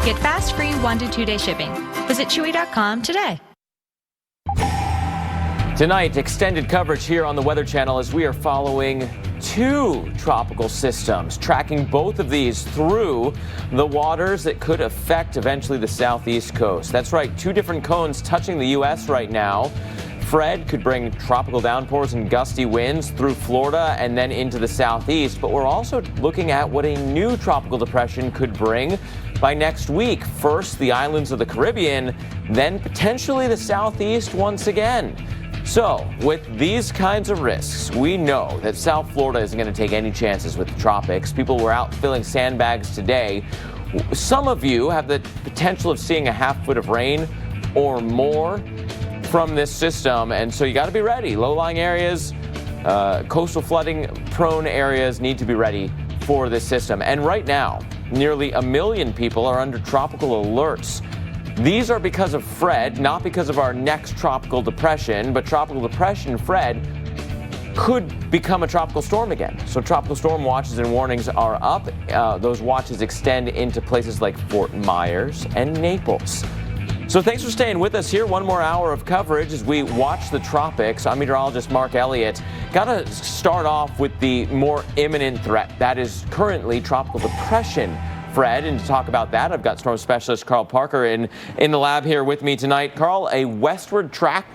Get fast, free 1 to 2 day shipping. Visit Chewy.com today. Tonight, extended coverage here on the Weather Channel as we are following 2 tropical systems, tracking both of these through the waters that could affect eventually the southeast coast. That's right, 2 different cones touching the U.S. right now. Fred could bring tropical downpours and gusty winds through Florida and then into the southeast, but we're also looking at what a new tropical depression could bring by next week. First, the islands of the Caribbean, then potentially the southeast once again. So, with these kinds of risks, we know that South Florida isn't going to take any chances with the tropics. People were out filling sandbags today. Some of you have the potential of seeing a half foot of rain or more from this system, and so you got to be ready. Low-lying areas, coastal flooding prone areas need to be ready for this system. And right now, nearly 1 million people are under tropical alerts. These are because of Fred, not because of our next tropical depression, but tropical depression Fred could become a tropical storm again. So tropical storm watches and warnings are up. Those watches extend into places like Fort Myers and Naples. So thanks for staying with us here. 1 more hour of coverage as we watch the tropics. I'm meteorologist Mark Elliott. Got to start off with the more imminent threat. That is currently tropical depression Fred. And to talk about that, I've got storm specialist Carl Parker in the lab here with me tonight. Carl, a westward track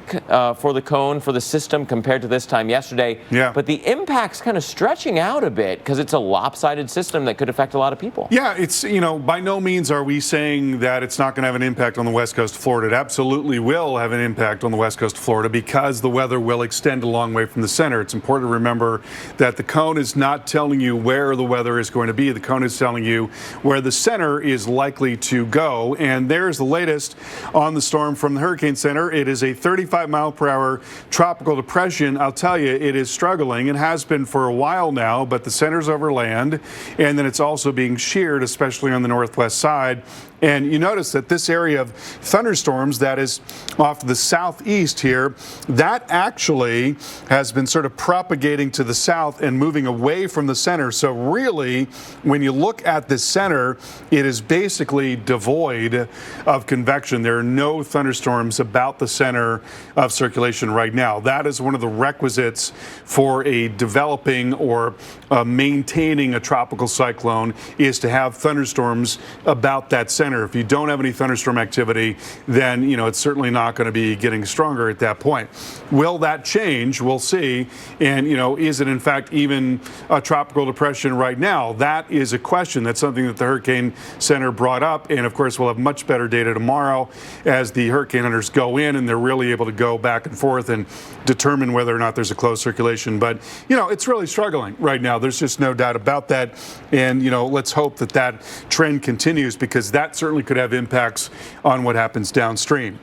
for the cone for the system compared to this time yesterday. Yeah. But the impact's kind of stretching out a bit because it's a lopsided system that could affect a lot of people. Yeah, it's, by no means are we saying that it's not going to have an impact on the west coast of Florida. It absolutely will have an impact on the west coast of Florida because the weather will extend a long way from the center. It's important to remember that the cone is not telling you where the weather is going to be. The cone is telling you where the center is likely to go. And there's the latest on the storm from the Hurricane Center. It is a 35-mile-per-hour tropical depression. I'll tell you, it is struggling and has been for a while now, but the center's over land, and then it's also being sheared, especially on the northwest side. And you notice that this area of thunderstorms that is off to the southeast here, that actually has been sort of propagating to the south and moving away from the center. So really, when you look at the center, it is basically devoid of convection. There are no thunderstorms about the center of circulation right now. That is one of the requisites for a developing or maintaining a tropical cyclone, is to have thunderstorms about that center. If you don't have any thunderstorm activity, then, it's certainly not going to be getting stronger at that point. Will that change? We'll see. And, is it in fact even a tropical depression right now? That is a question. That's something that the Hurricane Center brought up. And of course, we'll have much better data tomorrow as the hurricane hunters go in and they're really able to go back and forth and determine whether or not there's a closed circulation. But, it's really struggling right now. There's just no doubt about that. And, let's hope that that trend continues, because that certainly could have impacts on what happens downstream.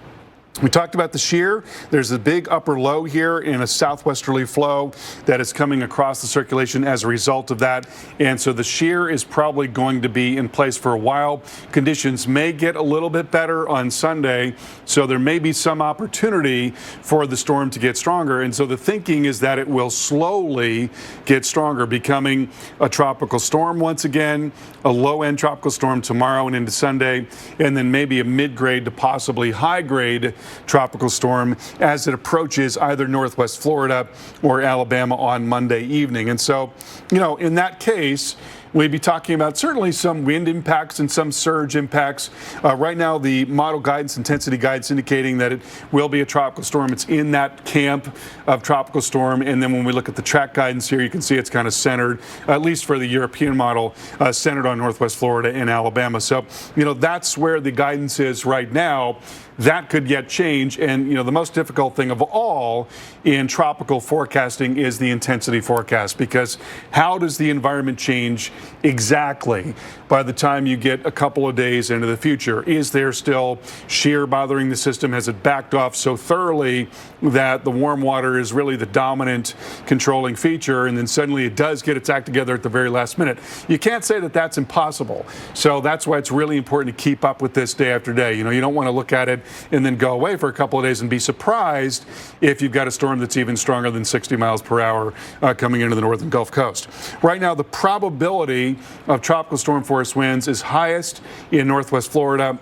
We talked about the shear. There's a big upper low here in a southwesterly flow that is coming across the circulation as a result of that. And so the shear is probably going to be in place for a while. Conditions may get a little bit better on Sunday, so there may be some opportunity for the storm to get stronger. And so the thinking is that it will slowly get stronger, becoming a tropical storm once again, a low-end tropical storm tomorrow and into Sunday, and then maybe a mid-grade to possibly high-grade tropical storm as it approaches either northwest Florida or Alabama on Monday evening. And so, in that case, we'd be talking about certainly some wind impacts and some surge impacts. Right now, the model guidance, intensity guidance, indicating that it will be a tropical storm. It's in that camp of tropical storm. And then when we look at the track guidance here, you can see it's kind of centered, at least for the European model, centered on northwest Florida and Alabama. So, that's where the guidance is right now. That could yet change. And, the most difficult thing of all in tropical forecasting is the intensity forecast, because how does the environment change exactly by the time you get a couple of days into the future? Is there still shear bothering the system? Has it backed off so thoroughly that the warm water is really the dominant controlling feature, and then suddenly it does get its act together at the very last minute? You can't say that that's impossible. So that's why it's really important to keep up with this day after day. You don't want to look at it and then go away for a couple of days and be surprised if you've got a storm that's even stronger than 60 miles per hour coming into the northern Gulf Coast. Right now, the probability of tropical storm force winds is highest in northwest Florida.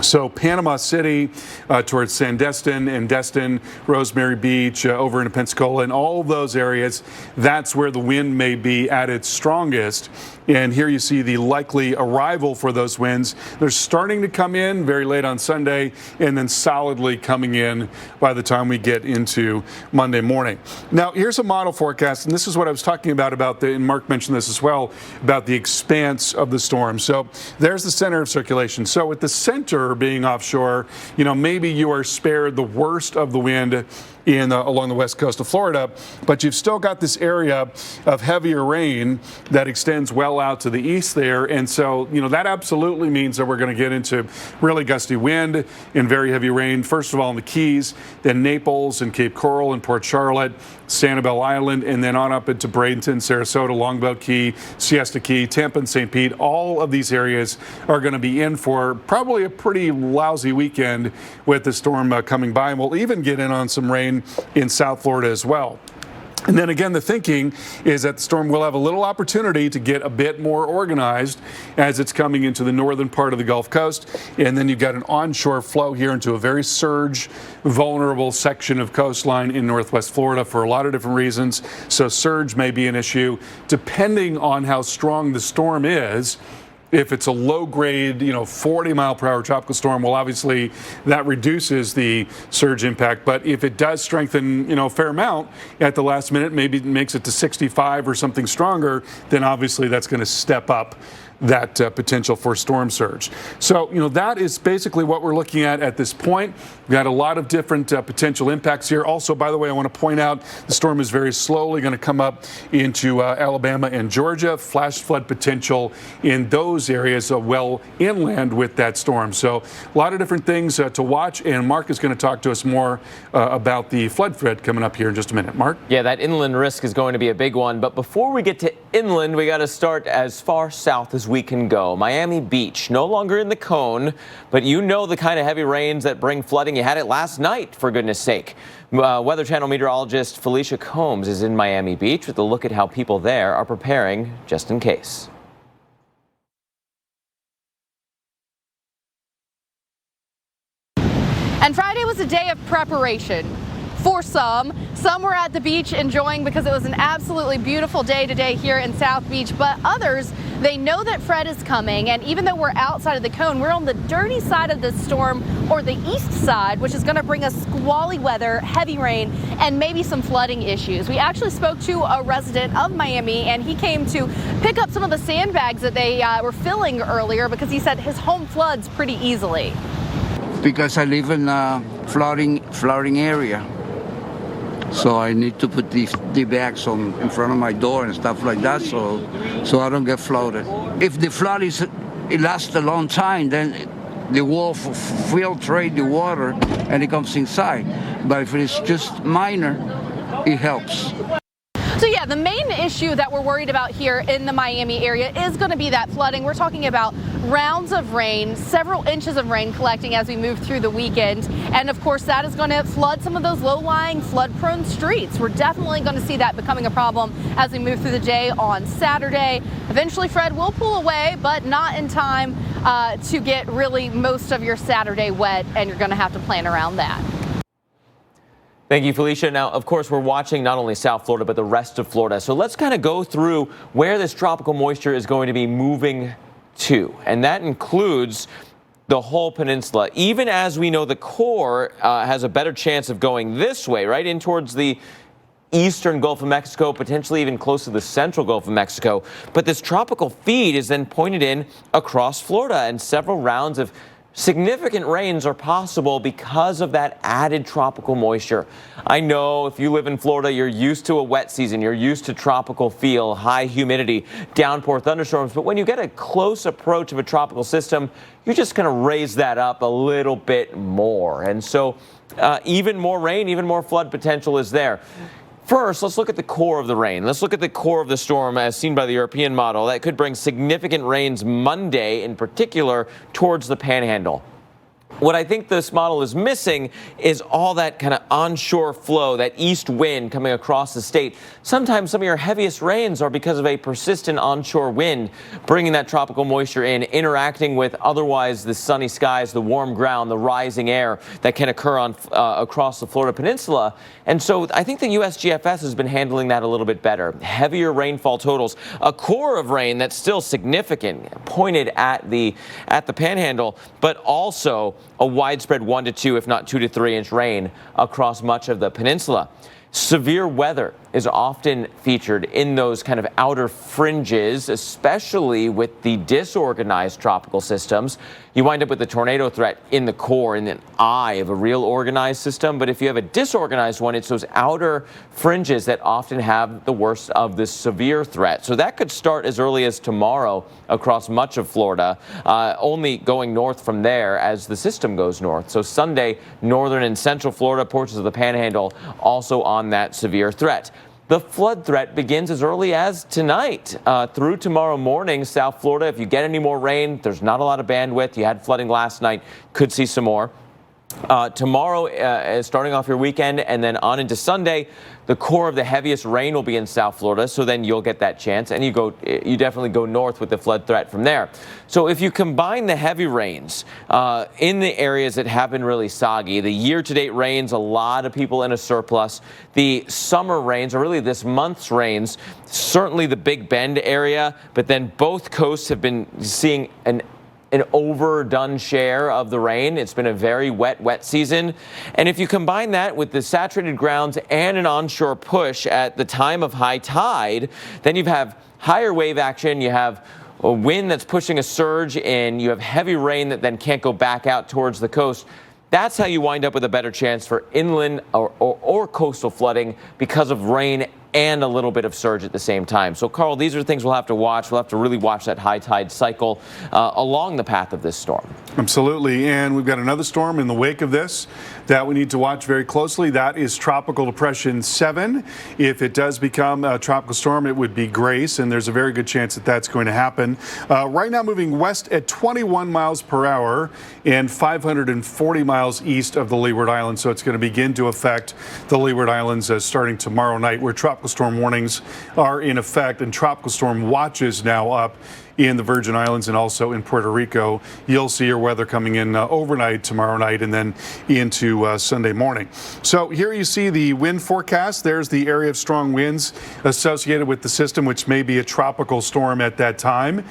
So Panama City towards Sandestin and Destin, Rosemary Beach, over into Pensacola, and all of those areas, that's where the wind may be at its strongest. And here you see the likely arrival for those winds. They're starting to come in very late on Sunday and then solidly coming in by the time we get into Monday morning. Now, here's a model forecast, and this is what I was talking about and Mark mentioned this as well, about the expanse of the storm. So there's the center of circulation. So with the center being offshore, maybe you are spared the worst of the wind along the west coast of Florida, but you've still got this area of heavier rain that extends well out to the east there. And so, that absolutely means that we're going to get into really gusty wind and very heavy rain, first of all in the Keys, then Naples and Cape Coral and Port Charlotte, Sanibel Island, and then on up into Bradenton, Sarasota, Longboat Key, Siesta Key, Tampa, and St. Pete. All of these areas are going to be in for probably a pretty lousy weekend with the storm coming by, and we'll even get in on some rain in South Florida as well. And then again, the thinking is that the storm will have a little opportunity to get a bit more organized as it's coming into the northern part of the Gulf Coast. And then you've got an onshore flow here into a very surge vulnerable section of coastline in northwest Florida for a lot of different reasons. So surge may be an issue depending on how strong the storm is. If it's a low-grade, 40-mile-per-hour tropical storm, well, obviously that reduces the surge impact. But if it does strengthen, a fair amount at the last minute, maybe it makes it to 65 or something stronger, then obviously that's going to step up that potential for storm surge. So, that is basically what we're looking at this point. We've got a lot of different potential impacts here. Also, by the way, I want to point out the storm is very slowly going to come up into Alabama and Georgia. Flash flood potential in those areas well inland with that storm. So a lot of different things to watch. And Mark is going to talk to us more about the flood threat coming up here in just a minute. Mark? Yeah, that inland risk is going to be a big one. But before we get to inland, we got to start as far south as we can go. Miami Beach, no longer in the cone, but you know the kind of heavy rains that bring flooding. You had it last night, for goodness sake. Weather Channel meteorologist Felicia Combs is in Miami Beach with a look at how people there are preparing just in case. And Friday was a day of preparation for some. Some were at the beach enjoying because it was an absolutely beautiful day today here in South Beach, but others, they know that Fred is coming, and even though we're outside of the cone, we're on the dirty side of the storm, or the east side, which is going to bring us squally weather, heavy rain, and maybe some flooding issues. We actually spoke to a resident of Miami, and he came to pick up some of the sandbags that they were filling earlier because he said his home floods pretty easily. Because I live in a flooding area. So I need to put the bags in front of my door and stuff like that so I don't get flooded. If the flood it lasts a long time, then the wall filtrate the water and it comes inside. But if it's just minor, it helps. So yeah, the main issue that we're worried about here in the Miami area is going to be that flooding. We're talking about rounds of rain, several inches of rain collecting as we move through the weekend. And of course, that is going to flood some of those low-lying, flood-prone streets. We're definitely going to see that becoming a problem as we move through the day on Saturday. Eventually, Fred will pull away, but not in time to get really most of your Saturday wet, and you're going to have to plan around that. Thank you, Felicia. Now, of course, we're watching not only South Florida, but the rest of Florida. So let's kind of go through where this tropical moisture is going to be moving to. And that includes the whole peninsula. Even as we know the core has a better chance of going this way, right in towards the eastern Gulf of Mexico, potentially even close to the central Gulf of Mexico. But this tropical feed is then pointed in across Florida, and several rounds of significant rains are possible because of that added tropical moisture. I know if you live in Florida, you're used to a wet season. You're used to tropical feel, high humidity, downpour thunderstorms. But when you get a close approach of a tropical system, you're just going to raise that up a little bit more. And so even more rain, even more flood potential is there. First, let's look at the core of the rain. Let's look at the core of the storm as seen by the European model. That could bring significant rains Monday, in particular, towards the Panhandle. What I think this model is missing is all that kind of onshore flow, that east wind coming across the state. Sometimes some of your heaviest rains are because of a persistent onshore wind, bringing that tropical moisture in, interacting with otherwise the sunny skies, the warm ground, the rising air that can occur on across the Florida Peninsula. And so I think the USGFS has been handling that a little bit better. Heavier rainfall totals, a core of rain that's still significant, pointed at the Panhandle, but also a widespread 1 to 2, if not 2 to 3 inch rain across much of the peninsula. Severe weather is often featured in those kind of outer fringes, especially with the disorganized tropical systems. You wind up with the tornado threat in the core, in the eye of a real organized system. But if you have a disorganized one, it's those outer fringes that often have the worst of the severe threat. So that could start as early as tomorrow across much of Florida, only going north from there as the system goes north. So Sunday, northern and central Florida, portions of the Panhandle, also on that severe threat. The flood threat begins as early as tonight through tomorrow morning. South Florida, if you get any more rain, there's not a lot of bandwidth. You had flooding last night, could see some more. Tomorrow, starting off your weekend and then on into Sunday, the core of the heaviest rain will be in South Florida, so then you'll get that chance, and you definitely go north with the flood threat from there. So if you combine the heavy rains in the areas that have been really soggy, the year-to-date rains, a lot of people in a surplus. The summer rains, or really this month's rains, certainly the Big Bend area, but then both coasts have been seeing an overdone share of the rain. It's been a very wet season. And if you combine that with the saturated grounds and an onshore push at the time of high tide, then you have higher wave action, you have a wind that's pushing a surge in, you have heavy rain that then can't go back out towards the coast. That's how you wind up with a better chance for inland or coastal flooding because of rain and a little bit of surge at the same time. So, Carl, these are things we'll have to watch. We'll have to really watch that high tide cycle along the path of this storm. Absolutely. And we've got another storm in the wake of this that we need to watch very closely. That is Tropical Depression 7. If it does become a tropical storm, it would be Grace, and there's a very good chance that that's going to happen. Right now moving west at 21 miles per hour and 540 miles east of the Leeward Islands. So it's going to begin to affect the Leeward Islands starting tomorrow night, where tropical storm warnings are in effect and tropical storm watches now up in the Virgin Islands and also in Puerto Rico. You'll see your weather coming in overnight tomorrow night and then into Sunday morning. So here you see the wind forecast. There's the area of strong winds associated with the system, which may be a tropical storm at that time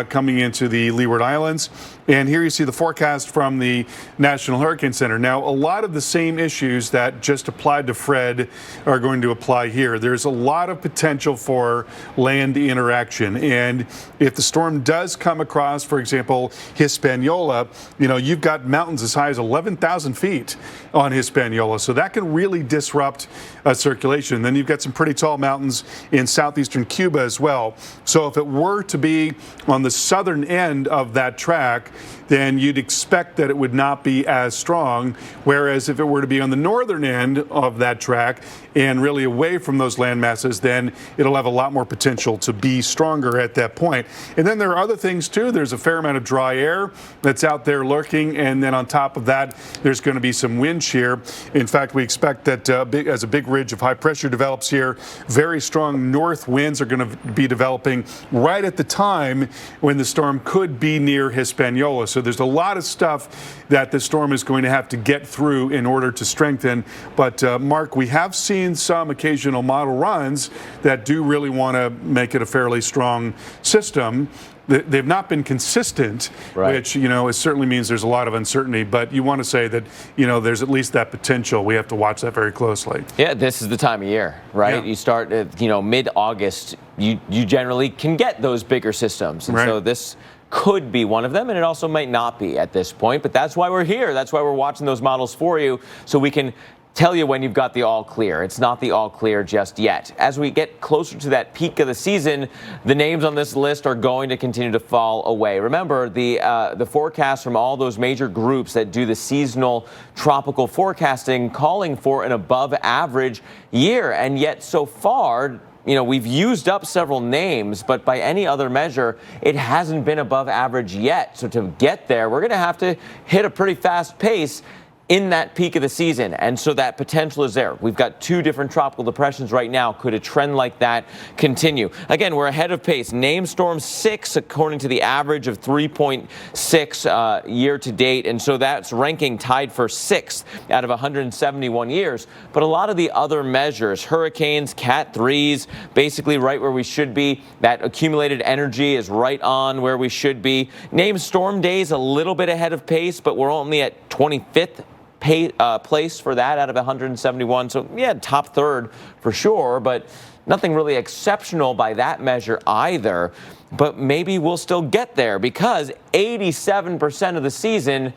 coming into the Leeward Islands. And here you see the forecast from the National Hurricane Center. Now, a lot of the same issues that just applied to Fred are going to apply here. There's a lot of potential for land interaction. And if the storm does come across, for example, Hispaniola, you've got mountains as high as 11,000 feet on Hispaniola. So that can really disrupt circulation. Then you've got some pretty tall mountains in southeastern Cuba as well. So if it were to be on the southern end of that track, then you'd expect that it would not be as strong. Whereas if it were to be on the northern end of that track and really away from those land masses, then it'll have a lot more potential to be stronger at that point. And then there are other things too. There's a fair amount of dry air that's out there lurking. And then on top of that, there's going to be some wind shear. In fact, we expect that as a big ridge of high pressure develops here, very strong north winds are going to be developing right at the time when the storm could be near Hispaniola. So there's a lot of stuff that the storm is going to have to get through in order to strengthen. But Mark, we have seen some occasional model runs that do really want to make it a fairly strong system. They've not been consistent, right, which, it certainly means there's a lot of uncertainty. But you want to say that, there's at least that potential. We have to watch that very closely. Yeah, this is the time of year, right? Yeah. You start at, mid-August, you generally can get those bigger systems. And so this could be one of them, and it also might not be at this point. But that's why we're here. That's why we're watching those models for you, so we can tell you when you've got the all clear. It's not the all clear just yet. As we get closer to that peak of the season, the names on this list are going to continue to fall away. Remember, the forecast from all those major groups that do the seasonal tropical forecasting calling for an above average year, and yet so far, we've used up several names, but by any other measure, it hasn't been above average yet. So to get there, we're going to have to hit a pretty fast pace in that peak of the season. And so that potential is there. We've got 2 different tropical depressions right now. Could a trend like that continue? Again, we're ahead of pace. Named storm 6, according to the average of 3.6 year to date. And so that's ranking tied for 6th out of 171 years. But a lot of the other measures, hurricanes, Cat 3s, basically right where we should be. That accumulated energy is right on where we should be. Named storm days a little bit ahead of pace, but we're only at 25th place for that out of 171. So, yeah, top third for sure, but nothing really exceptional by that measure either. But maybe we'll still get there because 87% of the season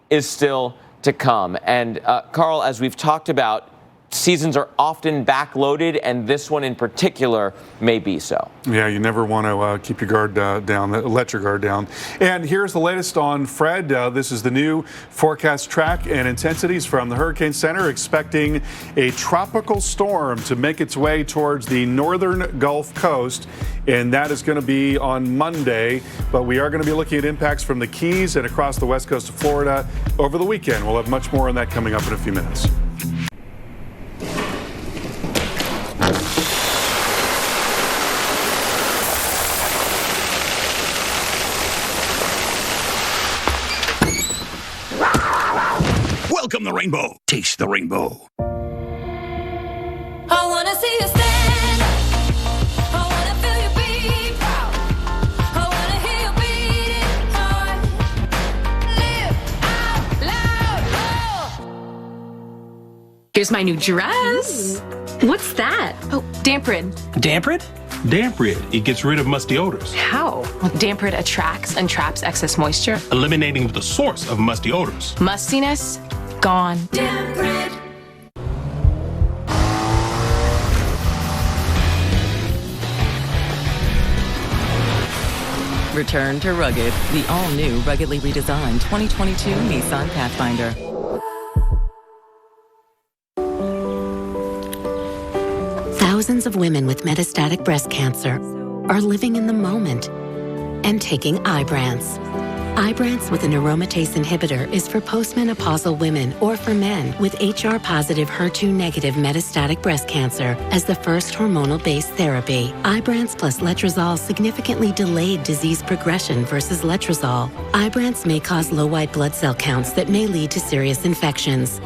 is still to come. And, Carl, as we've talked about, seasons are often backloaded, and this one in particular may be so. Yeah, you never want to keep your guard down, let your guard down. And here's the latest on Fred. This is the new forecast track and intensities from the Hurricane Center, expecting a tropical storm to make its way towards the northern Gulf Coast, and that is going to be on Monday. But we are going to be looking at impacts from the Keys and across the west coast of Florida over the weekend. We'll have much more on that coming up in a few minutes. Welcome the rainbow. Taste the rainbow. I wanna see you stand. I wanna feel you beat. I wanna hear you beating heart. Live out loud. Here's my new dress. What's that? Oh, Damprid. Damprid? Damp Rid. It gets rid of musty odors. How? Damp Rid attracts and traps excess moisture, eliminating the source of musty odors. Mustiness, gone. Damp Rid. Return to rugged, the all-new ruggedly redesigned 2022 Nissan Pathfinder. Thousands of women with metastatic breast cancer are living in the moment and taking Ibrance. Ibrance with an aromatase inhibitor is for postmenopausal women or for men with HR-positive, HER2-negative metastatic breast cancer as the first hormonal-based therapy. Ibrance plus letrozole significantly delayed disease progression versus letrozole. Ibrance may cause low white blood cell counts that may lead to serious infections.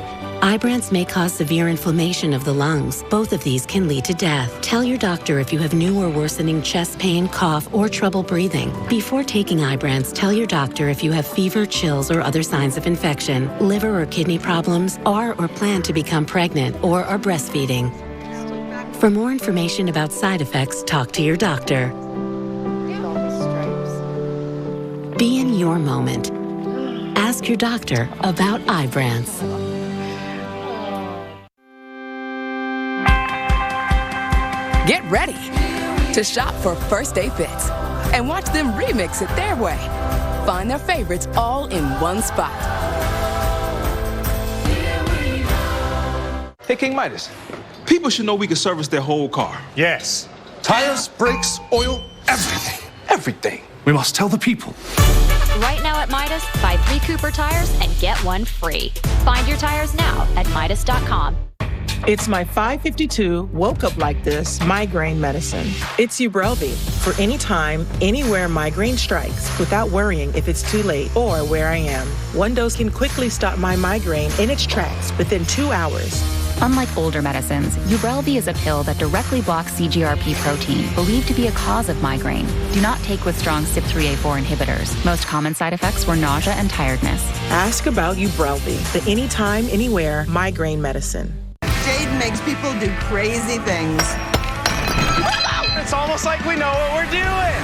Ibrance may cause severe inflammation of the lungs. Both of these can lead to death. Tell your doctor if you have new or worsening chest pain, cough, or trouble breathing. Before taking Ibrance, tell your doctor if you have fever, chills, or other signs of infection, liver or kidney problems, are or plan to become pregnant, or are breastfeeding. For more information about side effects, talk to your doctor. Be in your moment. Ask your doctor about Ibrance. Get ready to shop for First Day Fits and watch them remix it their way. Find their favorites all in one spot. Hey, King Midas, people should know we can service their whole car. Yes. Tires, brakes, oil, everything. Everything. We must tell the people. Right now at Midas, buy 3 Cooper tires and get 1 free. Find your tires now at Midas.com. It's my 552 woke up like this migraine medicine. It's Ubrelvy for any time, anywhere migraine strikes without worrying if it's too late or where I am. 1 dose can quickly stop my migraine in its tracks within 2 hours. Unlike older medicines, Ubrelvy is a pill that directly blocks CGRP protein, believed to be a cause of migraine. Do not take with strong CYP3A4 inhibitors. Most common side effects were nausea and tiredness. Ask about Ubrelvy, the anytime, anywhere migraine medicine. Jade makes people do crazy things. It's almost like we know what we're doing.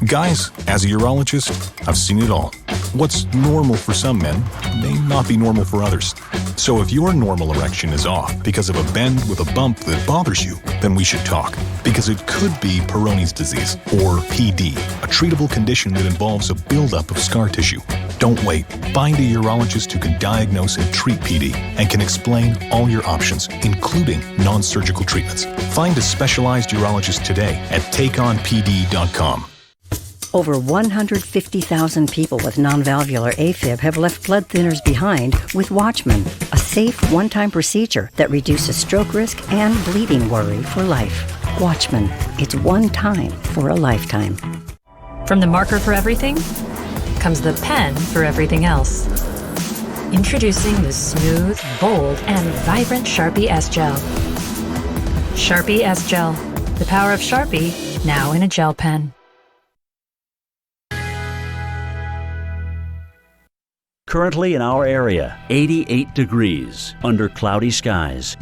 Guys, as a urologist, I've seen it all. What's normal for some men may not be normal for others. So if your normal erection is off because of a bend with a bump that bothers you, then we should talk. Because it could be Peyronie's disease, or PD, a treatable condition that involves a buildup of scar tissue. Don't wait. Find a urologist who can diagnose and treat PD and can explain all your options, including non-surgical treatments. Find a specialized urologist today at takeonpd.com. Over 150,000 people with non-valvular AFib have left blood thinners behind with Watchman, a safe one-time procedure that reduces stroke risk and bleeding worry for life. Watchman, it's one time for a lifetime. From the marker for everything comes the pen for everything else. Introducing the smooth, bold, and vibrant Sharpie S-Gel. Sharpie S-Gel, the power of Sharpie, now in a gel pen. Currently in our area, 88 degrees under cloudy skies.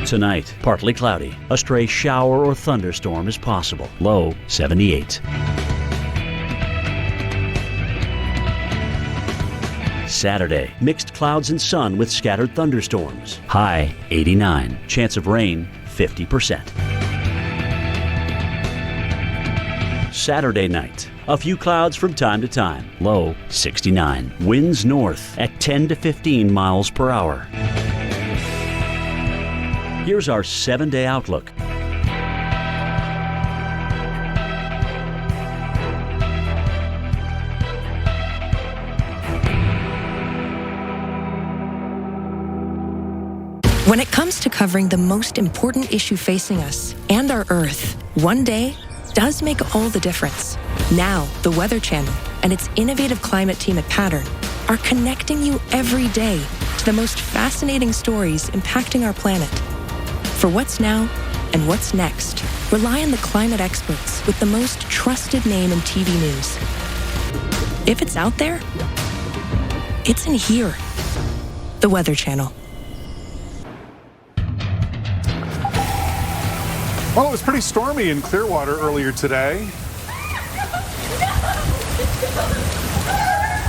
Tonight, partly cloudy. A stray shower or thunderstorm is possible. Low 78. Saturday, mixed clouds and sun with scattered thunderstorms. High 89. Chance of rain 50%. Saturday night, a few clouds from time to time. Low 69. Winds north at 10 to 15 miles per hour. Here's our 7-day outlook. When it comes to covering the most important issue facing us and our Earth, one day does make all the difference. Now, the Weather Channel and its innovative climate team at Pattern are connecting you every day to the most fascinating stories impacting our planet. For what's now and what's next, rely on the climate experts with the most trusted name in TV news. If it's out there, it's in here. The Weather Channel. Well, it was pretty stormy in Clearwater earlier today.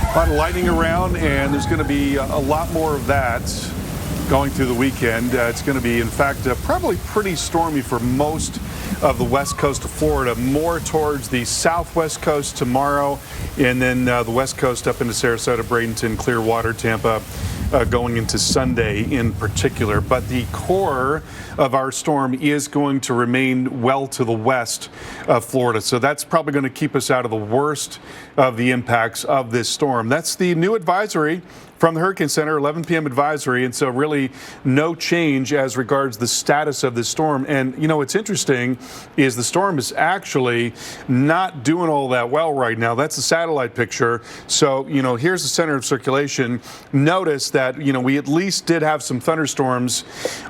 A lot of lightning around, and there's going to be a lot more of that going through the weekend. It's going to be, in fact, probably pretty stormy for most of the west coast of Florida, more towards the southwest coast tomorrow, and then the west coast up into Sarasota, Bradenton, Clearwater, Tampa, going into Sunday in particular. But the core of our storm is going to remain well to the west of Florida. So that's probably going to keep us out of the worst of the impacts of this storm. That's the new advisory from the Hurricane Center, 11 p.m. advisory, and so really no change as regards the status of this storm. And, you know, what's interesting is the storm is actually not doing all that well right now. That's a satellite picture. So, you know, here's the center of circulation. Notice that, you know, we at least did have some thunderstorms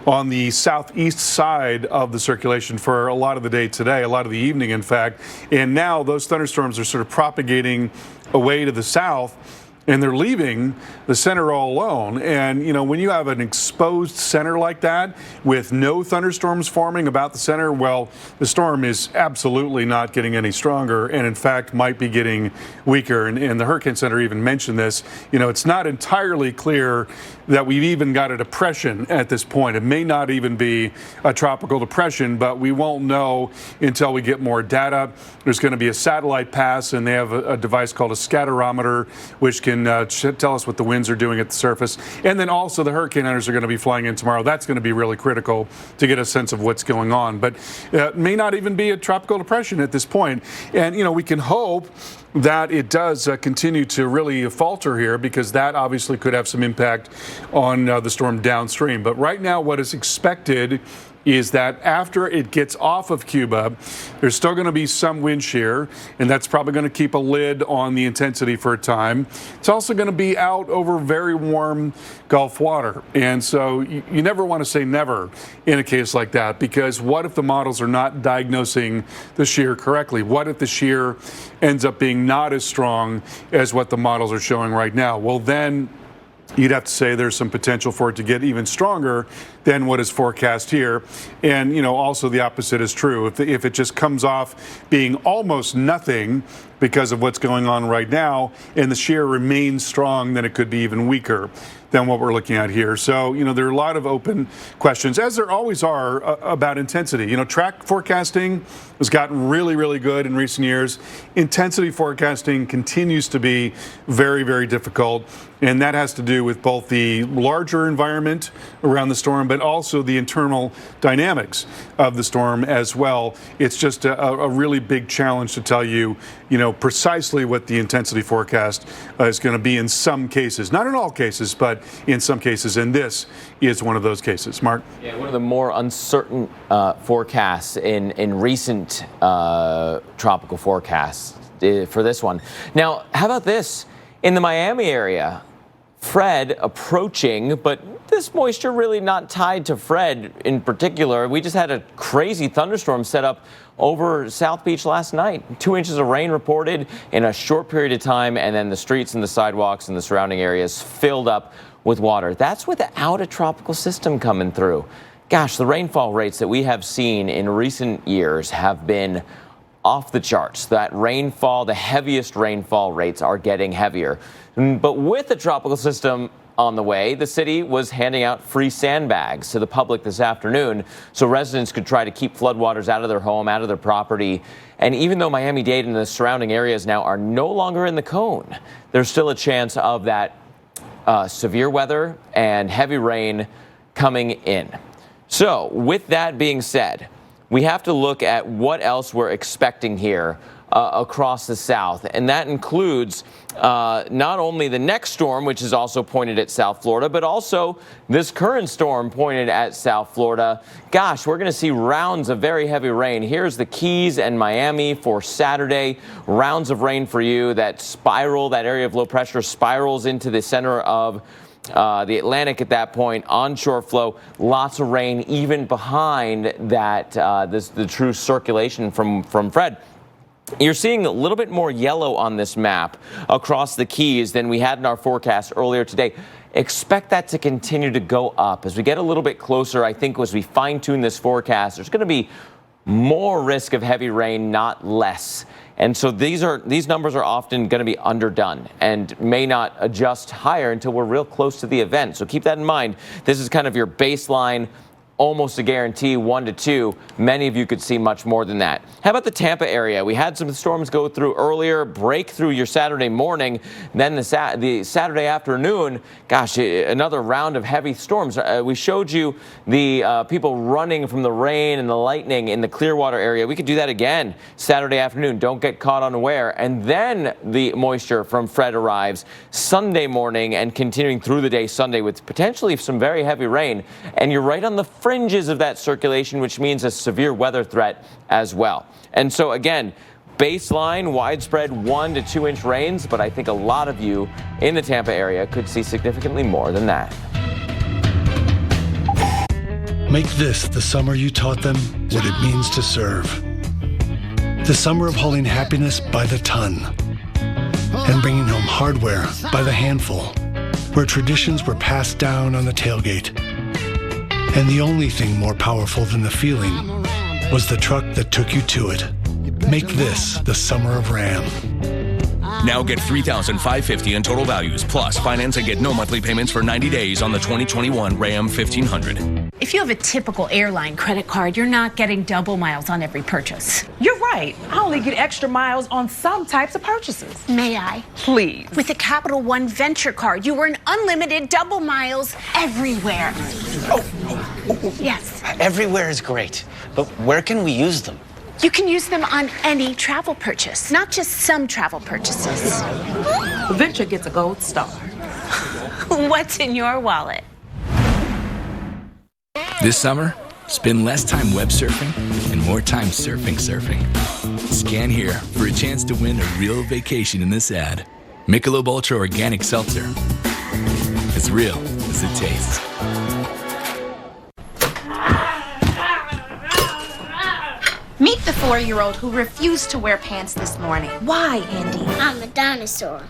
on the southeast side of the circulation for a lot of the day today, a lot of the evening, in fact. And now those thunderstorms are sort of propagating away to the south, and they're leaving the center all alone. And, you know, when you have an exposed center like that with no thunderstorms forming about the center, well, the storm is absolutely not getting any stronger, and in fact might be getting weaker. And the Hurricane Center even mentioned this. You know, it's not entirely clear that we've even got a depression at this point. It may not even be a tropical depression, but we won't know until we get more data. There's going to be a satellite pass, and they have a device called a scatterometer, which can tell us what the winds are doing at the surface. And then also the hurricane hunters are going to be flying in tomorrow. That's going to be really critical to get a sense of what's going on. But it may not even be a tropical depression at this point. And, you know, we can hope that it does continue to really falter here, because that obviously could have some impact on the storm downstream. But right now, what is expected is that after it gets off of Cuba, there's still going to be some wind shear, and that's probably going to keep a lid on the intensity for a time. It's also going to be out over very warm Gulf water. And so you never want to say never in a case like that, because what if the models are not diagnosing the shear correctly? What if the shear ends up being not as strong as what the models are showing right now? Well, then you'd have to say there's some potential for it to get even stronger than what is forecast here. And, you know, also the opposite is true. If it just comes off being almost nothing because of what's going on right now, and the shear remains strong, then it could be even weaker than what we're looking at here. So, you know, there are a lot of open questions, as there always are, about intensity. You know, track forecasting has gotten really, really good in recent years. Intensity forecasting continues to be very, very difficult. And that has to do with both the larger environment around the storm, but also the internal dynamics of the storm as well. It's just a really big challenge to tell you, you know, precisely what the intensity forecast is going to be in some cases. Not in all cases, but in some cases. And this is one of those cases. Mark? Yeah, one of the more uncertain forecasts in recent tropical forecasts for this one. Now, how about this? In the Miami area, Fred approaching, but this moisture really not tied to Fred in particular. We just had a crazy thunderstorm set up over South Beach last night. 2 inches of rain reported in a short period of time, and then the streets and the sidewalks and the surrounding areas filled up with water. That's without a tropical system coming through. Gosh, the rainfall rates that we have seen in recent years have been off the charts. That rainfall, the heaviest rainfall rates are getting heavier. But with the tropical system on the way, the city was handing out free sandbags to the public this afternoon so residents could try to keep floodwaters out of their home, out of their property. And even though Miami-Dade and the surrounding areas now are no longer in the cone, there's still a chance of that severe weather and heavy rain coming in. So with that being said, we have to look at what else we're expecting here across the South. And that includes not only the next storm, which is also pointed at South Florida, but also this current storm pointed at South Florida. Gosh, we're going to see rounds of very heavy rain. Here's the Keys and Miami for Saturday. Rounds of rain for you that spiral, that area of low pressure spirals into the center of the Atlantic at that point, onshore flow, lots of rain even behind that, the true circulation from Fred. You're seeing a little bit more yellow on this map across the Keys than we had in our forecast earlier today. Expect that to continue to go up as we get a little bit closer. I think as we fine-tune this forecast, there's going to be more risk of heavy rain, not less. And so these numbers are often going to be underdone and may not adjust higher until we're real close to the event. So keep that in mind. This is kind of your baseline, almost a guarantee, 1 to 2. Many of you could see much more than that. How about the Tampa area? We had some storms go through earlier, break through your Saturday morning, then the Saturday afternoon. Gosh, another round of heavy storms. We showed you the people running from the rain and the lightning in the Clearwater area. We could do that again Saturday afternoon. Don't get caught unaware. And then the moisture from Fred arrives Sunday morning and continuing through the day Sunday with potentially some very heavy rain. And you're right on the fringes of that circulation, which means a severe weather threat as well. And so again, baseline widespread 1 to 2 inch rains, but I think a lot of you in the Tampa area could see significantly more than that. Make this the summer you taught them what it means to serve. The summer of hauling happiness by the ton and bringing home hardware by the handful, where traditions were passed down on the tailgate. And the only thing more powerful than the feeling was the truck that took you to it. Make this the summer of Ram. Now get $3,550 in total values, plus finance and get no monthly payments for 90 days on the 2021 Ram 1500. If you have a typical airline credit card, you're not getting double miles on every purchase. You're right. I only get extra miles on some types of purchases. May I? Please. With the Capital One Venture Card, you earn unlimited double miles everywhere. Yes. Everywhere is great, but where can we use them? You can use them on any travel purchase, not just some travel purchases. Venture gets a gold star. What's in your wallet? This summer, spend less time web surfing and more time surfing. Scan here for a chance to win a real vacation in this ad. Michelob Ultra Organic Seltzer. As real as it tastes. Meet the 4-year-old who refused to wear pants this morning. Why, Andy? I'm a dinosaur.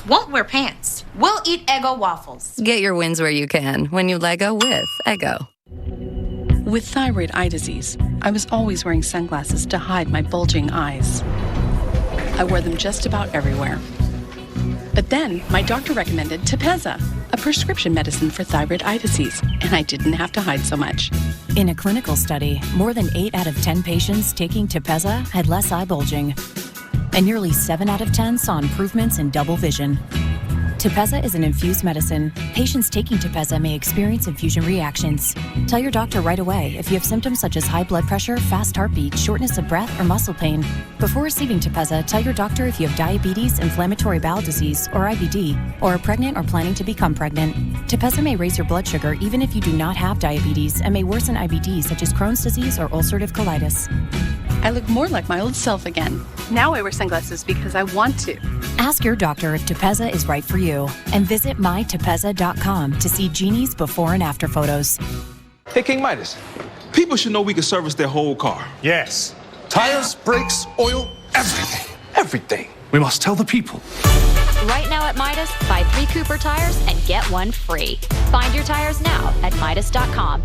Won't wear pants. We'll eat Eggo waffles. Get your wins where you can when you Lego with Eggo. With thyroid eye disease, I was always wearing sunglasses to hide my bulging eyes. I wore them just about everywhere. But then my doctor recommended Tepezza, a prescription medicine for thyroid eye disease, and I didn't have to hide so much. In a clinical study, more than 8 out of 10 patients taking Tepezza had less eye bulging, and nearly 7 out of 10 saw improvements in double vision. Tepezza is an infused medicine. Patients taking Tepezza may experience infusion reactions. Tell your doctor right away if you have symptoms such as high blood pressure, fast heartbeat, shortness of breath, or muscle pain. Before receiving Tepezza, tell your doctor if you have diabetes, inflammatory bowel disease, or IBD, or are pregnant or planning to become pregnant. Tepezza may raise your blood sugar even if you do not have diabetes and may worsen IBD such as Crohn's disease or ulcerative colitis. I look more like my old self again. Now I wear sunglasses because I want to. Ask your doctor if Tepezza is right for you and visit mytepezza.com to see Jeannie's before and after photos. Hey, King Midas, people should know we can service their whole car. Yes. Tires, brakes, oil, everything. Everything. We must tell the people. Right now at Midas, buy 3 Cooper tires and get 1 free. Find your tires now at Midas.com.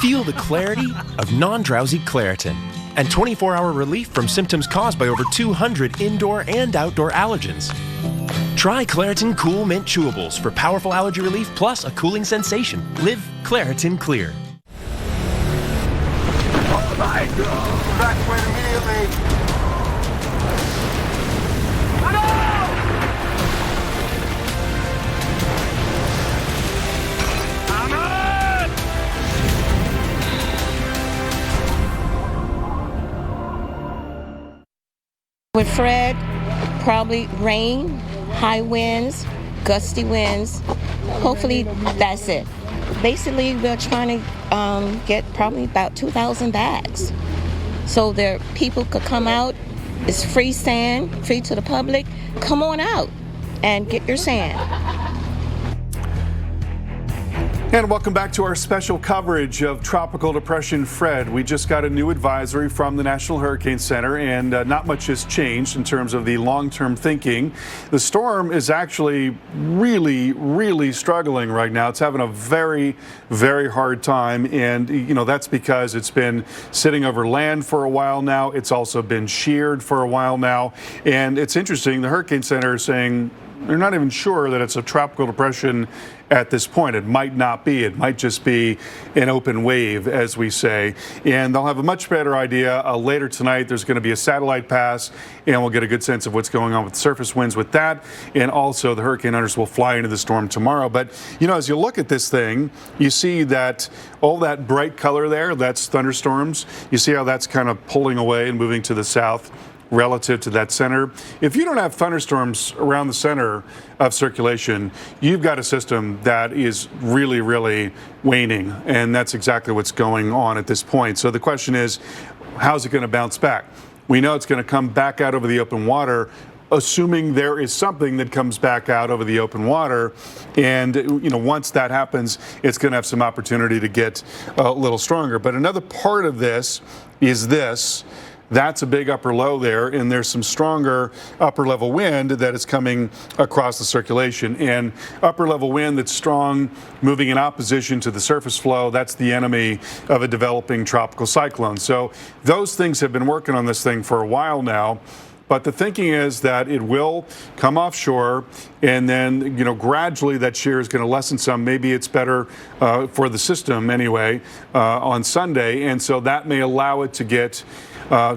Feel the clarity of non-drowsy Claritin and 24-hour relief from symptoms caused by over 200 indoor and outdoor allergens. Try Claritin Cool Mint Chewables for powerful allergy relief plus a cooling sensation. Live Claritin Clear. Oh my God! Evacuate immediately! With Fred, probably rain, high winds, gusty winds. Hopefully that's it. Basically, we're trying to get probably about 2,000 bags. So there people could come out. It's free sand, free to the public. Come on out and get your sand. And welcome back to our special coverage of Tropical Depression Fred. We just got a new advisory from the National Hurricane Center, and not much has changed in terms of the long-term thinking. The storm is actually really struggling right now. It's having a very hard time, and that's because it's been sitting over land for a while now. It's also been sheared for a while now, and it's interesting. The Hurricane Center is saying they're not even sure that it's a tropical depression at this point. It might not be. It might just be an open wave, as we say. And they'll have a much better idea later tonight. There's going to be a satellite pass, and we'll get a good sense of what's going on with surface winds with that. And also, the hurricane hunters will fly into the storm tomorrow. But, as you look at this thing, you see that all that bright color there, that's thunderstorms. You see how that's kind of pulling away and moving to the south relative to that center. If you don't have thunderstorms around the center of circulation, you've got a system that is really waning, and that's exactly what's going on at this point. So the question is, how's it going to bounce back? We know it's going to come back out over the open water, assuming there is something that comes back out over the open water. And, once that happens, it's going to have some opportunity to get a little stronger. But another part of this is this. That's a big upper low there, and there's some stronger upper level wind that is coming across the circulation. And upper level wind that's strong, moving in opposition to the surface flow, that's the enemy of a developing tropical cyclone. So those things have been working on this thing for a while now. But the thinking is that it will come offshore, and then, gradually that shear is going to lessen some. Maybe it's better for the system anyway on Sunday. And so that may allow it to get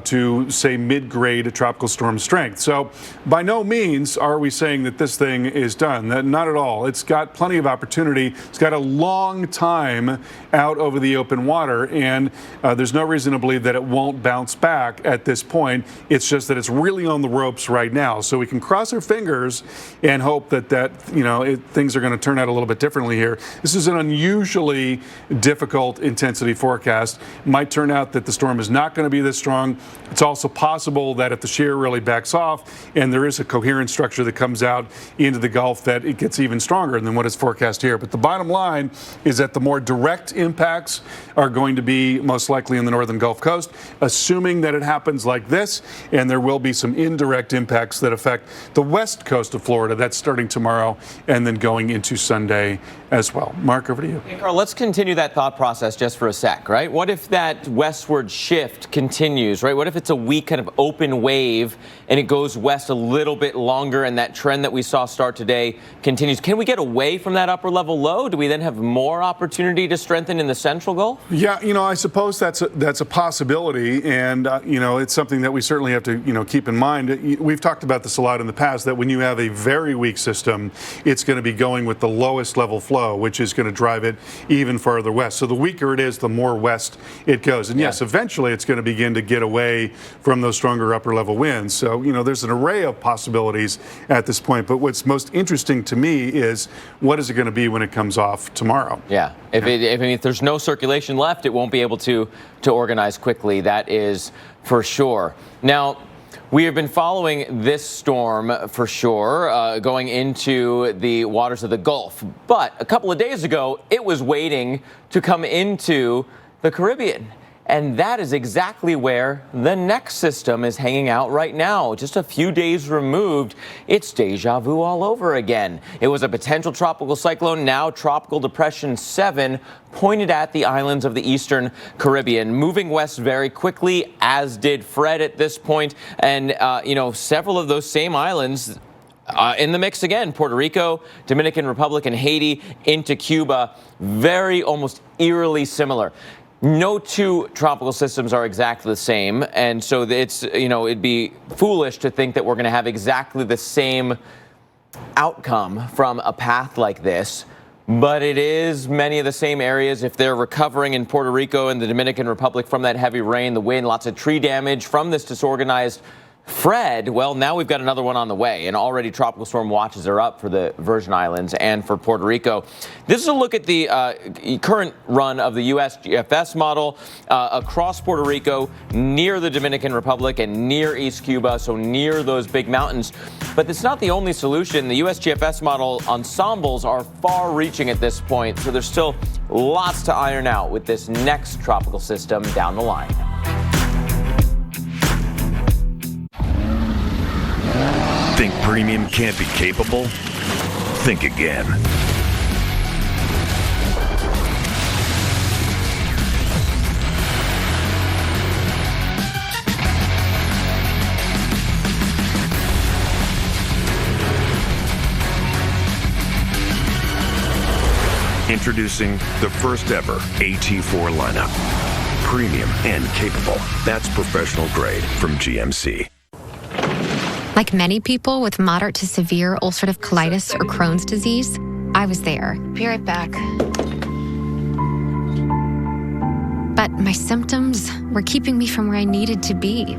to, say, mid-grade tropical storm strength. So by no means are we saying that this thing is done. Not at all. It's got plenty of opportunity. It's got a long time out over the open water, and there's no reason to believe that it won't bounce back at this point. It's just that it's really on the ropes right now. So we can cross our fingers and hope that things are going to turn out a little bit differently here. This is an unusually difficult intensity forecast. It might turn out that the storm is not going to be this strong. It's also possible that if the shear really backs off and there is a coherent structure that comes out into the Gulf, that it gets even stronger than what is forecast here. But the bottom line is that the more direct impacts are going to be most likely in the northern Gulf Coast, assuming that it happens like this, and there will be some indirect impacts that affect the west coast of Florida. That's starting tomorrow and then going into Sunday as well. Mark, over to you. Hey, Carl, let's continue that thought process just for a sec, right? What if that westward shift continues, right? What if it's a weak kind of open wave and it goes west a little bit longer and that trend that we saw start today continues? Can we get away from that upper level low? Do we then have more opportunity to strengthen in the central Gulf? Yeah, I suppose that's a possibility, and it's something that we certainly have to keep in mind. We've talked about this a lot in the past, that when you have a very weak system, it's going to be going with the lowest level flow, which is going to drive it even farther west. So the weaker it is, the more west it goes. And yes, eventually it's going to begin to get away from those stronger upper level winds. So, there's an array of possibilities at this point. But what's most interesting to me is, what is it going to be when it comes off tomorrow? Yeah. If there's no circulation left, it won't be able to organize quickly. That is for sure. Now, we have been following this storm for sure, going into the waters of the Gulf. But a couple of days ago, it was waiting to come into the Caribbean. And that is exactly where the next system is hanging out right now. Just a few days removed, it's deja vu all over again. It was a potential tropical cyclone, now Tropical Depression 7, pointed at the islands of the eastern Caribbean, moving west very quickly, as did Fred at this point. And, several of those same islands in the mix again: Puerto Rico, Dominican Republic, and Haiti into Cuba. Very, almost eerily similar. No two tropical systems are exactly the same, and so it's, it'd be foolish to think that we're going to have exactly the same outcome from a path like this. But it is many of the same areas. If they're recovering in Puerto Rico and the Dominican Republic from that heavy rain, the wind, lots of tree damage from this disorganized Fred, well, now we've got another one on the way, and already tropical storm watches are up for the Virgin Islands and for Puerto Rico. This is a look at the current run of the USGFS model across Puerto Rico, near the Dominican Republic and near East Cuba, so near those big mountains. But it's not the only solution. The USGFS model ensembles are far-reaching at this point, so there's still lots to iron out with this next tropical system down the line. Think premium can't be capable? Think again. Introducing the first ever AT4 lineup. Premium and capable. That's professional grade from GMC. Like many people with moderate to severe ulcerative colitis or Crohn's disease, I was there. Be right back. But my symptoms were keeping me from where I needed to be.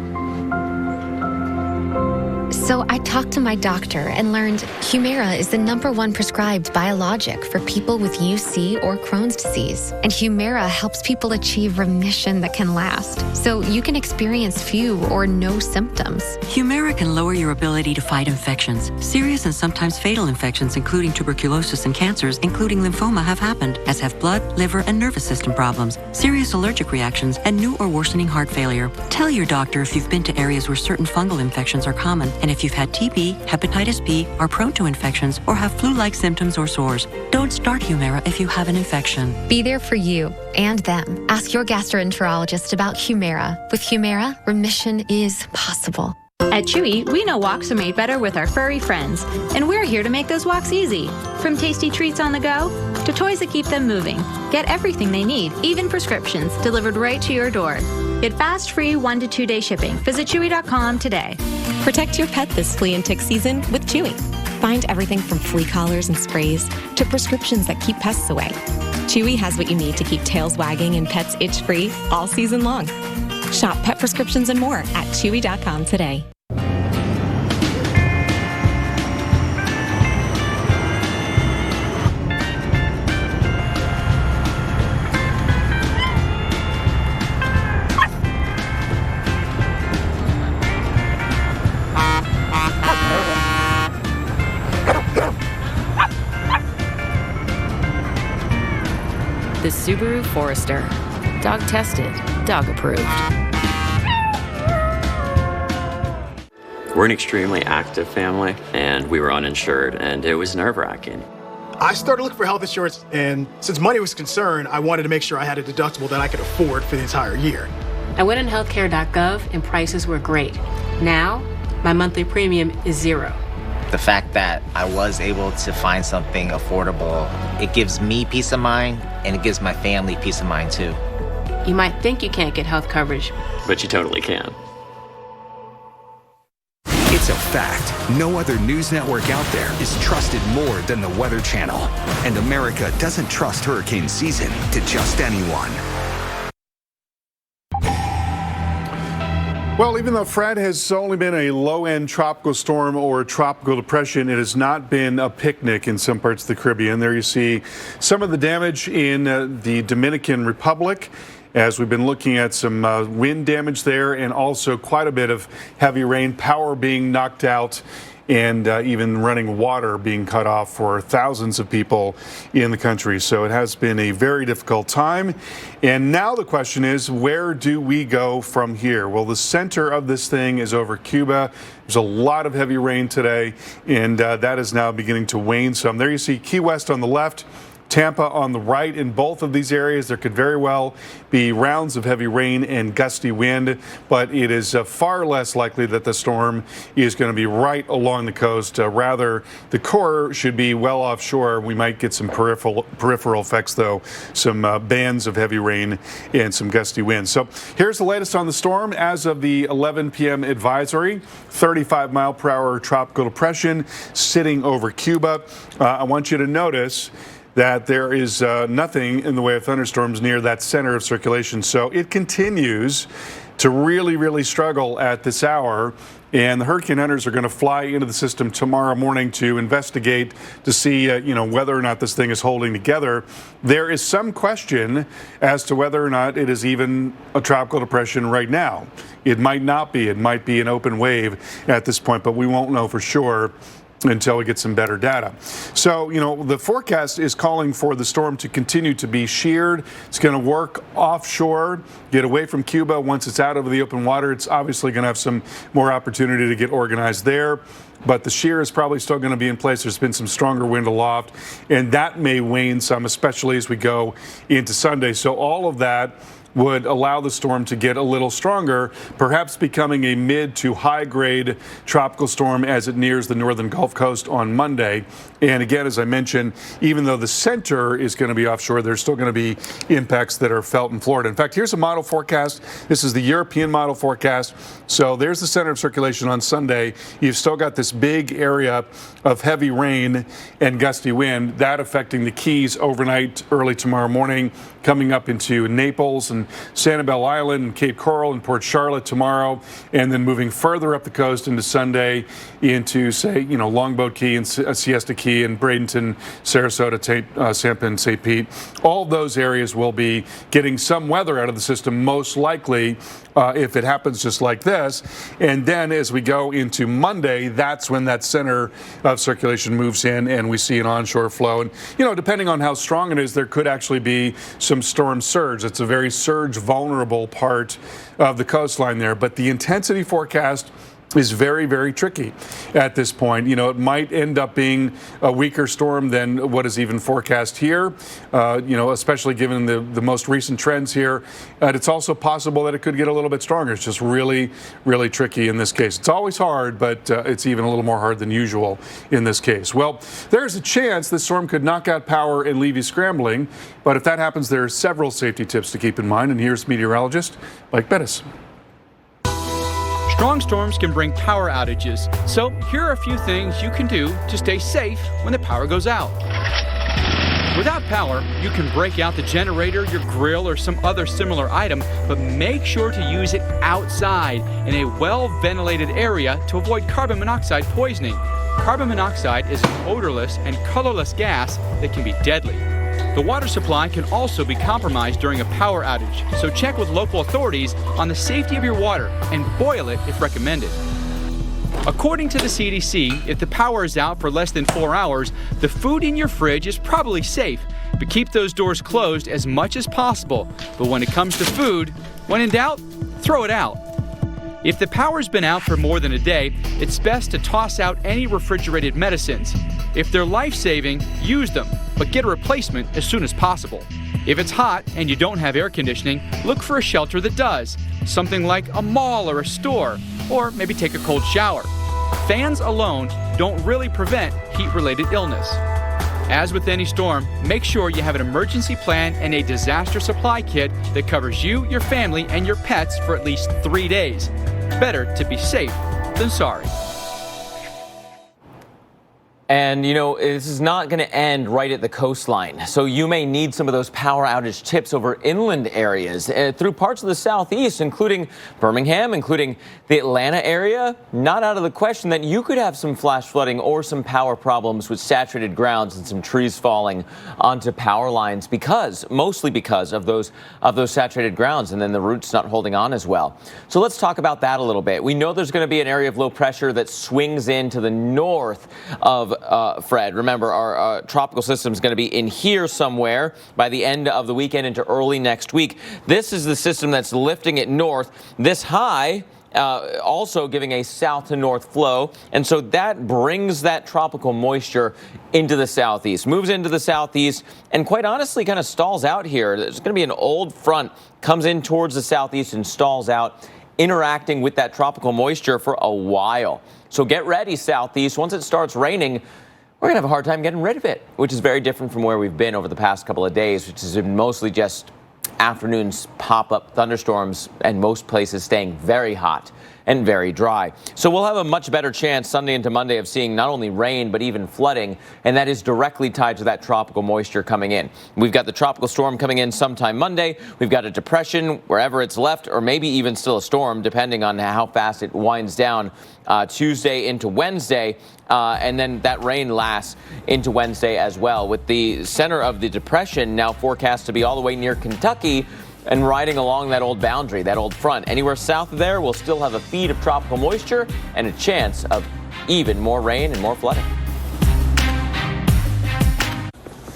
So I talked to my doctor and learned Humira is the #1 prescribed biologic for people with UC or Crohn's disease. And Humira helps people achieve remission that can last, so you can experience few or no symptoms. Humira can lower your ability to fight infections. Serious and sometimes fatal infections, including tuberculosis and cancers, including lymphoma, have happened, as have blood, liver, and nervous system problems, serious allergic reactions, and new or worsening heart failure. Tell your doctor if you've been to areas where certain fungal infections are common, and if you've had TB, hepatitis B, are prone to infections, or have flu-like symptoms or sores. Don't start Humira if you have an infection. Be there for you and them. Ask your gastroenterologist about Humira. With Humira, remission is possible. At Chewy, we know walks are made better with our furry friends, and we're here to make those walks easy. From tasty treats on the go to toys that keep them moving. Get everything they need, even prescriptions, delivered right to your door. Get fast, free 1 to 2 day shipping. Visit Chewy.com today. Protect your pet this flea and tick season with Chewy. Find everything from flea collars and sprays to prescriptions that keep pests away. Chewy has what you need to keep tails wagging and pets itch-free all season long. Shop pet prescriptions and more at Chewy.com today. The Subaru Forester. Dog tested, dog approved. We're an extremely active family, and we were uninsured, and it was nerve-wracking. I started looking for health insurance, and since money was a concern, I wanted to make sure I had a deductible that I could afford for the entire year. I went on healthcare.gov, and prices were great. Now, my monthly premium is $0. The fact that I was able to find something affordable, it gives me peace of mind, and it gives my family peace of mind too. You might think you can't get health coverage, But you totally can. It's a fact. No other news network out there is trusted more than the Weather Channel. And America doesn't trust hurricane season to just anyone. Well, even though Fred has only been a low-end tropical storm or tropical depression, it has not been a picnic in some parts of the Caribbean. There you see some of the damage in the Dominican Republic, as we've been looking at some wind damage there, and also quite a bit of heavy rain, power being knocked out, and even running water being cut off for thousands of people in the country. So it has been a very difficult time. And now the question is, where do we go from here? Well, the center of this thing is over Cuba. There's a lot of heavy rain today, and that is now beginning to wane some. There you see Key West on the left, Tampa on the right. In both of these areas, there could very well be rounds of heavy rain and gusty wind, but it is far less likely that the storm is going to be right along the coast. Rather, the core should be well offshore. We might get some peripheral effects, though, some bands of heavy rain and some gusty winds. So here's the latest on the storm. As of the 11 p.m. advisory, 35-mile-per-hour tropical depression sitting over Cuba. I want you to notice that there is nothing in the way of thunderstorms near that center of circulation. So it continues to really, really struggle at this hour. And the hurricane hunters are going to fly into the system tomorrow morning to investigate to see, whether or not this thing is holding together. There is some question as to whether or not it is even a tropical depression right now. It might not be. It might be an open wave at this point, but we won't know for sure until we get some better data. So, the forecast is calling for the storm to continue to be sheared. It's going to work offshore, get away from Cuba. Once it's out over the open water, it's obviously going to have some more opportunity to get organized there. But the shear is probably still going to be in place. There's been some stronger wind aloft, and that may wane some, especially as we go into Sunday. So all of that would allow the storm to get a little stronger, perhaps becoming a mid to high grade tropical storm as it nears the northern Gulf Coast on Monday. And again, as I mentioned, even though the center is going to be offshore, there's still going to be impacts that are felt in Florida. In fact, here's a model forecast. This is the European model forecast. So there's the center of circulation on Sunday. You've still got this big area of heavy rain and gusty wind, that affecting the Keys overnight, early tomorrow morning, coming up into Naples and Sanibel Island and Cape Coral and Port Charlotte tomorrow, and then moving further up the coast into Sunday into, say, Longboat Key and Siesta Key and Bradenton, Sarasota, Sanpin, St. Pete. All those areas will be getting some weather out of the system, most likely, if it happens just like this. And then as we go into Monday, that's when that center of circulation moves in and we see an onshore flow. And, depending on how strong it is, there could actually be some storm surge. It's a very surge vulnerable part of the coastline there. But the intensity forecast is very, very tricky at this point. It might end up being a weaker storm than what is even forecast here, especially given the most recent trends here. It's also possible that it could get a little bit stronger. It's just really, really tricky in this case. It's always hard, but it's even a little more hard than usual in this case. Well, there's a chance this storm could knock out power and leave you scrambling. But if that happens, there are several safety tips to keep in mind. And here's meteorologist Mike Bettis. Strong storms can bring power outages, so here are a few things you can do to stay safe when the power goes out. Without power, you can break out the generator, your grill, or some other similar item, but make sure to use it outside in a well-ventilated area to avoid carbon monoxide poisoning. Carbon monoxide is an odorless and colorless gas that can be deadly. The water supply can also be compromised during a power outage, so check with local authorities on the safety of your water and boil it if recommended. According to the CDC, if the power is out for less than 4 hours, the food in your fridge is probably safe, but keep those doors closed as much as possible. But when it comes to food, when in doubt, throw it out. If the power's been out for more than a day, it's best to toss out any refrigerated medicines. If they're life-saving, use them, but get a replacement as soon as possible. If it's hot and you don't have air conditioning, look for a shelter that does, something like a mall or a store, or maybe take a cold shower. Fans alone don't really prevent heat-related illness. As with any storm, make sure you have an emergency plan and a disaster supply kit that covers you, your family, and your pets for at least 3 days. Better to be safe than sorry. And, this is not going to end right at the coastline. So you may need some of those power outage tips over inland areas through parts of the southeast, including Birmingham, including the Atlanta area. Not out of the question that you could have some flash flooding or some power problems with saturated grounds and some trees falling onto power lines mostly because of those saturated grounds, and then the roots not holding on as well. So let's talk about that a little bit. We know there's going to be an area of low pressure that swings into the north of Fred. Remember, our tropical system is going to be in here somewhere by the end of the weekend into early next week. This is the system that's lifting it north. This high also giving a south to north flow. And so that brings that tropical moisture into the southeast, moves into the southeast, and quite honestly kind of stalls out here. There's going to be an old front, comes in towards the southeast and stalls out, interacting with that tropical moisture for a while. So get ready, southeast. Once it starts raining, we're going to have a hard time getting rid of it, which is very different from where we've been over the past couple of days, which has been mostly just afternoons, pop-up thunderstorms, and most places staying very hot and very dry. So we'll have a much better chance Sunday into Monday of seeing not only rain, but even flooding, and that is directly tied to that tropical moisture coming in. We've got the tropical storm coming in sometime Monday. We've got a depression wherever it's left, or maybe even still a storm, depending on how fast it winds down Tuesday into Wednesday. And then that rain lasts into Wednesday as well, with the center of the depression now forecast to be all the way near Kentucky and riding along that old boundary, that old front. Anywhere south of there, we'll still have a feed of tropical moisture and a chance of even more rain and more flooding.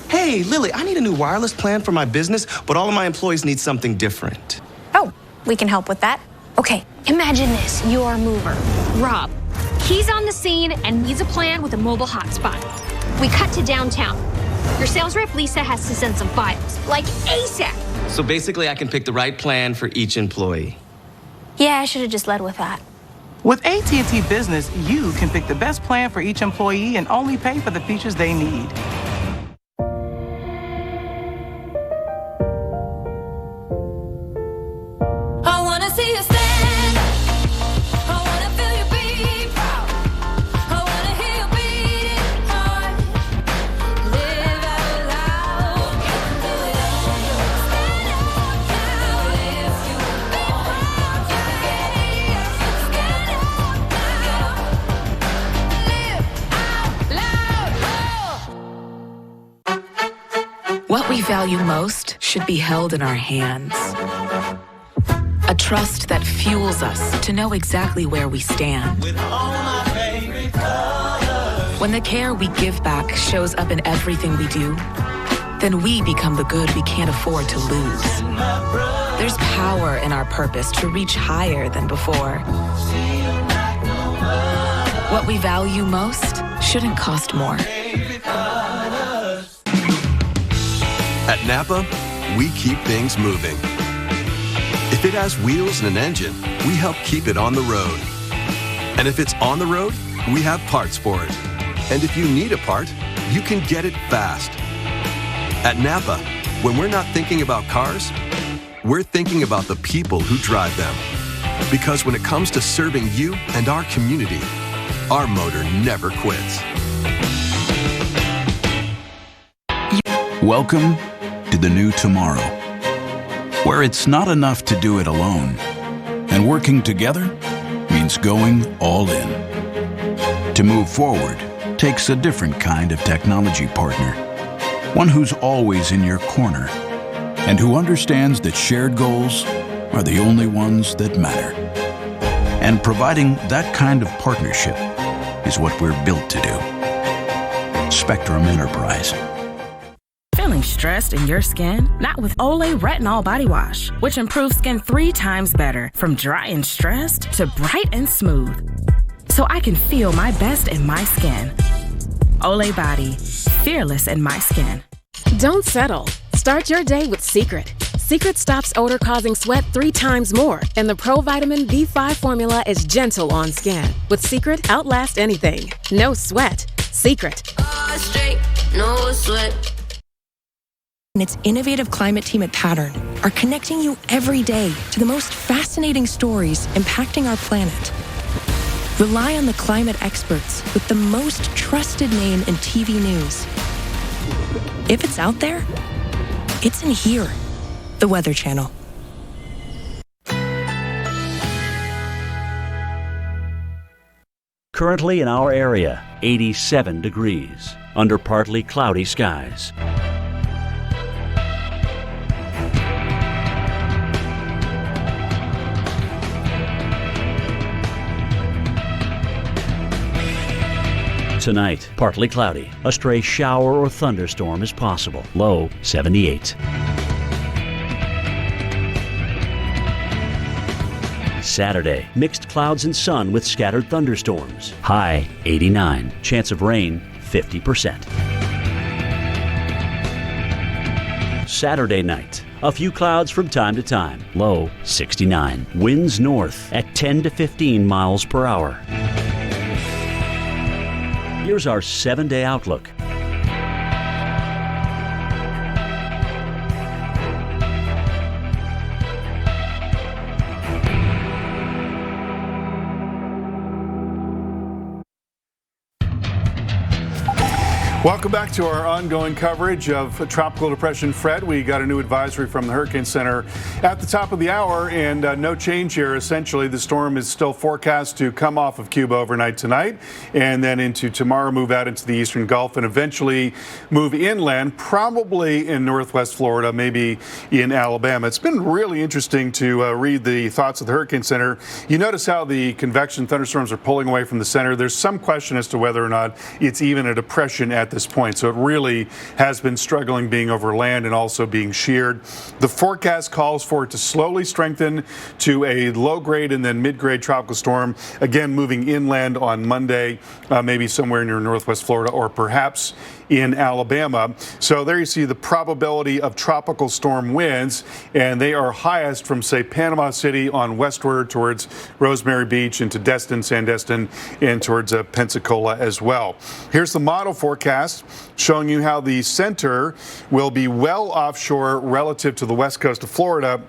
Hey, Lily, I need a new wireless plan for my business, but all of my employees need something different. Oh, we can help with that. Okay, imagine this. You're our mover, Rob. He's on the scene and needs a plan with a mobile hotspot. We cut to downtown. Your sales rep, Lisa, has to send some files, like ASAP. So basically, I can pick the right plan for each employee. Yeah, I should have just led with that. With AT&T Business, you can pick the best plan for each employee and only pay for the features they need. I wanna see you stand. I wanna feel you be proud. I wanna hear you beating heart. Live out loud. You can do it all. Stand up now. If you be proud, you can stand up now. Live out loud. What we value most should be held in our hands. A trust that fuels us to know exactly where we stand. When the care we give back shows up in everything we do, then we become the good we can't afford to lose. There's power in our purpose to reach higher than before. What we value most shouldn't cost more. At Napa, we keep things moving. If it has wheels and an engine, we help keep it on the road. And if it's on the road, we have parts for it. And if you need a part, you can get it fast. At Napa, when we're not thinking about cars, we're thinking about the people who drive them. Because when it comes to serving you and our community, our motor never quits. Welcome to the new tomorrow, where it's not enough to do it alone, and working together means going all in. To move forward takes a different kind of technology partner, one who's always in your corner, and who understands that shared goals are the only ones that matter. And providing that kind of partnership is what we're built to do. Spectrum Enterprise. Feeling stressed in your skin? Not with Olay Retinol Body Wash, which improves skin 3 times better, from dry and stressed to bright and smooth. So I can feel my best in my skin. Olay Body, fearless in my skin. Don't settle. Start your day with Secret. Secret stops odor-causing sweat 3 times more, and the Pro-Vitamin B5 formula is gentle on skin. With Secret, outlast anything. No sweat. Secret. Straight, no sweat. And its innovative climate team at Pattern are connecting you every day to the most fascinating stories impacting our planet. Rely on the climate experts with the most trusted name in TV news. If it's out there, it's in here. The Weather Channel. Currently in our area, 87 degrees, under partly cloudy skies. Tonight, partly cloudy. A stray shower or thunderstorm is possible. Low 78. Saturday, mixed clouds and sun with scattered thunderstorms. High 89. Chance of rain 50%. Saturday night, a few clouds from time to time. Low 69. Winds north at 10 to 15 miles per hour. Here's our 7-day outlook. Welcome back to our ongoing coverage of Tropical Depression Fred. We got a new advisory from the Hurricane Center at the top of the hour, and no change here. Essentially, the storm is still forecast to come off of Cuba overnight tonight, and then into tomorrow move out into the eastern Gulf and eventually move inland, probably in northwest Florida, maybe in Alabama. It's been really interesting to read the thoughts of the Hurricane Center. You notice how the convection thunderstorms are pulling away from the center. There's some question as to whether or not it's even a depression at this point. So it really has been struggling being over land and also being sheared. The forecast calls for it to slowly strengthen to a low grade and then mid grade tropical storm, again moving inland on Monday, maybe somewhere near northwest Florida or perhaps in Alabama. So there you see the probability of tropical storm winds, and they are highest from, say, Panama City on westward towards Rosemary Beach into Destin, Sandestin, and towards Pensacola as well. Here's the model forecast showing you how the center will be well offshore relative to the west coast of Florida.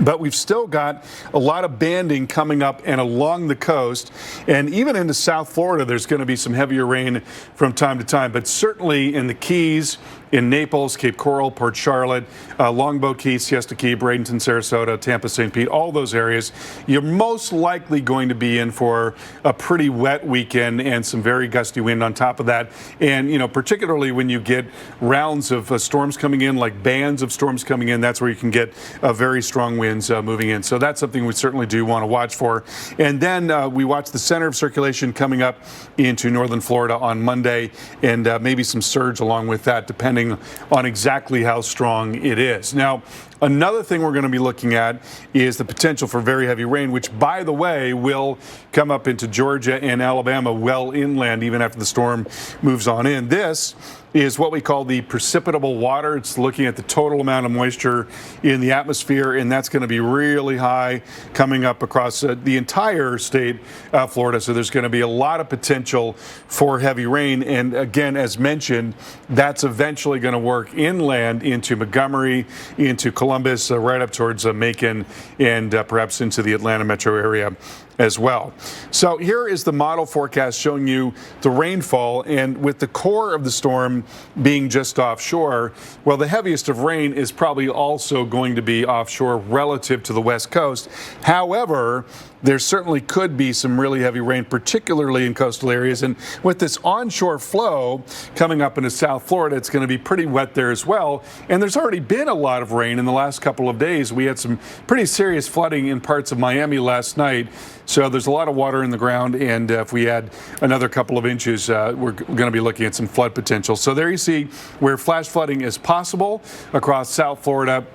But we've still got a lot of banding coming up and along the coast. And even into South Florida, there's going to be some heavier rain from time to time. But certainly in the Keys, in Naples, Cape Coral, Port Charlotte, Longboat Key, Siesta Key, Bradenton, Sarasota, Tampa, St. Pete, all those areas, you're most likely going to be in for a pretty wet weekend and some very gusty wind on top of that. And, you know, particularly when you get rounds of storms coming in, like bands of storms coming in, that's where you can get very strong winds moving in. So that's something we certainly do want to watch for. And then we watch the center of circulation coming up into northern Florida on Monday, and maybe some surge along with that, depending on exactly how strong it is. Now, another thing we're going to be looking at is the potential for very heavy rain, which, by the way, will come up into Georgia and Alabama well inland even after the storm moves on in. This is what we call the precipitable water. It's looking at the total amount of moisture in the atmosphere, and that's going to be really high coming up across the entire state of Florida. So there's going to be a lot of potential for heavy rain. And again, as mentioned, that's eventually going to work inland into Montgomery, into Columbus, right up towards Macon, and perhaps into the Atlanta metro area as well. So here is the model forecast showing you the rainfall, and with the core of the storm being just offshore, well, the heaviest of rain is probably also going to be offshore relative to the west coast. However, there certainly could be some really heavy rain, particularly in coastal areas. And with this onshore flow coming up into South Florida, it's going to be pretty wet there as well. And there's already been a lot of rain in the last couple of days. We had some pretty serious flooding in parts of Miami last night. So there's a lot of water in the ground, and if we add another couple of inches, we're going to be looking at some flood potential. So there you see where flash flooding is possible across South Florida,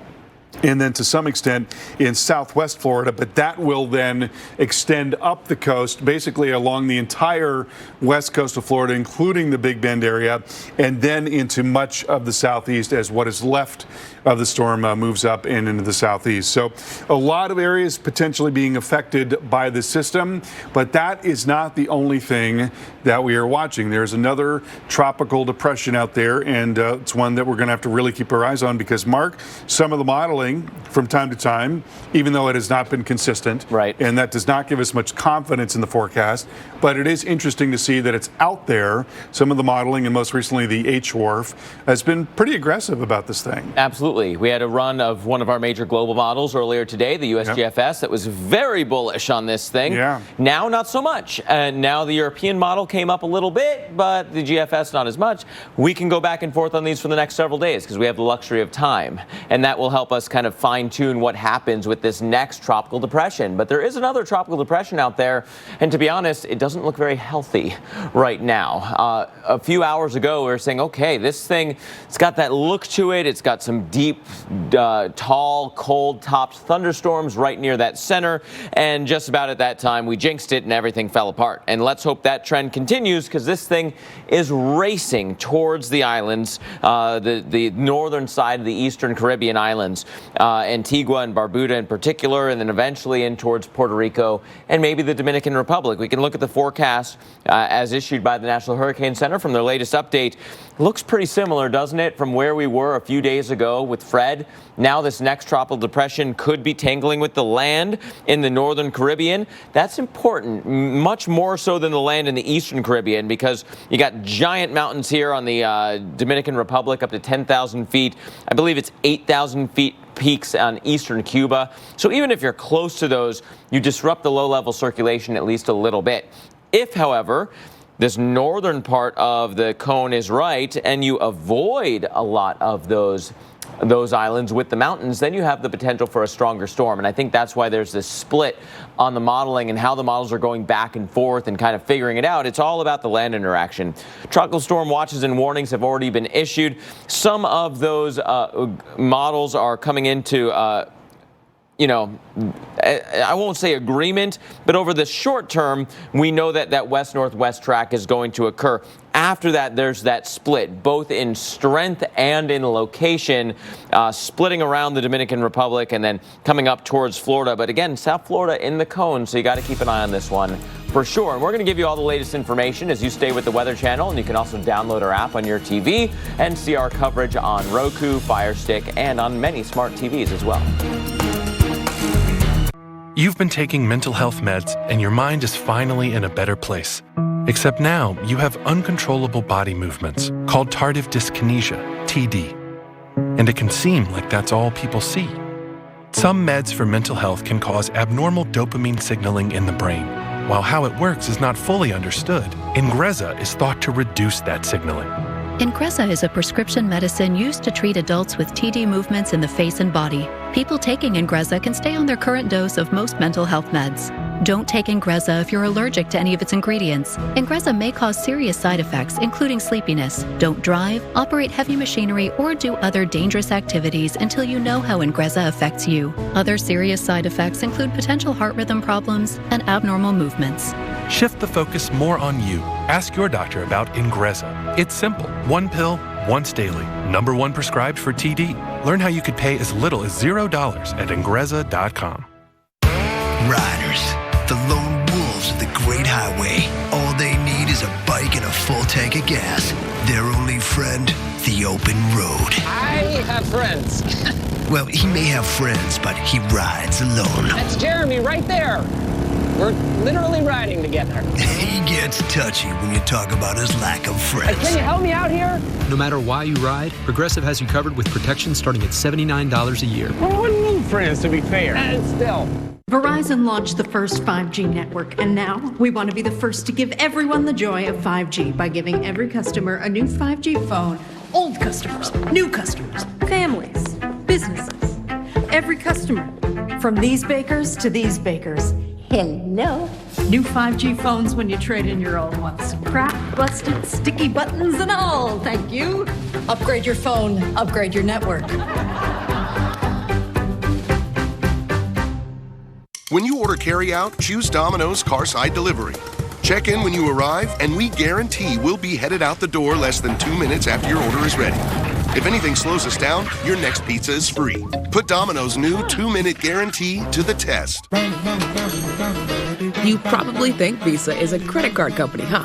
and then to some extent in southwest Florida, but that will then extend up the coast, basically along the entire west coast of Florida, including the Big Bend area, and then into much of the southeast as what is left of the storm moves up and into the southeast. So a lot of areas potentially being affected by the system, but that is not the only thing that we are watching. There's another tropical depression out there, and it's one that we're going to have to really keep our eyes on because, Mark, some of the modeling from time to time, even though it has not been consistent, right, and that does not give us much confidence in the forecast, but it is interesting to see that it's out there. Some of the modeling, and most recently the HWRF, has been pretty aggressive about this thing. Absolutely. We had a run of one of our major global models earlier today, the USGFS, that was very bullish on this thing. Yeah. Now, not so much. And now the European model came up a little bit, but the GFS not as much. We can go back and forth on these for the next several days because we have the luxury of time. And that will help us kind of fine-tune what happens with this next tropical depression. But there is another tropical depression out there, and to be honest, it doesn't look very healthy right now. A few hours ago, we were saying, okay, this thing, it's got that look to it. It's got some deep, tall, cold-topped thunderstorms right near that center. And just about at that time, we jinxed it and everything fell apart. And let's hope that trend continues because this thing is racing towards the islands, the northern side of the eastern Caribbean islands. Antigua and Barbuda in particular, and then eventually in towards Puerto Rico and maybe the Dominican Republic. We can look at the forecast as issued by the National Hurricane Center from their latest update. Looks pretty similar, doesn't it, from where we were a few days ago with Fred. Now this next tropical depression could be tangling with the land in the northern Caribbean. That's important, much more so than the land in the eastern Caribbean, because you got giant mountains here on the Dominican Republic up to 10,000 feet. I believe it's 8,000 feet peaks on eastern Cuba. So even if you're close to those, you disrupt the low-level circulation at least a little bit. If, however, this northern part of the cone is right and you avoid a lot of those islands with the mountains, then you have the potential for a stronger storm. And I think that's why there's this split on the modeling and how the models are going back and forth and kind of figuring it out. It's all about the land interaction. Tropical storm watches and warnings have already been issued. Some of those models are coming into I won't say agreement, but over the short term, we know that west-northwest track is going to occur. After that, there's that split, both in strength and in location, splitting around the Dominican Republic and then coming up towards Florida. But again, South Florida in the cone, so you got to keep an eye on this one for sure. And we're going to give you all the latest information as you stay with the Weather Channel. And you can also download our app on your TV and see our coverage on Roku, Fire Stick, and on many smart TVs as well. You've been taking mental health meds and your mind is finally in a better place. Except now you have uncontrollable body movements called tardive dyskinesia, TD. And it can seem like that's all people see. Some meds for mental health can cause abnormal dopamine signaling in the brain. While how it works is not fully understood, Ingrezza is thought to reduce that signaling. Ingrezza is a prescription medicine used to treat adults with TD movements in the face and body. People taking Ingrezza can stay on their current dose of most mental health meds. Don't take Ingrezza if you're allergic to any of its ingredients. Ingrezza may cause serious side effects, including sleepiness. Don't drive, operate heavy machinery, or do other dangerous activities until you know how Ingrezza affects you. Other serious side effects include potential heart rhythm problems and abnormal movements. Shift the focus more on you. Ask your doctor about Ingrezza. It's simple. One pill, once daily. #1 prescribed for TD. Learn how you could pay as little as $0 at Ingrezza.com. Riders, the lone wolves of the Great Highway. All they need is a bike and a full tank of gas. Their only friend, the open road. I have friends. Well, he may have friends, but he rides alone. That's Jeremy right there. We're literally riding together. He gets touchy when you talk about his lack of friends. Can you help me out here? No matter why you ride, Progressive has you covered with protection starting at $79 a year. Well, I wouldn't need friends, to be fair. And still. Verizon launched the first 5G network, and now we want to be the first to give everyone the joy of 5G by giving every customer a new 5G phone. Old customers, new customers, families, businesses, every customer. From these bakers to these bakers. Hello. New 5G phones when you trade in your old ones. Cracked, busted, sticky buttons and all. Thank you. Upgrade your phone. Upgrade your network. When you order carry-out, choose Domino's Carside Delivery. Check in when you arrive, and we guarantee we'll be headed out the door less than 2 minutes after your order is ready. If anything slows us down, your next pizza is free. Put Domino's new 2-minute guarantee to the test. You probably think Visa is a credit card company, huh?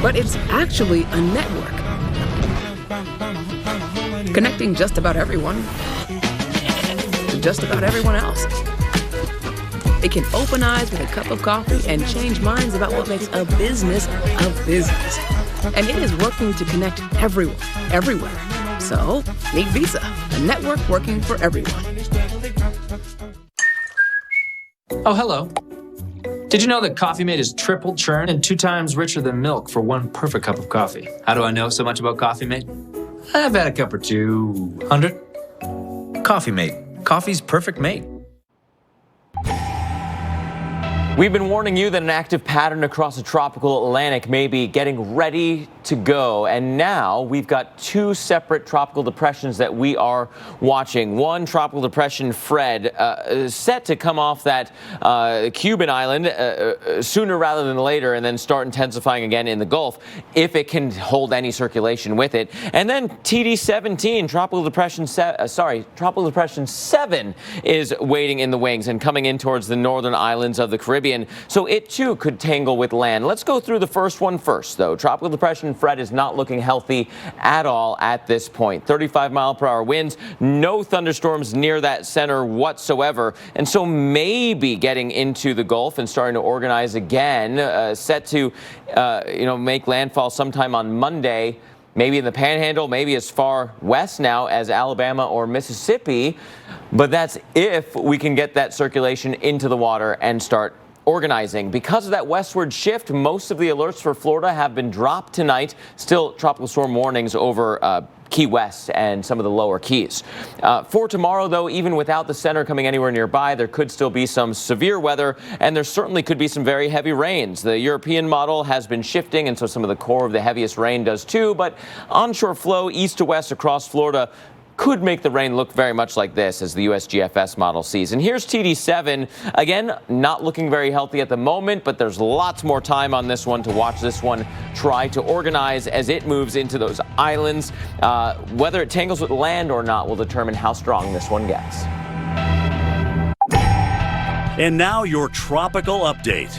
But it's actually a network. Connecting just about everyone to just about everyone else. It can open eyes with a cup of coffee and change minds about what makes a business a business. And it is working to connect everyone, everywhere. So, meet Visa, a network working for everyone. Oh, hello. Did you know that Coffee Mate is triple churn and 2 times richer than milk for one perfect cup of coffee? How do I know so much about Coffee Mate? I've had a cup or 200. Coffee Mate. Coffee's perfect mate. We've been warning you that an active pattern across the tropical Atlantic may be getting ready to go. And now we've got two separate tropical depressions that we are watching. One, Tropical Depression Fred, set to come off that Cuban island sooner rather than later and then start intensifying again in the Gulf if it can hold any circulation with it. And then TD17, Tropical Depression 7 is waiting in the wings and coming in towards the northern islands of the Caribbean. So it too could tangle with land. Let's go through the first one first, though. Tropical Depression Fred is not looking healthy at all at this point. 35-mile-per-hour winds, no thunderstorms near that center whatsoever, and so maybe getting into the Gulf and starting to organize again, set to make landfall sometime on Monday. Maybe in the Panhandle, maybe as far west now as Alabama or Mississippi. But that's if we can get that circulation into the water and start organizing. Because of that westward shift, most of the alerts for Florida have been dropped tonight. Still tropical storm warnings over Key West and some of the lower keys. For tomorrow, though, even without the center coming anywhere nearby, there could still be some severe weather, and there certainly could be some very heavy rains. The European model has been shifting, and so some of the core of the heaviest rain does too, but onshore flow east to west across Florida could make the rain look very much like this, as the USGFS model sees. And here's TD7. Again, not looking very healthy at the moment, but there's lots more time on this one to watch this one try to organize as it moves into those islands. Whether it tangles with land or not will determine how strong this one gets. And now your tropical update.